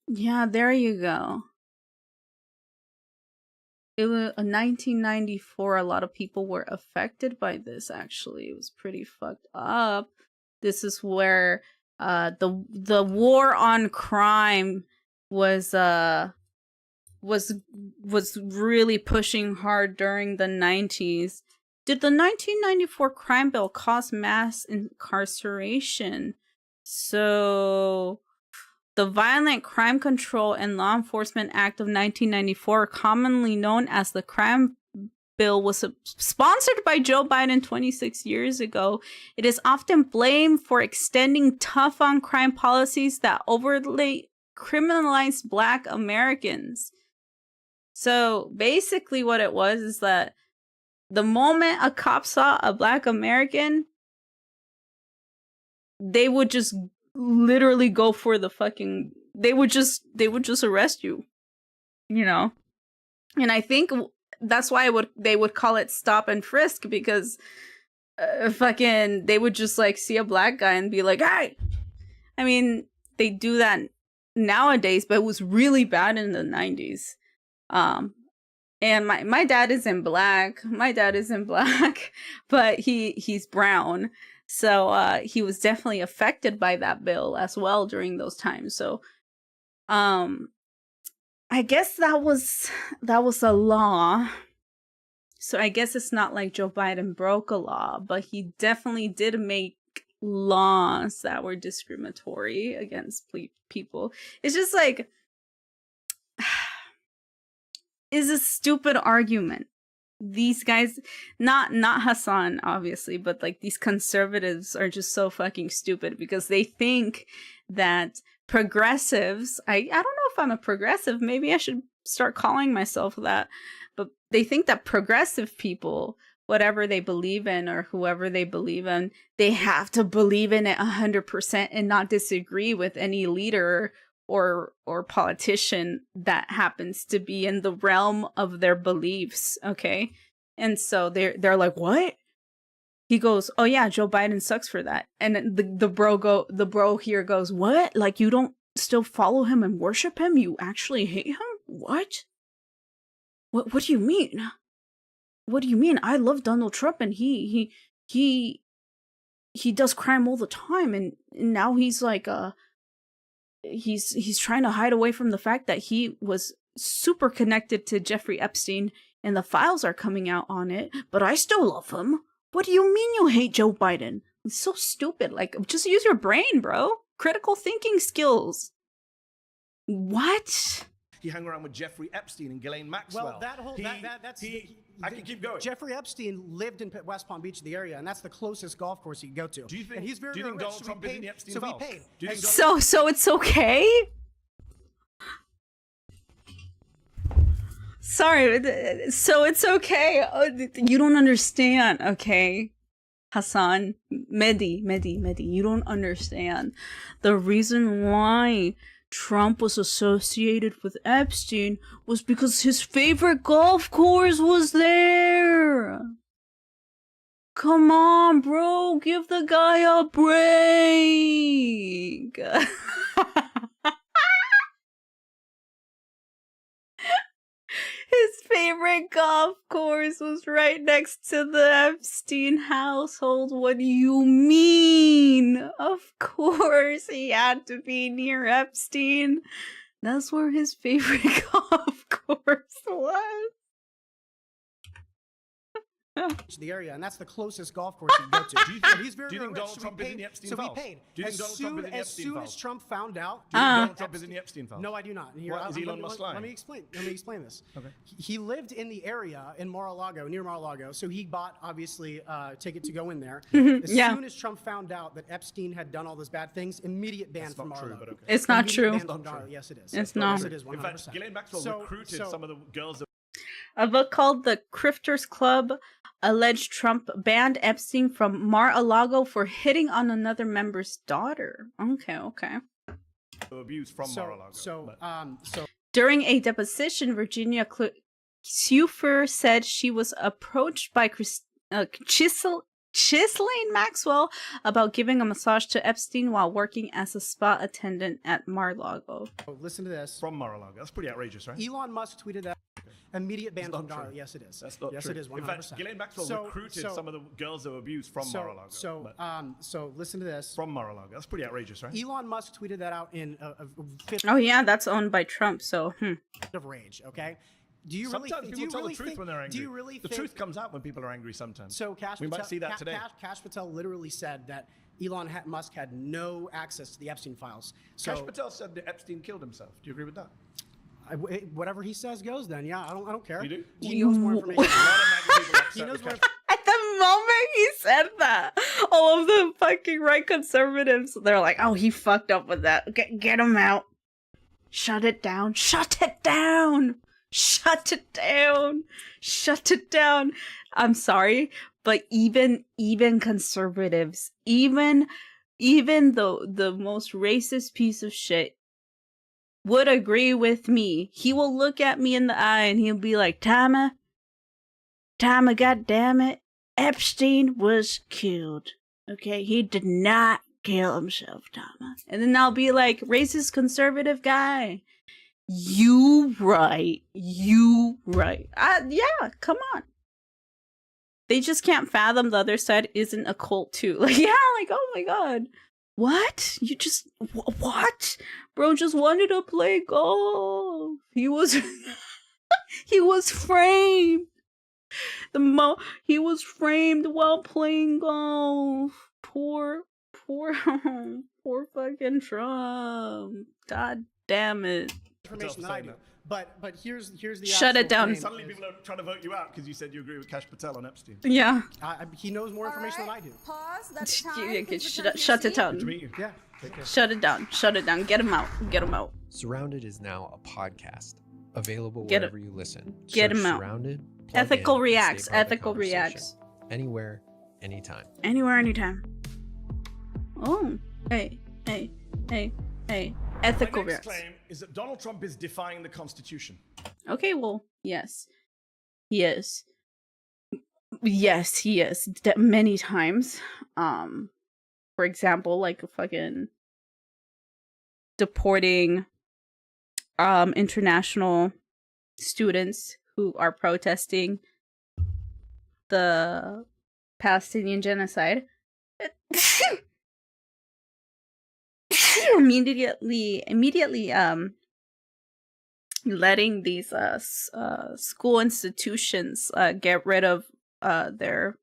Yeah, there you go. It was 1994. A lot of people were affected by this. Actually, it was pretty fucked up. This is where the war on crime was really pushing hard during the 90s. Did the 1994 crime bill cause mass incarceration? So the Violent Crime Control and Law Enforcement Act of 1994, commonly known as the Crime Bill, was sponsored by Joe Biden 26 years ago. It is often blamed for extending tough on crime policies that overtly criminalized Black Americans. So basically what it was is that the moment a cop saw a Black American, they would just literally go for the fucking, they would just arrest you, you know. And I think that's why they would call it stop and frisk, because fucking they would just like see a Black guy and be like, hey. I mean, they do that nowadays, but it was really bad in the 90s. And my dad isn't Black. My dad isn't Black, but he's brown. So he was definitely affected by that bill as well during those times. So I guess that was a law. So I guess it's not like Joe Biden broke a law, but he definitely did make laws that were discriminatory against people. It's just like, is a stupid argument. These guys, not Hassan, obviously, but like these conservatives are just so fucking stupid because they think that progressives, I don't know if I'm a progressive, maybe I should start calling myself that, but they think that progressive people, whatever they believe in or whoever they believe in, they have to believe in it 100% and not disagree with any leader or politician that happens to be in the realm of their beliefs, okay? And so they're like, what? He goes, oh yeah, Joe Biden sucks for that. And the bro here goes, what? Like, you don't still follow him and worship him? You actually hate him? What do you mean? What do you mean? I love Donald Trump and he does crime all the time, and now he's like he's trying to hide away from the fact that he was super connected to Jeffrey Epstein and the files are coming out on it, but I still love him. What do you mean you hate Joe Biden? It's so stupid. Like, just use your brain, bro. critical thinking skills. What? He hung around with Jeffrey Epstein and Ghislaine Maxwell. Well, that whole that's I can keep going. Jeffrey Epstein lived in West Palm Beach, the area, and that's the closest golf course you can go to. Do you think? And he's very, do you think very Donald rich, Trump is in the Epstein so involved? he paid. Do you think So it's okay? Sorry, so it's okay. Oh, you don't understand, okay? Hassan, Mehdi, you don't understand. The reason why Trump was associated with Epstein was because his favorite golf course was there. Come on, bro, give the guy a break. His favorite golf course was right next to the Epstein household. What do you mean? Of course he had to be near Epstein. That's where his favorite golf course was. The area, and that's the closest golf course you can go to. Do you think Donald Trump is in the Epstein So he involved? paid. Do you think Donald Trump is in the As Epstein soon involved? as Trump found out, Do you think Donald Trump is in the Epstein files? No, I do not. And What, is Elon Musk lying? Let me explain this. Okay. He lived in the area in Mar-a-Lago, near Mar-a-Lago, so he bought, obviously, a ticket to go in there. As soon as Trump found out that Epstein had done all those bad things, immediate ban from Mar-a-Lago. But okay. It's not Immediate true. ban from Mar-a-Lago. Yes, it is. It's not. Yes, it is, 100%. In fact, Ghislaine Maxwell recruited some of the girls that A book called The Crifters Club alleged Trump banned Epstein from Mar-a-Lago for hitting on another member's daughter. Okay. were abused from Mar-a-Lago. During a deposition, Virginia Seufer said she was approached by Ghislaine Maxwell about giving a massage to Epstein while working as a spa attendant at Mar-a-Lago. Listen to this. From Mar-a-Lago. That's pretty outrageous, right? Elon Musk tweeted that. Immediate ban from Mar-a-Lago. Yes, it is. That's not yes, true. it is. 100%. In fact, Ghislaine Maxwell recruited some of the girls that were abused from Mar-a-Lago. So listen to this. From Mar-a-Lago. That's pretty outrageous, right? Elon Musk tweeted that out in a fit Oh yeah, that's owned by Trump. So of rage. Okay. Do you sometimes really? people do you tell really the truth think, when they're angry. Do you really? The truth comes out when people are angry sometimes. So we might see that today. Kash Patel literally said that Elon Musk had no access to the Epstein files. So Kash Patel said that Epstein killed himself. Do you agree with that? Whatever he says goes. Then yeah, I don't care. You do? He knows more information. He knows more. At the moment he said that, all of the fucking right conservatives, they're like, "Oh, he fucked up with that. Get him out. Shut it down. Shut it down. Shut it down. Shut it down." I'm sorry, but even conservatives, even the most racist piece of shit would agree with me. He will look at me in the eye and he'll be like, Tama, goddammit, Epstein was killed. Okay, he did not kill himself, Tama. And then I'll be like, racist conservative guy, you right. Yeah, come on. They just can't fathom the other side isn't a cult too. Like, yeah, like, oh my god. What? You just what? Bro just wanted to play golf. He was he was framed. He was framed while playing golf. Poor fucking Trump. God damn it. Information that I do. But here's the shut it down. Suddenly people are trying to vote you out because you said you agree with Kash Patel on Epstein. Yeah. He knows more information than I do. Pause. That's time. Shut it down. Good to meet you. Yeah. Shut it down. Shut it down. Get him out. Get him out. Surrounded is now a podcast available Get wherever you listen. Get Search him out. Surrounded. Ethical in, reacts. stay part of the Ethical conversation. reacts. Anywhere, anytime. Anywhere, anytime. Oh, hey. Ethical My next reacts. claim is that Donald Trump is defying the Constitution. Okay, well, yes. He is. Yes, he is. Many times. For example, like fucking deporting international students who are protesting the Palestinian genocide. immediately letting these school institutions get rid of their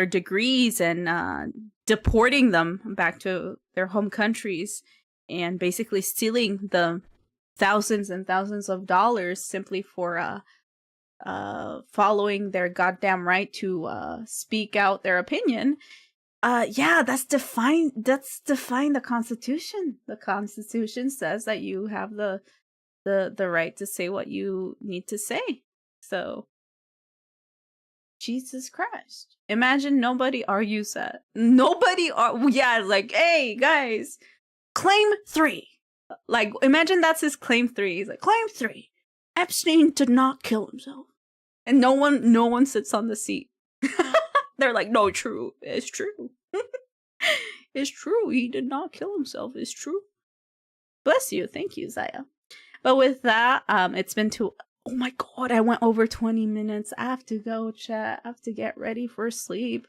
degrees and deporting them back to their home countries and basically stealing the thousands and thousands of dollars simply for following their goddamn right to speak out their opinion. That's defying the Constitution. The Constitution says that you have the right to say what you need to say. So Jesus Christ. Imagine nobody argues that. Like, hey guys, claim 3. Like, imagine that's his claim 3. He's like, claim 3. Epstein did not kill himself. And no one sits on the seat. They're like, no, true. It's true. It's true. He did not kill himself. It's true. Bless you. Thank you, Zaya. But with that, it's been oh my god, I went over 20 minutes. I have to go, chat. I have to get ready for sleep.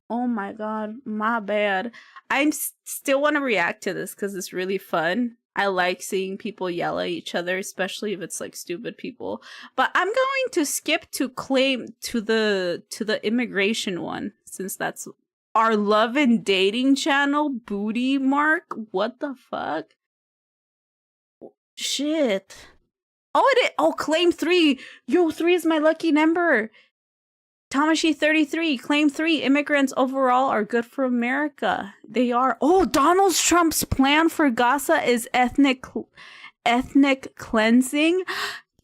Oh my god, my bad. I still want to react to this because it's really fun. I like seeing people yell at each other, especially if it's like stupid people. But I'm going to skip to the immigration one, since that's our love and dating channel. Booty mark? What the fuck? Shit. Claim 3. Yo, 3 is my lucky number. Tamashii 33. Claim 3. Immigrants overall are good for America. They are. Oh, Donald Trump's plan for Gaza is ethnic cleansing.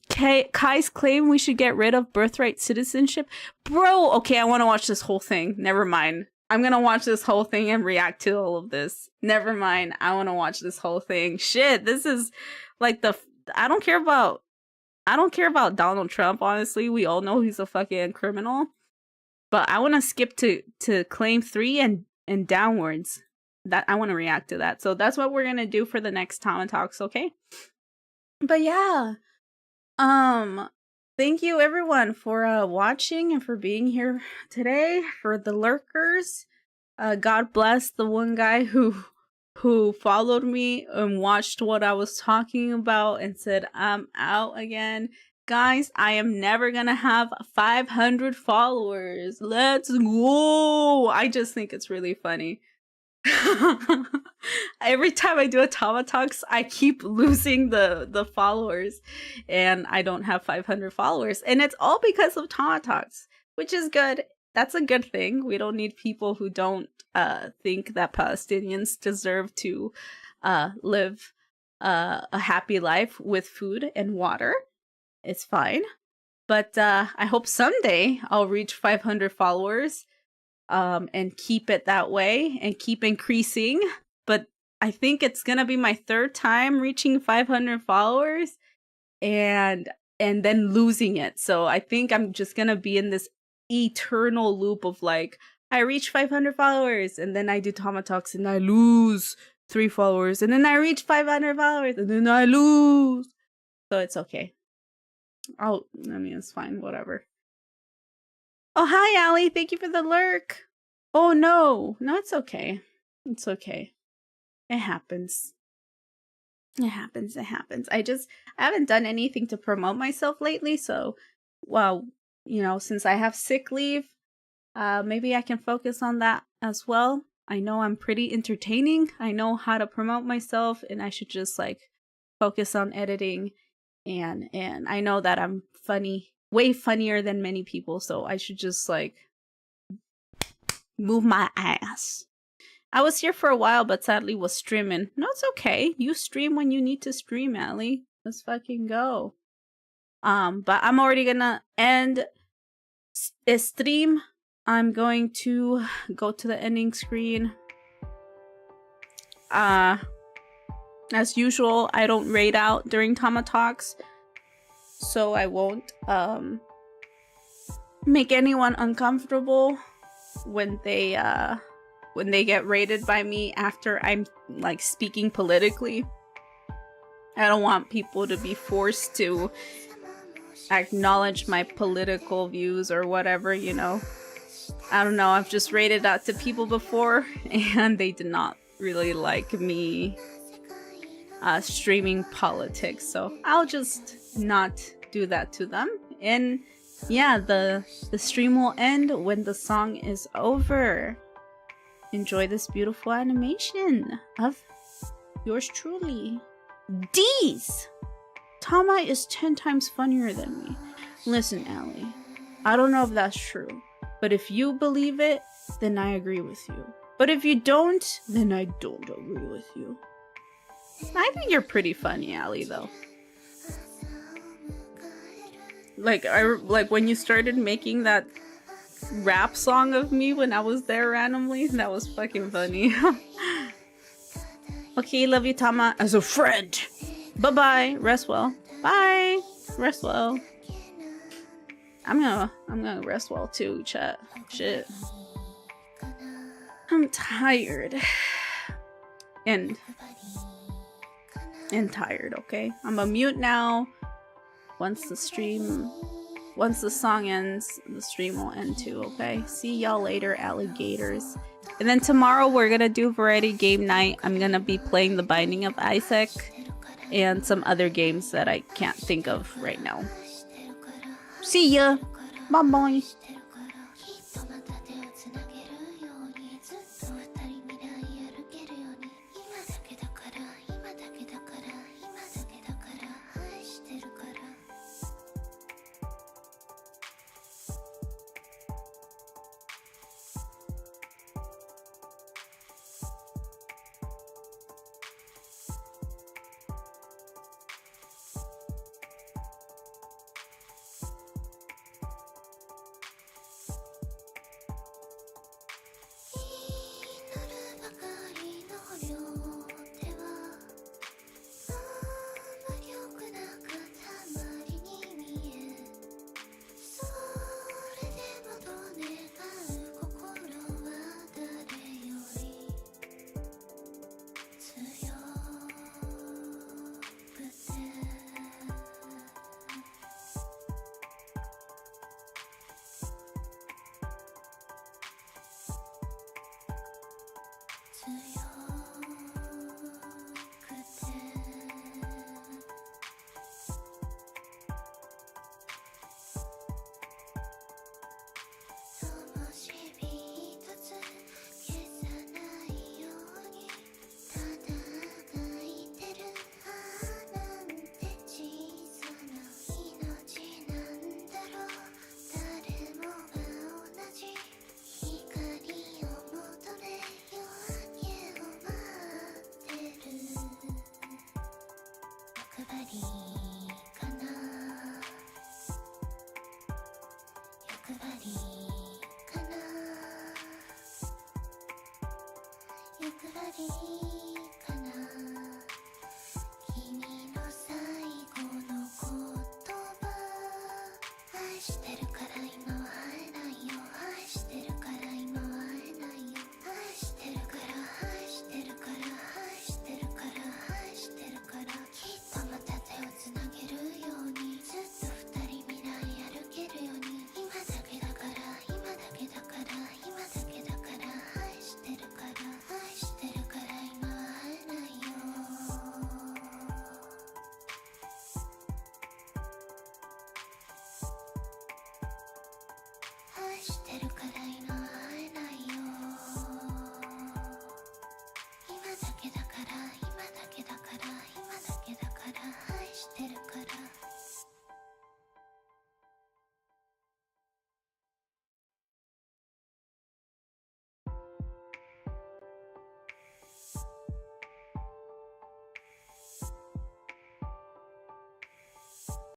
Kai's claim we should get rid of birthright citizenship. Bro, okay, I want to watch this whole thing. Never mind. I'm gonna watch this whole thing and react to all of this. Never mind. I want to watch this whole thing. Shit, this is like I don't care about Donald Trump, honestly. We all know he's a fucking criminal. But I want to skip to claim 3 and downwards. That I want to react to that. So that's what we're going to do for the next TamaTalks, okay? But yeah. Thank you everyone for watching and for being here today. For the lurkers, God bless the one guy who followed me and watched what I was talking about and said, I'm out again. Guys, I am never gonna have 500 followers. Let's go. I just think it's really funny. Every time I do a TamaTalks, I keep losing the followers and I don't have 500 followers. And it's all because of TamaTalks, which is good. That's a good thing. We don't need people who don't think that Palestinians deserve to live a happy life with food and water. It's fine. But I hope someday I'll reach 500 followers and keep it that way and keep increasing. But I think it's going to be my 3rd time reaching 500 followers and then losing it. So I think I'm just going to be in this eternal loop of like, I reach 500 followers and then I do TamaTalks and I lose 3 followers and then I reach 500 followers and then I lose. So it's okay. It's fine, whatever. Oh, hi, Allie. Thank you for the lurk. Oh, no, it's okay. It's okay. It happens. It happens. I haven't done anything to promote myself lately. So, well, since I have sick leave, maybe I can focus on that as well. I know I'm pretty entertaining. I know how to promote myself and I should just like focus on editing. And I know that I'm funny, way funnier than many people. So I should just like move my ass. I was here for a while, but sadly was streaming. No, it's okay. You stream when you need to stream, Allie. Let's fucking go. But I'm already gonna end a stream. I'm going to go to the ending screen. As usual, I don't raid out during TamaTalks, so I won't make anyone uncomfortable when they get raided by me after I'm like speaking politically. I don't want people to be forced to acknowledge my political views or whatever, I don't know, I've just raided out to people before and they did not really like me streaming politics, so I'll just not do that to them. And yeah, the stream will end when the song is over. enjoy this beautiful animation of yours truly. D's! Tama is 10 times funnier than me. Listen, Allie, I don't know if that's true, but if you believe it, then I agree with you. But if you don't, then I don't agree with you. I think you're pretty funny, Allie, though. Like when you started making that rap song of me when I was there randomly, that was fucking funny. Okay, love you, Tama, as a friend. Bye-bye. Rest well. Bye. Rest well. I'm gonna rest well too, chat. Shit. I'm tired. And tired, okay? I'm a mute now. Once the song ends, the stream will end too, okay? See y'all later, alligators. And then tomorrow we're gonna do variety game night. I'm gonna be playing The Binding of Isaac and some other games that I can't think of right now. See ya! Bye bye!